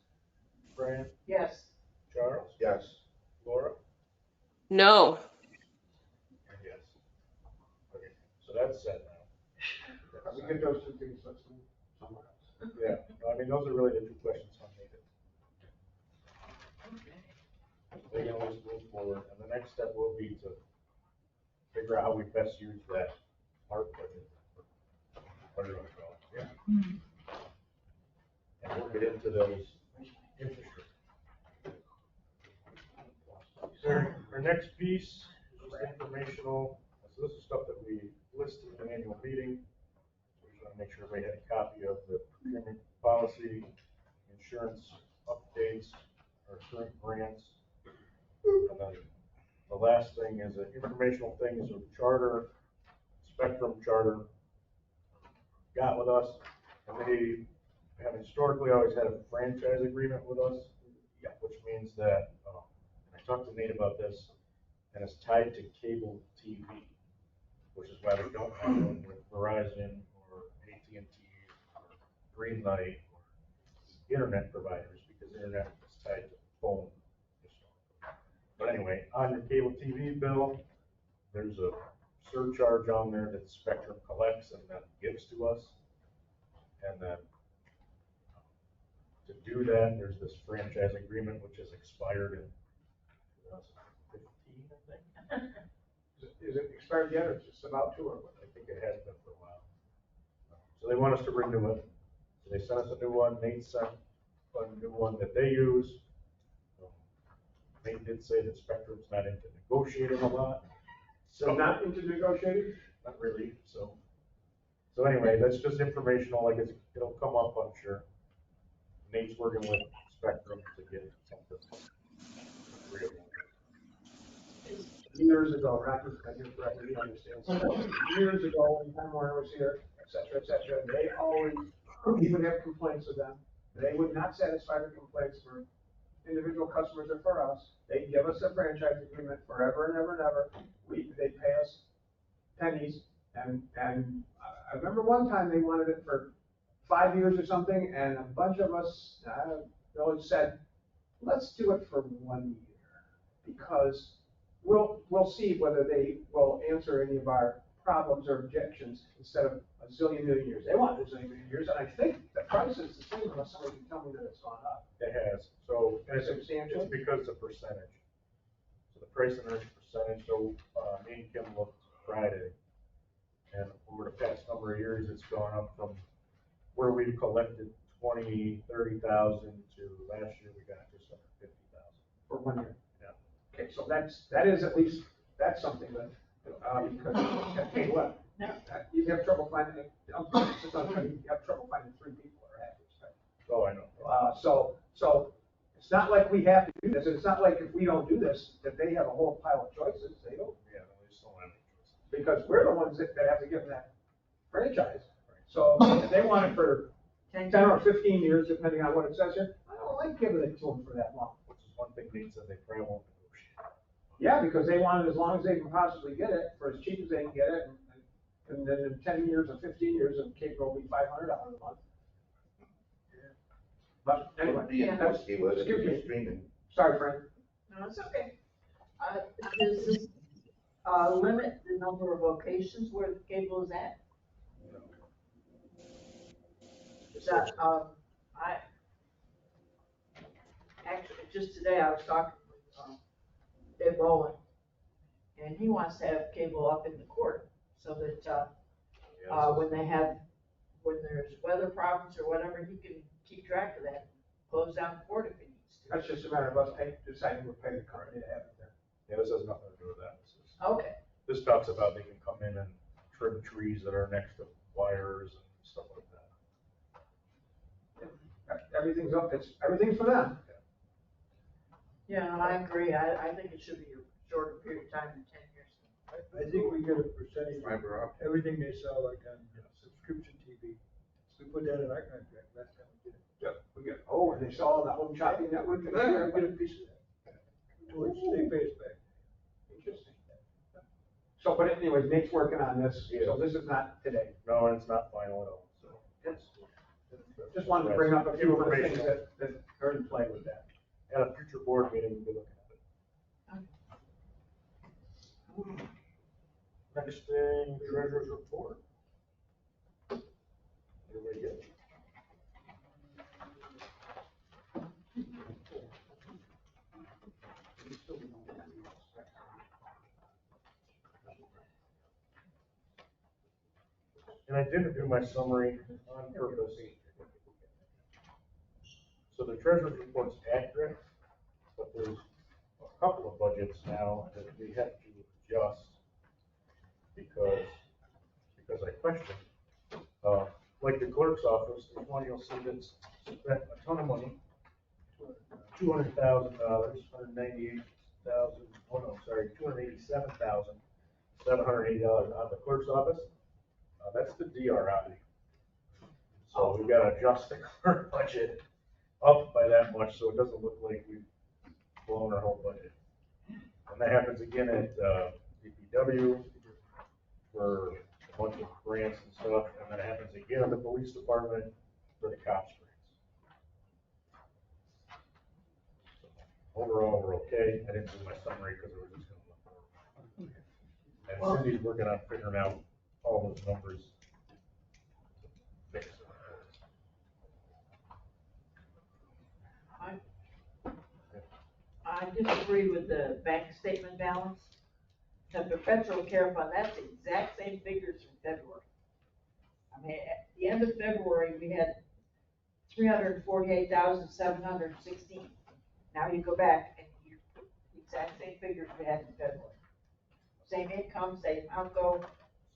Fran, Yes. Charles, Yes. Laura, No. and yes. Okay, so that's set now. We get those two things, let's move somewhere else. Yeah, I mean, those are really the two questions on needed. They can always move forward, and the next step will be to figure out how we best use that art budget. Whatever you want to call it, yeah. And we'll get into those interest rates. Our next piece is just informational, so this is stuff that we listed in the annual meeting. We just want to make sure everybody had a copy of the procurement policy, insurance updates, our current grants. And then the last thing is an informational thing is a charter, Spectrum charter. Got with us, and they have historically always had a franchise agreement with us. Yeah, which means that, and I talked to Nate about this, and it's tied to cable TV, which is why we don't have one with Verizon or AT&T or Greenlight or internet providers, because internet is tied to phone. But anyway, on your cable TV bill, there's a surcharge on there that Spectrum collects and then gives to us. And then to do that, there's this franchise agreement which has expired in 2015, I think. Is it expired yet, or it's just about to, or what? I think it has been for a while. So they want us to renew it. So they sent us a new one. Nate sent a new one that they use. Nate did say that Spectrum's not into negotiating a lot. So not into negotiating? Not really, so. So anyway, that's just informational, like it'll come up, I'm sure. Nate's working with Spectrum to get something agreeable. Years ago, Rocky, I hear correctly, he understands. Years ago, when Time Warner was here, et cetera, they always, we would have complaints with them. They would not satisfy the complaints for individual customers or for us. They'd give us a franchise agreement forever and ever and ever. They'd pay us pennies. And I remember one time they wanted it for 5 years or something, and a bunch of us, village said, let's do it for 1 year, because we'll see whether they will answer any of our problems or objections instead of a zillion million years. They want a zillion million years, and I think the price is the same unless somebody can tell me that it's gone up. It has, so And it's substantial. it's because of percentage. So the price and earnings percentage, so me and Kim looked Friday, and over the past number of years, it's gone up from where we've collected 20, 30,000 to last year we got just under 50,000. For 1 year. Yeah. Okay, so that is at least, that's something that, because, hey, what? You have trouble finding, you have trouble finding 3 people that are happy, right? Oh, I know. So it's not like we have to do this, and it's not like if we don't do this, that they have a whole pile of choices, they don't. Yeah, no, they just don't have any choice. Because we're the ones that have to give them that franchise. So if they want it for 10 10 or 15 years, depending on what it says here, I don't like giving it to them for that long. Which is one thing Nate said, they probably won't negotiate. Yeah, because they want it as long as they can possibly get it, for as cheap as they can get it, and then in 10 years or 15 years, the cable will be $500 a month. But anyway, that's, excuse me, Streaming. sorry, Frank. No, it's okay. Does this, limit the number of locations where the cable is at? That, actually, just today I was talking with, Dave Rowland, and he wants to have cable up in the court, so that, when there's weather problems or whatever, he can keep track of that, close down the court if he needs to. That's just a matter of us deciding we'll pay the current to have it there. Yeah, this has nothing to do with that. Okay. This talks about they can come in and trim trees that are next to wires and stuff like that. Everything's for them. Yeah, no, I agree. I think it should be a shorter period of time than 10 years. I think we get a percentage Fiber of optic. everything they sell, like on subscription TV. We put that in our contract last time we did it. Yeah, we get, and they sell the home shopping network. Yeah, I get a piece of that. Towards, they pay us back. Interesting. So, but anyways, Nate's working on this, so this is not today. No, and it's not final at all, so. Just wanted to bring up a few of the things that are in play with that. At a future board meeting, we'll be looking at it. Next thing, treasurer's report. Everybody good? And I didn't do my summary on purpose. So the treasurer's report's accurate, but there's a couple of budgets now that we have to adjust because I questioned. Like the clerk's office, there's one you'll see that's spent a ton of money, $200,000, $287,780 on the clerk's office. That's the DRI. So we've got to adjust the clerk budget up by that much, so it doesn't look like we've blown our whole budget. And that happens again at DPW for a bunch of grants and stuff, and then it happens again in the police department for the cops grants. So overall, we're okay. I didn't do my summary because it was just going to look horrible. And Cindy's working on figuring out all those numbers. to fix it. I disagree with the bank statement balance. The perpetual care fund, that's the exact same figures from February. I mean, at the end of February, we had 348,716. Now you go back and you put the exact same figures we had in February. Same income, same outgo.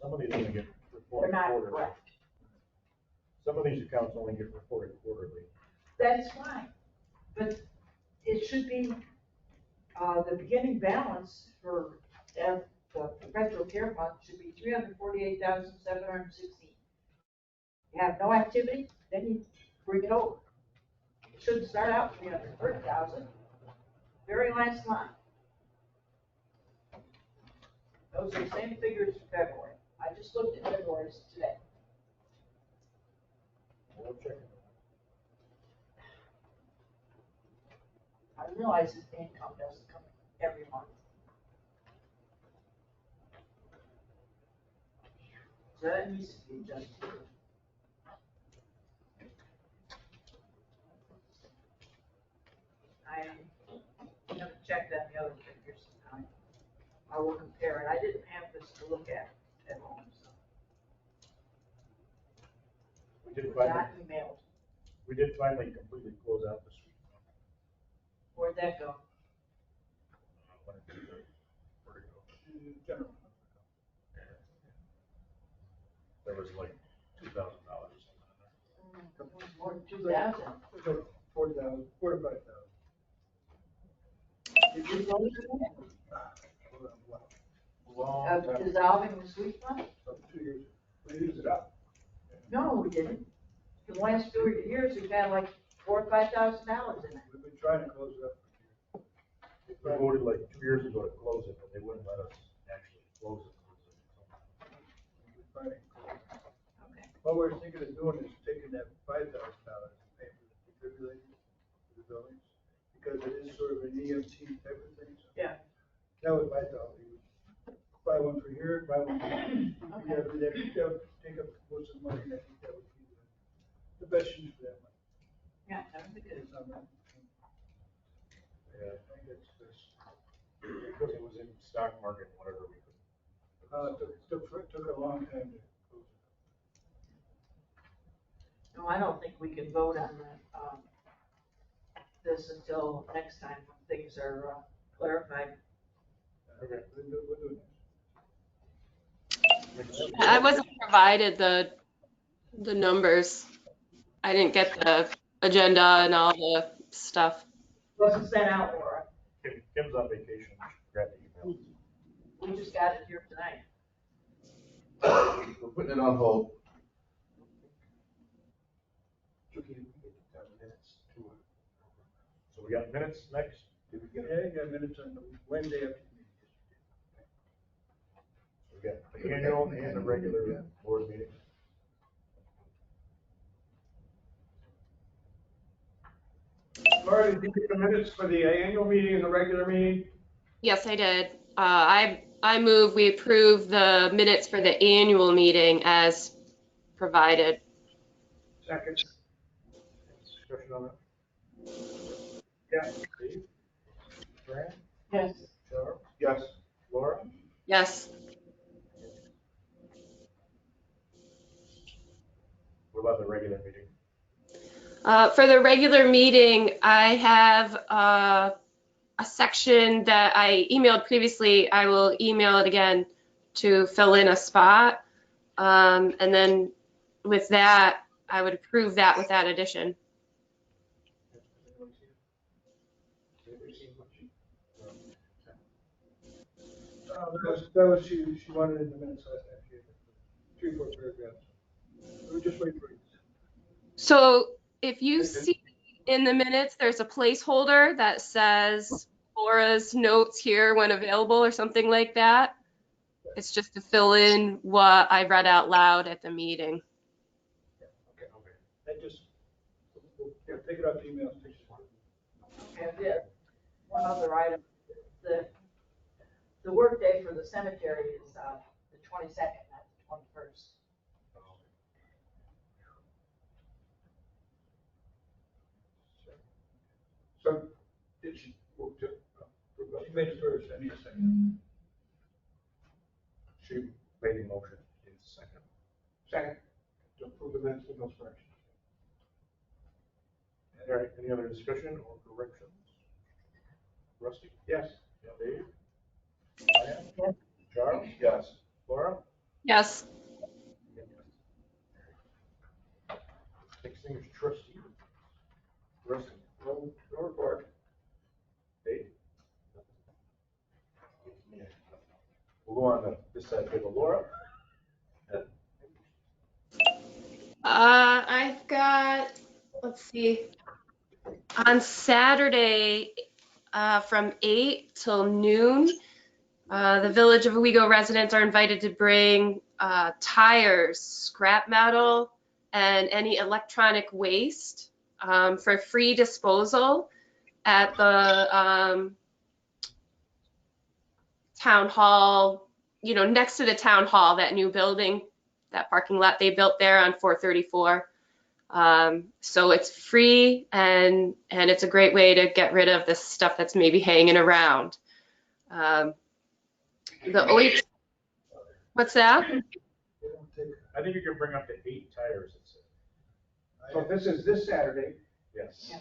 Some of these only get They're reported not quarterly. correct. Some of these accounts only get reported quarterly. That's fine, but it should be, the beginning balance for the perpetual care fund should be 348,716. You have no activity, then you bring it over. It should start out 330,000, very last line. Those are the same figures for February. I just looked at February's today. We'll check it. I realize that the income doesn't come every month. So that needs to be adjusted. I haven't checked on the other figures. I will compare it. I didn't have this to look at home, so. We did Not emailed. finally completely close out the suite. Where'd that go? Where'd it go? General. There was like $2,000 or something More than 2,000. 40,000, 45,000. Did you vote for that? Long Of time. dissolving the sweet fund? 2 years, we used it up. No, we didn't. For the last 2 years, we've had like $4,000 or $5,000 in it. We've been trying to close it up for years. We voted like 2 years ago to close it, but they wouldn't let us actually close it. We're trying to close it. Okay. What we're thinking of doing is taking that $5,000 and paying for the defibrillator for the buildings, because it is sort of an EMT type of thing. So Yeah. that was my thought. We would buy one for here, buy one for there. Okay. That would take up most of the money, and I think that would be the best use for that money. Yeah, that would be good. It's not right. Yeah, I think that's best. because it was in stock market, whatever we could. Took a long time to close it. No, I don't think we can vote on this until next time when things are clarified. Okay. We'll do it. I wasn't provided the numbers. I didn't get the agenda and all the stuff. Wasn't sent out, Laura. Kim's on vacation, grab the email. We just got it here tonight. We're putting it on hold. So we got minutes next? Yeah, you got minutes on Wednesday after the meeting. So we got the annual and the regular board meeting. Laura, did you get the minutes for the annual meeting and the regular meeting? Yes, I did. I move we approve the minutes for the annual meeting as provided. Second. Discussion on that? Yeah. Steve? Fran? Yes. Charles? Yes. Laura? Yes. What about the regular meeting? For the regular meeting, I have a section that I emailed previously. I will email it again to fill in a spot. And then with that, I would approve that with that addition. That was, she wanted in the minutes last time, she had 3, 4 paragraphs. We'll just wait for it. So if you see in the minutes, there's a placeholder that says Laura's notes here when available or something like that. It's just to fill in what I read out loud at the meeting. Okay. That just, yeah, take it out the email. And one other item, the work day for the cemetery is the 22nd, not the 21st. So, did she, She made it first, I need a second. She made the motion in second. second, to approve the minutes with those corrections. All right, any other discussion or corrections? Rusty? Yes. Dave? Fran? Yes. Charles? Yes. Laura? Yes. Next thing is trustee. Rusty? No report. Dave? We'll go on this side of the table. Laura? I've got, let's see, on Saturday from 8 till noon, the Village of Owego residents are invited to bring tires, scrap metal, and any electronic waste for free disposal at the town hall, next to the town hall, that new building, that parking lot they built there on 434. So it's free and it's a great way to get rid of the stuff that's maybe hanging around. What's that? I think you can bring up to 8 tires. So this is this Saturday. Yes.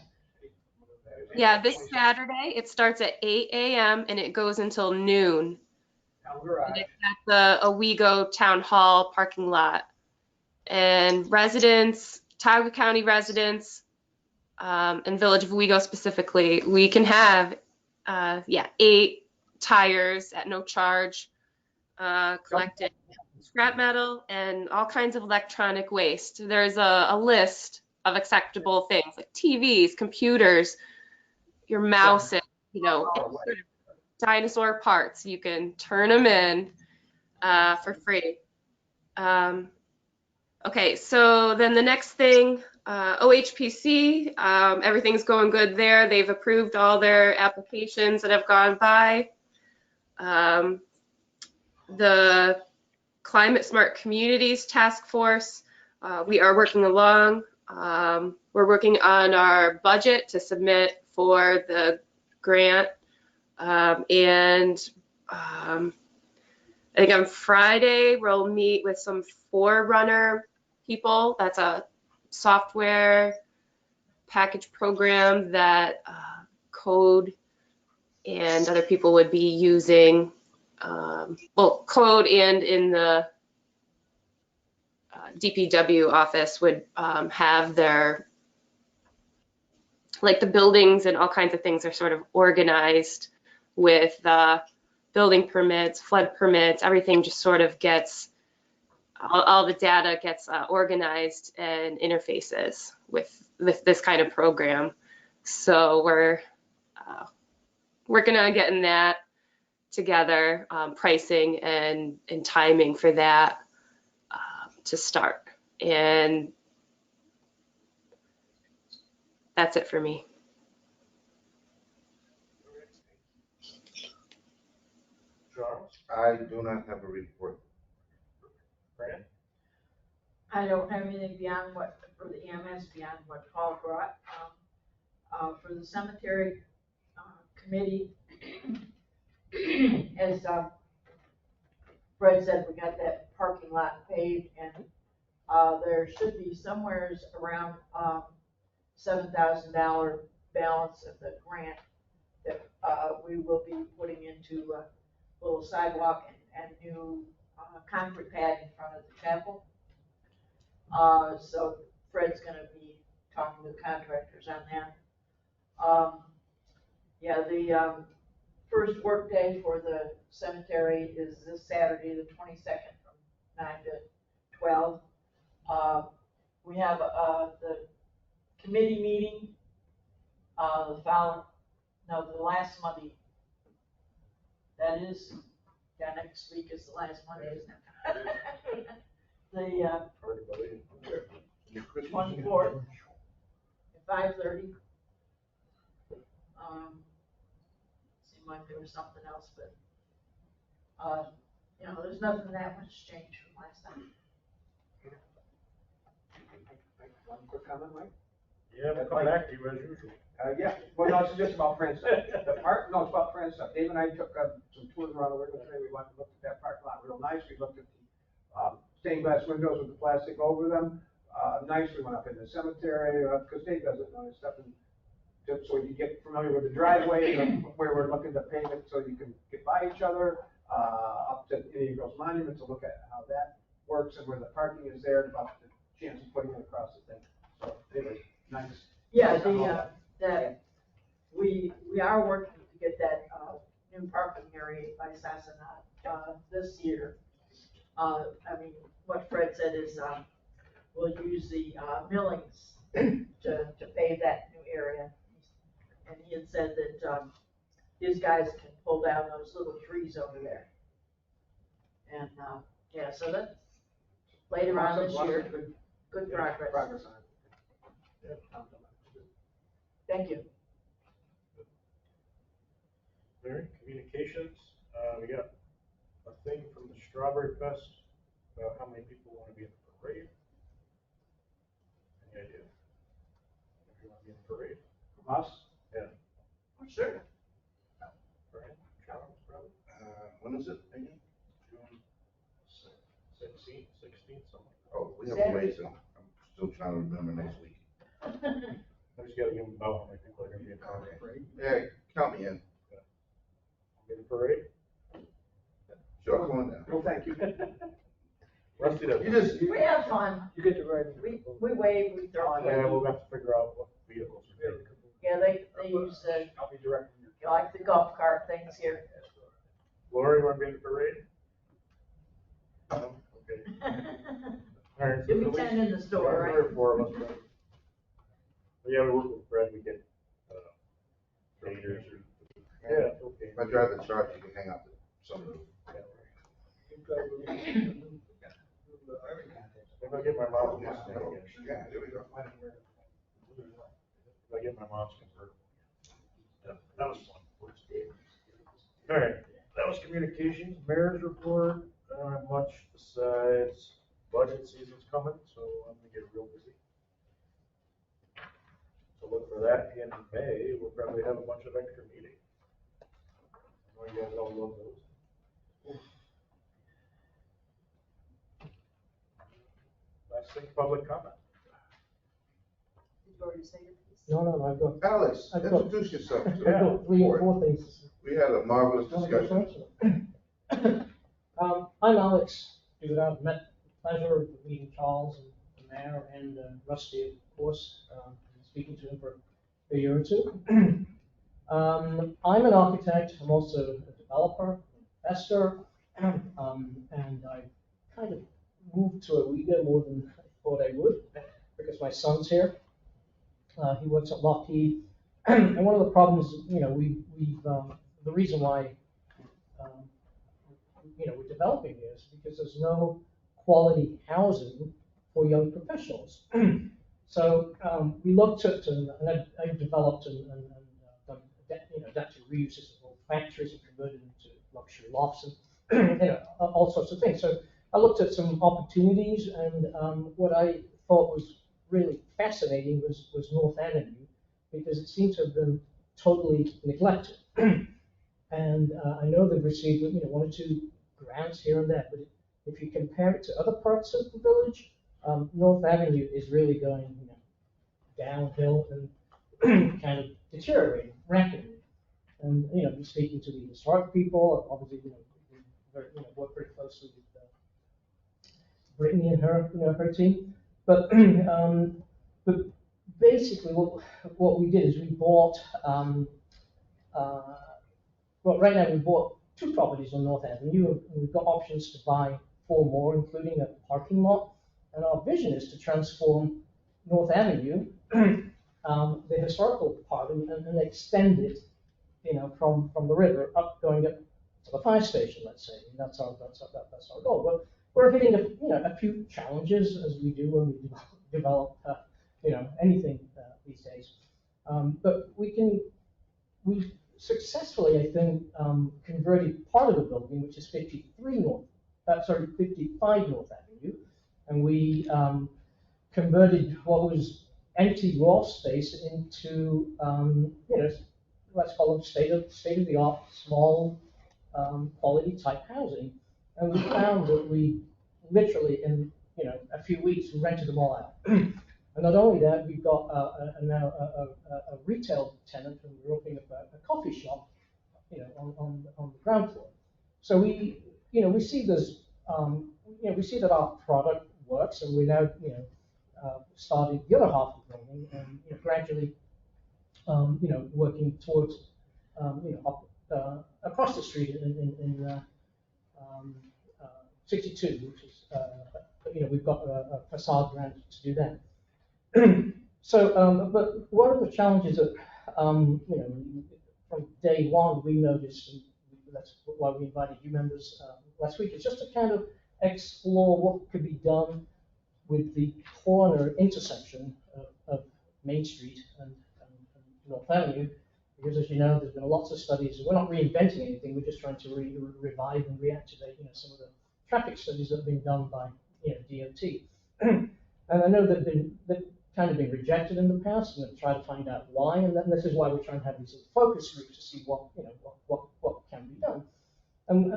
Yeah, this Saturday, it starts at 8 a.m. and it goes until noon. Town garage. And it's at the Owego Town Hall parking lot. And residents, Tioga County residents, and Village of Owego specifically, we can have, 8 tires at no charge collected. scrap metal, and all kinds of electronic waste. There's a list of acceptable things like TVs, computers, your mouse, and, any sort of dinosaur parts. You can turn them in for free. Okay, so then the next thing, OHPC, everything's going good there. They've approved all their applications that have gone by. The Climate Smart Communities Task Force, we are working along. We're working on our budget to submit for the grant. I think on Friday, we'll meet with some Forerunner people. That's a software package program that Code and other people would be using. Well, Code and in the DPW office would have their, like the buildings and all kinds of things are sort of organized with building permits, flood permits, everything just sort of gets, all the data gets organized and interfaces with this kind of program. So we're working on getting that together, pricing and timing for that to start. And that's it for me. Charles? I do not have a report. Fran? I don't have anything beyond for the EMS, beyond what Paul brought. For the cemetery committee, as Fred said, we got that parking lot paved, and there should be somewhere around $7,000 balance of the grant that we will be putting into a little sidewalk and new concrete pad in front of the chapel. So Fred's gonna be talking to the contractors on that. Yeah, the first work day for the cemetery is this Saturday, the 22nd, from 9 to 12. We have the committee meeting the last Monday. That is, yeah, next week is the last Monday, isn't it? The 24th at 5:30. Seemed like there was something else, but there's nothing that much changed from last time. One quick comment, Mike? Yeah, we'll come back to you as usual. Yeah, well, no, it's just about Fran stuff. It's about Fran stuff. Dave and I took some tours around Owego today. We went and looked at that parking lot real nice. We looked at the stained glass windows with the plastic over them. Nice. We went up in the cemetery, because Dave doesn't know his stuff. So you get familiar with the driveway, where we're looking to pave it so you can get by each other, up to any of those monuments to look at how that works and where the parking is there, and about the chance of putting it across the thing. So anyway, nice. Yeah, we are working to get that new parking area by Sassanat this year. I mean, what Fred said is we'll use the millings to pave that new area. And he had said that his guys can pull down those little trees over there. And yeah, so that's later on this year. Good progress. On it. Yeah. Thank you. Larry, communications, we got a thing from the Strawberry Fest about how many people want to be in the parade. Any idea? If you want to be in the parade? From us? Yeah. Oh, sure. Right? Charles, probably. When is it again? June 16th, something. Oh, we have a ways, and I'm still trying to remember next week. I just gotta give them about how many people are gonna be in the parade. Yeah, count me in. In the parade? Sure, come on down. No, thank you. Rusty does. We have fun. You get to ride. We wave, we throw. Yeah, we'll have to figure out what vehicles we're taking. Yeah, they use I'll be directing you. like the golf cart things here. Lori, want to be in the parade? No? All right, so Give me at least 10 in the store, three right? or four of us. But yeah, we work with Brad, we get, daters or, yeah, okay. If I drive the truck, you can hang out the sunroof. If I get my mom's Yeah, Mustang again. yeah, there we go. If I get my mom's convertible. That was fun. All right, that was communications, mayor's report, I don't have much besides budget season's coming, so I'm gonna get real busy. So look for that in May, we'll probably have a bunch of extra meetings. I know you guys all love those. Last thing, public comment. Did you already say your piece? No, I've got, Alex, I've got- introduce yourself I've to got three or the board. four things. We had a marvelous You wanna go discussion. first? I'm Alex, dude, I've met, pleasure of meeting Charles and the mayor and Rusty, of course, speaking to him for a year or two. I'm an architect, I'm also a developer, investor, and I kind of moved to Owego more than I thought I would, because my son's here. He works at Lockheed, and one of the problems, the reason why, we're developing here is because there's no quality housing for young professionals. So we looked at, and I've developed and done adaptive reuses of old factories and converted them to luxury lofts and all sorts of things. So I looked at some opportunities, and what I thought was really fascinating was North Avenue, because it seemed to have been totally neglected. And I know they've received one or two grants here and there, but if you compare it to other parts of the village, North Avenue is really going downhill and kind of deteriorating rapidly. And speaking to the historic people, obviously work very closely with Brittany and her team. But but basically what we did is we bought well, right now we bought 2 properties on North Avenue, and we've got options to buy 4 more, including a parking lot. And our vision is to transform North Avenue, the historical part, and extend it, from the river going up to the fire station, let's say. And that's our goal. But we're hitting a few challenges, as we do when we develop anything these days. But we successfully, I think, converted part of the building, which is 55 North Avenue, and we converted what was empty raw space into, let's call them state of the art, small, quality type housing. And we found that we literally in a few weeks we rented them all out. And not only that, we've got now a retail tenant, and we're opening up a coffee shop, on the ground floor. So we see this, we see that our product works, and we're now, starting the other half of the building, and gradually, working towards, across the street in 62, which is, we've got a facade grant to do that. So, but one of the challenges that, from day one we noticed, and that's why we invited you members last week, is just to kind of explore what could be done with the corner intersection of Main Street and North Avenue, because as you know, there's been lots of studies. We're not reinventing anything. We're just trying to revive and reactivate, some of the traffic studies that have been done by, DOT. And I know they've kind of been rejected in the past, and try to find out why. And this is why we're trying to have these focus groups to see what can be done. And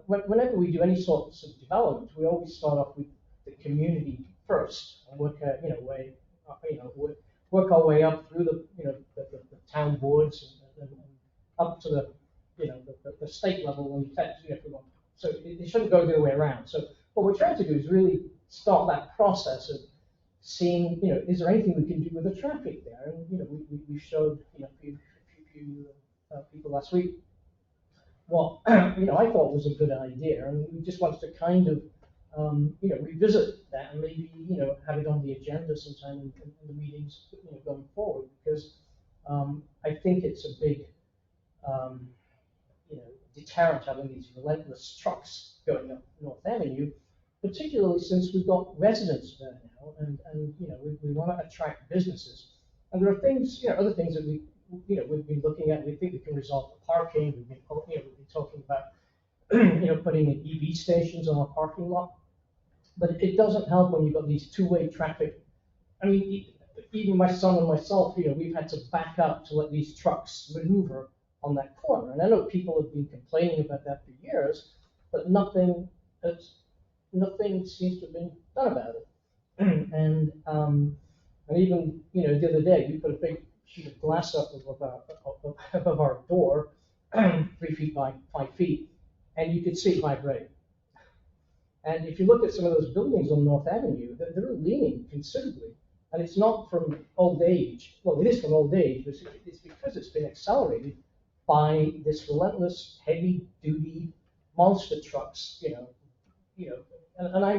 whenever we do any sorts of development, we always start off with the community first, and work our way up through the town boards and up to the state level, and so it shouldn't go the other way around. So what we're trying to do is really start that process of seeing, is there anything we can do with the traffic there? And we showed a few people last week what I thought was a good idea, and we just wanted to kind of revisit that and maybe, have it on the agenda sometime in the meetings, going forward, because, I think it's a big, deterrent having these relentless trucks going up North Avenue, particularly since we've got residents there now, and we want to attract businesses. And there are things, other things that we've been looking at. We think we can resolve the parking. We've been talking about, putting in EV stations on our parking lot. But it doesn't help when you've got these two-way traffic. I mean, even my son and myself, we've had to back up to let these trucks maneuver on that corner. And I know people have been complaining about that for years, but nothing seems to have been done about it. And even, the other day, we put a big sheet of glass up above our door, 3 feet by 5 feet, and you could see it vibrate. And if you look at some of those buildings on North Avenue, they're leaning considerably. And it's not from old age. Well, it is from old age, but it's because it's been accelerated by this relentless, heavy-duty monster trucks. And I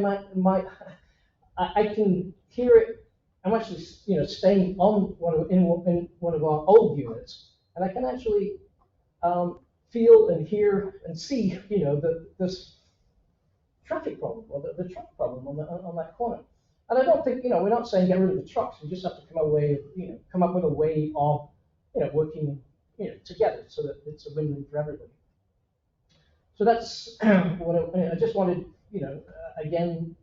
can hear it. I'm actually, staying on in one of our old units, and I can actually feel and hear and see, this traffic problem, or the truck problem on that corner. And I don't think, we're not saying get rid of the trucks. We just have to come up with a way of, working, together so that it's a win-win for everybody. So that's what I just wanted, again,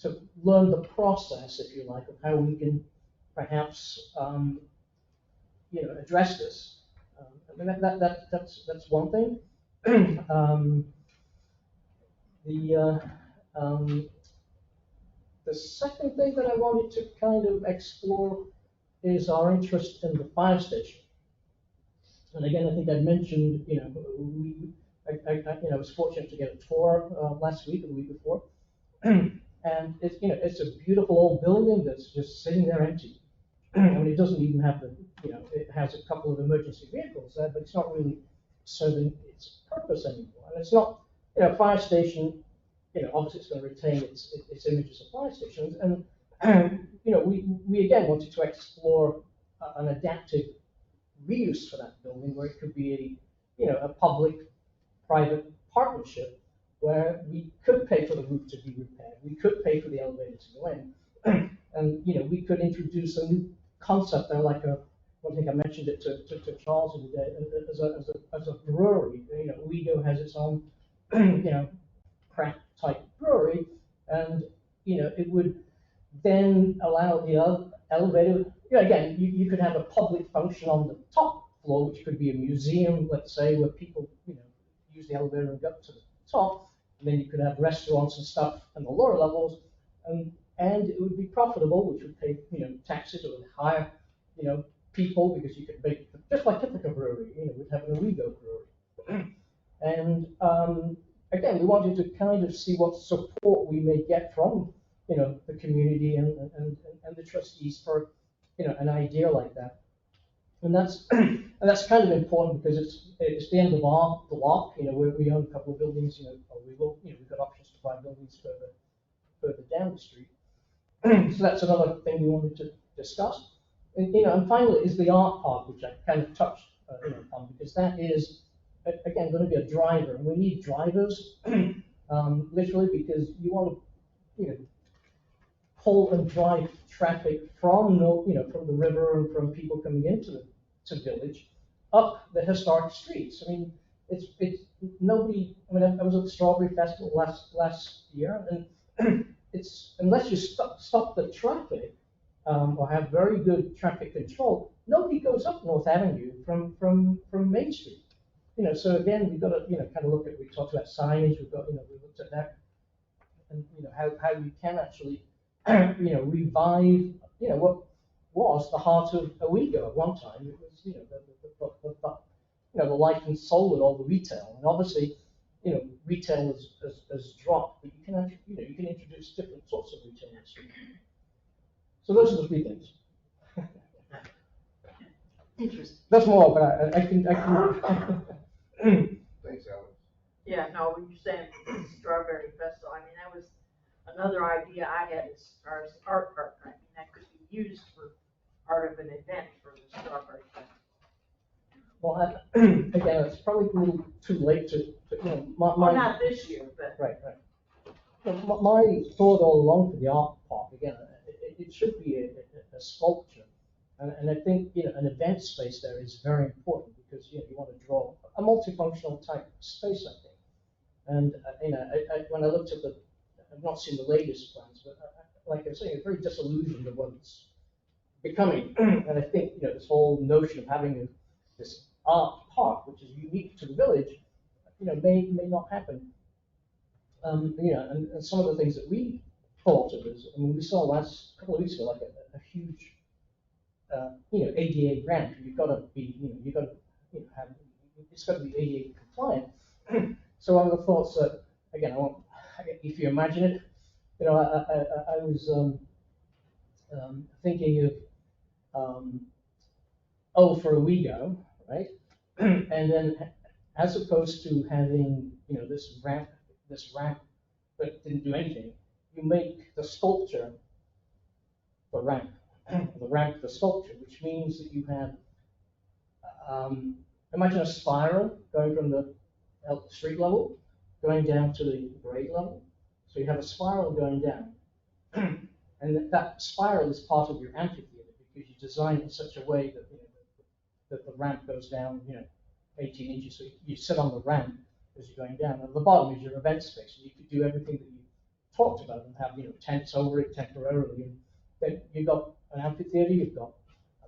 to learn the process, if you like, of how we can perhaps, address this. I mean, that's one thing. The second thing that I wanted to kind of explore is our interest in the fire station. And again, I think I mentioned, I was fortunate to get a tour last week or the week before, and it's a beautiful old building that's just sitting there empty. I mean, it doesn't even have it has a couple of emergency vehicles there, but it's not really serving its purpose anymore. And it's not, fire station. Obviously it's going to retain its image as a fire station, and we again wanted to explore an adaptive reuse for that building, where it could be a public-private partnership where we could pay for the roof to be repaired, we could pay for the elevator to go in, and we could introduce a new concept there, like I think I mentioned it to Charles the other day, as a brewery. Owego has its own craft type brewery, and it would then allow the elevator. Again, you could have a public function on the top floor, which could be a museum, let's say, where people use the elevator and go up to the top. And then you could have restaurants and stuff in the lower levels, and it would be profitable, which would pay taxes. It would hire people, because you could make, just like Ithaca Brewery, we'd have an Owego brewery. And again, we wanted to kind of see what support we may get from the community and the trustees for an idea like that. And that's kind of important, because it's the end of our block. We own a couple of buildings. We've got options to buy buildings further down the street. So that's another thing we wanted to discuss. And finally is the art park, which I kind of touched on, because that is again going to be a driver, and we need drivers literally, because you want to pull and drive traffic from from the river and from people coming into the village up the historic streets. I mean, it's nobody. I mean, I was at the Strawberry Festival last year, and it's, unless you stop the traffic or have very good traffic control, nobody goes up North Avenue from Main Street. So again, we've got to kind of look at. We talked about signage. We've got we looked at that, and how we can actually revive what was the heart of Owego at one time. It was the life and soul of all the retail, and obviously retail has dropped, but you can actually you can introduce different sorts of retail. So those are the three things. Interesting. That's more, but I can. Thanks, Alex. Yeah, no, when you're saying Strawberry Festival, I mean, that was another idea I had as far as the art park, I mean, that could be used for part of an event for the Strawberry Festival. Well, again, it's probably a little too late to you know, Well, not this year, but. Right. My thought all along for the art park, again, it should be a sculpture. And I think, you know, an event space there is very important because, you know, you want to draw a multifunctional type space, I think. And, you know, when I looked at I've not seen the latest plans, but like I was saying, I'm very disillusioned of what it's becoming. And I think, you know, this whole notion of having this art park, which is unique to the village, you know, may not happen. You know, and some of the things that we thought of is, I mean, we saw last couple of weeks ago, like a huge, you know, ADA ramp. You've got to be, you know, you've got to, you know, have, it's got to be ADA compliant. So one of the thoughts that, again, if you imagine it, you know, I was thinking of, for Owego, right? And then as opposed to having, you know, this ramp that didn't do anything, you make the sculpture the ramp, the sculpture, which means that you have, imagine a spiral going from the street level, going down to the grade level. So you have a spiral going down. And that spiral is part of your amphitheater because you design it in such a way that, you know, that the ramp goes down, you know, 18 inches. So you sit on the ramp as you're going down. And at the bottom is your event space. And you could do everything that you talked about and have, you know, tents over it temporarily. And then you've got an amphitheater, you've got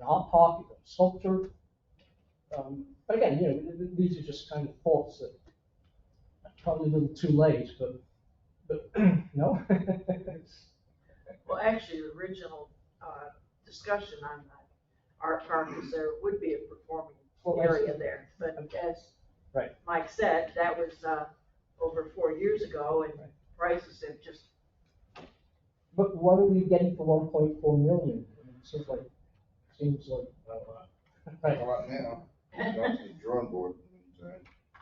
an art park, you've got sculpture. But again, you know, these are just kind of thoughts that are probably a little too late, but no. Well, actually, the original discussion on the art park is there would be a performing area there. But as Mike said, that was over 4 years ago, and prices have just. But what are we getting for 1.4 million? Seems like a lot now. That's the drawing board.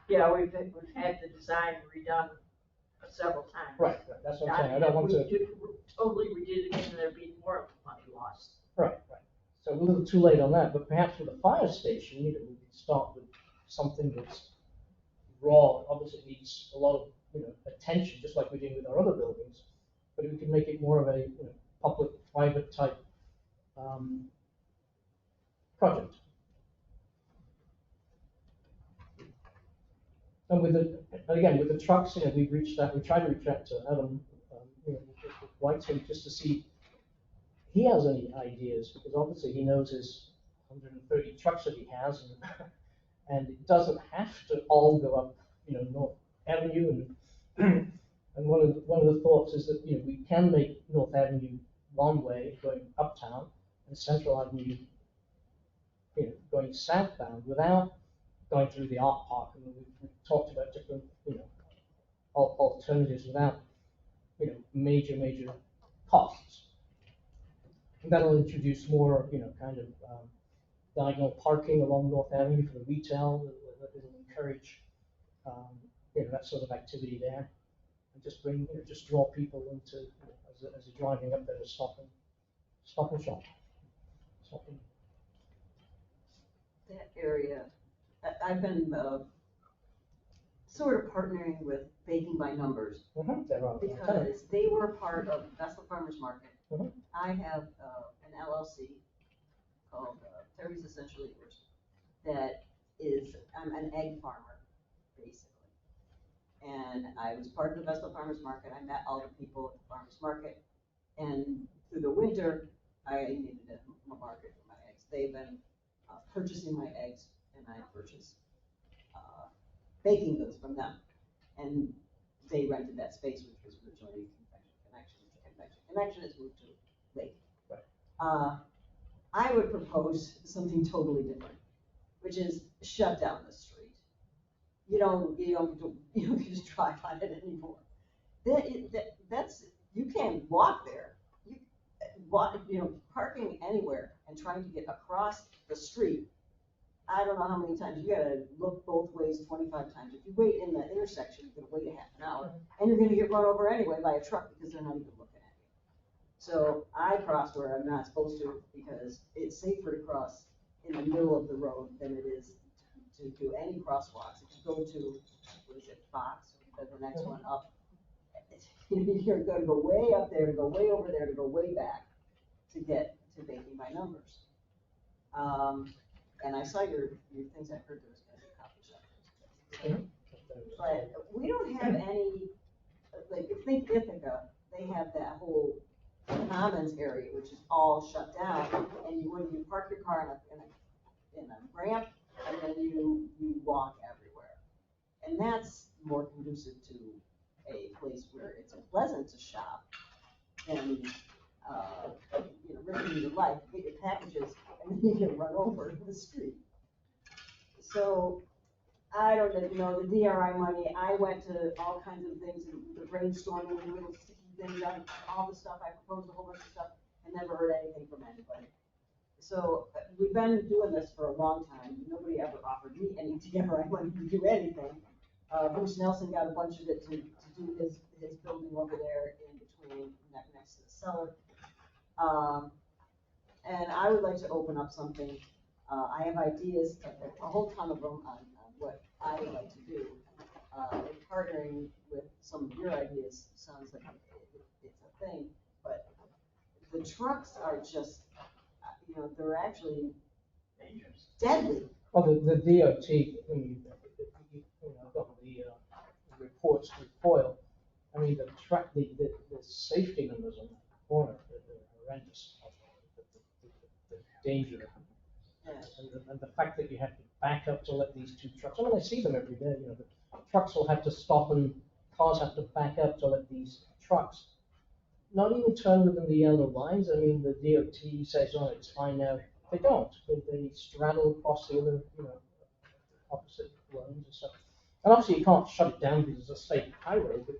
Yeah, we've had the design redone several times. Right. That's what I'm saying. I don't want to totally redid it again, and there'd be more money lost. Right. So a little too late on that, but perhaps with a fire station, you know, we could start with something that's raw. Obviously, it needs a lot of, you know, attention, just like we did with our other buildings. But we can make it more of a, you know, public-private type project. And with the trucks, you know, we tried to reach out to Adam, you know, with Whiteside just to see if he has any ideas, because obviously he knows his 130 trucks that he has, and it doesn't have to all go up, you know, North Avenue, and and one of the thoughts is that, you know, we can make North Avenue one way going uptown and Central Avenue, you know, going southbound without going through the art park. And we've talked about different, you know, alternatives without, you know, major costs. And that'll introduce more, you know, kind of diagonal parking along North Avenue for the retail. It'll encourage, you know, that sort of activity there, and just bring, you know, just draw people into, you know, as they're driving up there to stop and shop. That area, I've been sort of partnering with Baking by Numbers because they were part of Vestal Farmers Market. I have an LLC called Terry's Essential Eaters that is, I'm an egg farmer, basically. And I was part of the Vestal Farmers Market. I met all the people at the farmers market. And through the winter, I needed a market for my eggs. They've been purchasing my eggs, and I purchased baking goods from them. And they rented that space, which was originally Confection Connection. Confection Connection has moved to Lake. I would propose something totally different, which is shut down the street. You don't just drive on it anymore. You can't walk there. Parking anywhere and trying to get across the street I don't know how many times, you gotta look both ways 25 times. If you wait in the intersection, you're gonna wait a half an hour, and you're gonna get run over anyway by a truck because they're not even looking at you. So I cross where I'm not supposed to because it's safer to cross in the middle of the road than it is to do any crosswalks. If you go to, what is it, Fox, or the next one up, you're gonna go way up there, to go way over there, to go way back to get to making my numbers. And I saw your things, I heard there was gonna be coffee shop. But we don't have any, like, think Ithaca, they have that whole commons area, which is all shut down, and when you park your car in a ramp, and then you walk everywhere. And that's more conducive to a place where it's pleasant to shop than, risking your life, get your packages, and then you get run over in the street. So, I don't know, the DRI money, I went to all kinds of things, the brainstorming, the little sticky things on all the stuff, I proposed a whole bunch of stuff, and never heard anything from anybody. So, we've been doing this for a long time, nobody ever offered me any DRI money to do anything. Bruce Nelson got a bunch of it to do his building over there in between, next to the cellar. And I would like to open up something, I have ideas, a whole ton of them on what I would like to do. Partnering with some of your ideas sounds like it's a thing, but the trucks are just, they're actually deadly. Well, the DOT, got the reports with foil. I mean, the safety numbers on that corner are horrendous. The danger. And the fact that you have to back up to let these two trucks, I mean, I see them every day, the trucks will have to stop and cars have to back up to let these trucks not even turn within the yellow lines. I mean, the DOT says, oh, it's fine now. They don't. They straddle across the other, opposite lanes and stuff. And obviously you can't shut it down because it's a state highway, but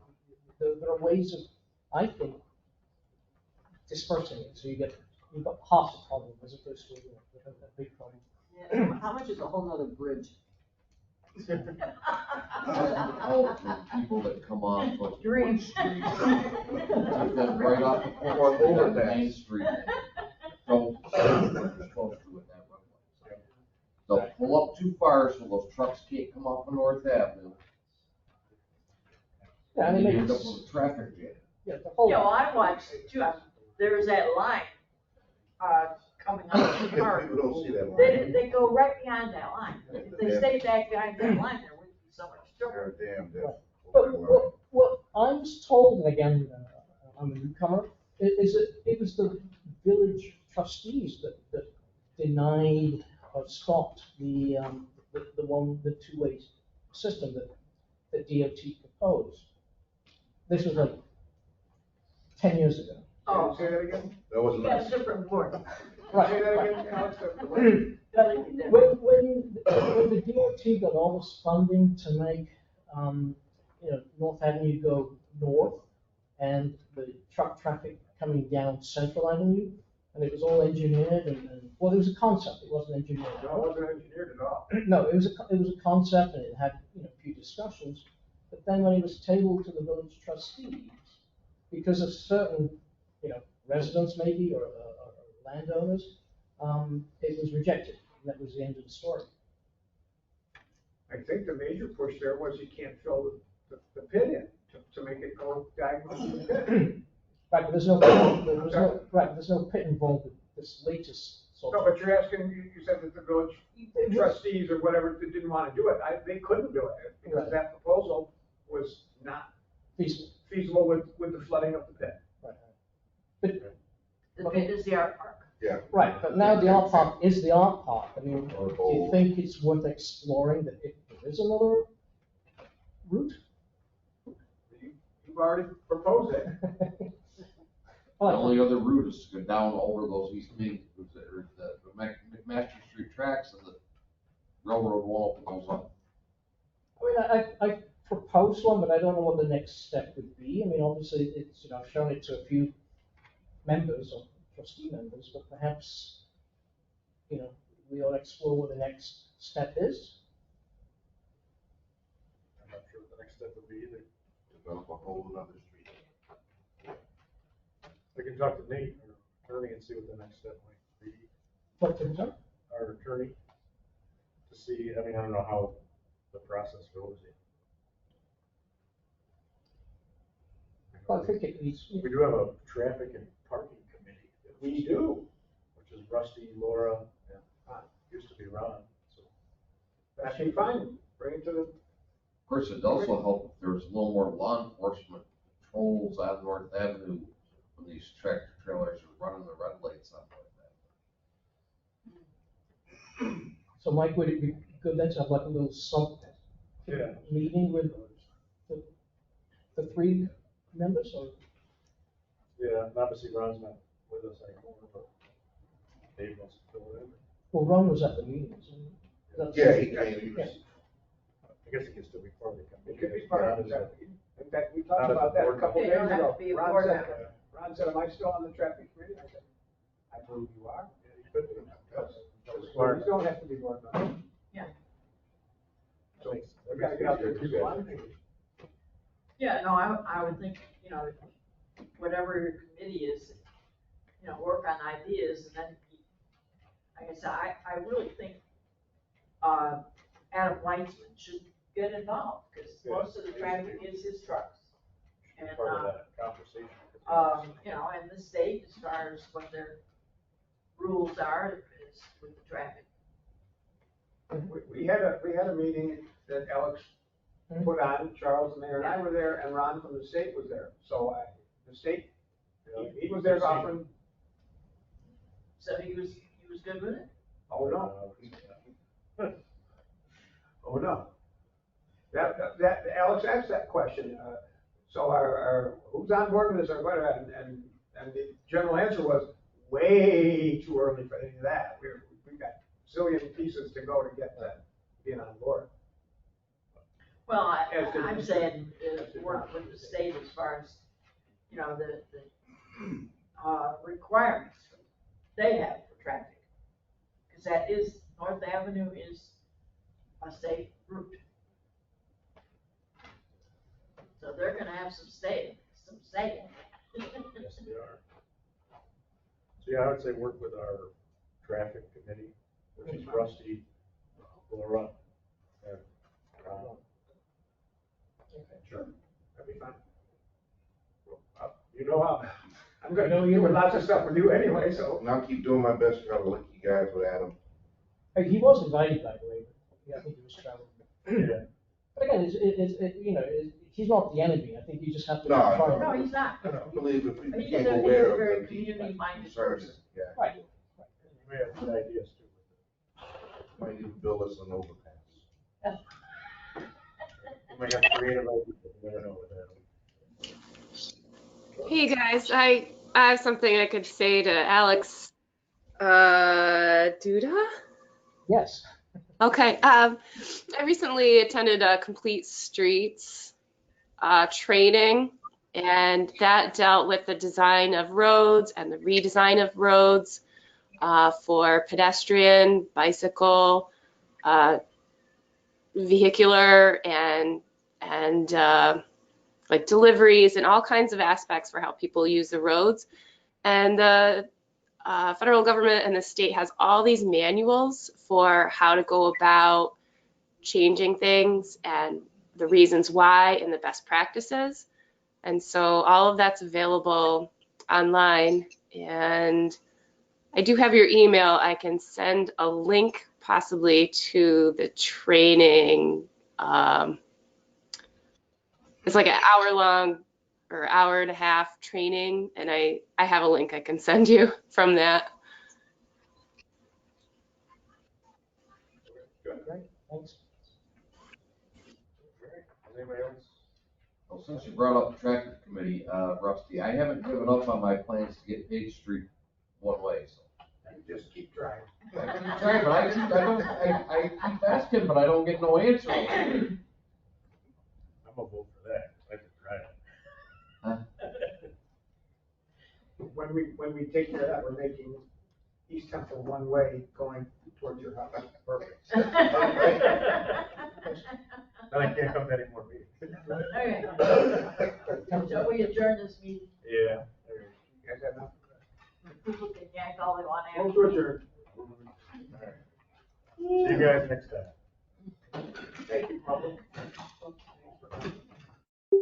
there are ways of, I think, dispersing it. So you've got half the problem as opposed to a big problem. Yeah, how much is a whole nother bridge? All the people that come off of Dream. Fourth Street, take them right off the Fourth over to Main Street. Don't you're supposed to in that runway. They'll pull up too far so those trucks can't come off of North Avenue. Yeah, and You it end makes, up with a traffic jam. yeah, the whole. I watched it too. There's that line, coming out of the park. People don't see that line. They go right behind that line. If they stay back behind that line, there wouldn't be so much trouble. They're damn deaf. But what I was told, and again, I'm a newcomer, is that it was the village trustees that denied or stopped the two-way system that DOT proposed. This was like 10 years ago. Oh, Say that again? That wasn't you got a us. different board. Right. Say that Right. again, Alex? When the DOT got all this funding to make, North Avenue go north and the truck traffic coming down Central Avenue, and it was all engineered and well, it was a concept, it wasn't engineered. No, it wasn't engineered at all. No, it was a concept and it had, a few discussions, but then when it was tabled to the village trustees, because of certain, residents maybe or landowners, it was rejected, and that was the end of the story. I think the major push there was you can't fill the pit in to make it go diagonal to the pit. Right, but there's no pit involved with this latest sort No, of. but you're asking, you said that the village trustees or whatever didn't want to do it. They couldn't do it because Right. that proposal was not feasible with the flooding of the pit. Right. But The pit is the art park. Yeah. right, but now the art park is the art park. I mean, do you think it's worth exploring that if there is another route? You've already proposed it. The only other route is to go down over those East Main, or the McMaster Street tracks, and the railroad won't open those up. I mean, I proposed one, but I don't know what the next step would be. I mean, obviously, it's, I've shown it to a few members or trustee members, but perhaps, we ought to explore what the next step is. I'm not sure what the next step would be either. Develop a whole other street. We can talk to Nate, our attorney, and see what the next step might be. What things are? Our attorney, to see, I mean, I don't know how the process goes yet. Well, I think it needs. We do have a traffic and parking committee. We do. Which is Rusty, Laura, and used to be Ron, so. That'd be fine. Bring it to the, Of course, it'd also help if there was a little more law enforcement patrols on North Avenue when these tractor trailers are running the red lights on North Avenue. So Mike, would it be good then to have like a little sub Yeah. meeting with the three members, or? Yeah, and obviously Ron's not with us anymore, but Dave wants to fill it in. Well, Ron was at the meeting, wasn't he? That's- Yeah, he was. I guess he can still be part of the company. it could be part of the traffic. In fact, we talked Not as a about that a board couple member. days They don't ago. have to be a Ron board said- member. Ron said, am I still on the traffic committee? I said, I believe you are. Yeah, you could do that. So you don't have to be board member. Yeah. So we gotta get out there. and do one. Yeah, no, I would think, you know, whatever your committee is, you know, work on ideas, and then, like I said, I really think, Adam Weitzman should get involved, because most of the traffic is his trucks. And, Part of that conversation. you know, and the state, as far as what their rules are, is with the traffic. We had a meeting that Alex put on, Charles, the mayor, and I were there, and Ron from the state was there. So the state, he was there offering, So he was good with it? oh no, oh no. That, Alex asked that question, so who's on board with this, or what, and the general answer was, way too early for any of that. We've got zillion pieces to go to get that being on board. Well, As did I'm the- saying, as did work Ron. with the state as far as, you know, the requirements they have for traffic. Because that is, North Avenue is a state route. So they're gonna have some say in it. Yes, they are. So yeah, I would say work with our traffic committee, which is Rusty, Laura, and Ron. Sure, that'd be fine. You know, I'm gonna do lots of stuff with you anyway, so. And I'll keep doing my best to try to link you guys with Adam. Hey, he was invited, by the way. Yeah, I think he was traveling. Yeah. But again, you know, he's not the enemy. I think you just have to. No, try No, him. he's not. I believe if people He's can't a go aware of very them, community-minded concerns, person. yeah, Right. You may have good ideas too. might even build us an overpass. You might have creative ideas, you never know with that. Hey guys, I have something I could say to Alex. Duda? Yes. Okay. I recently attended a Complete Streets training, and that dealt with the design of roads and the redesign of roads for pedestrian, bicycle, vehicular, and like deliveries and all kinds of aspects for how people use the roads. And the federal government and the state has all these manuals for how to go about changing things and the reasons why and the best practices. And so all of that's available online. And I do have your email. I can send a link possibly to the training. It's like an hour-long or hour and a half training, and I have a link I can send you from that. Good. Thanks. Anybody else? Well, since you brought up the traffic committee, Rusty, I haven't given up on my plans to get Page Street one way, so. Just keep trying. I keep trying, but I keep asking, but I don't get no answer. I'm gonna vote for that, I could try it. When we take care of that, we're making East Temple one way going towards your house. Perfect. Then I can't come to any more meetings. Okay. Shall we adjourn this meeting? Yeah. You guys have enough? People can yank all they want Move after. to adjourn. See you guys next time. Thank you, public.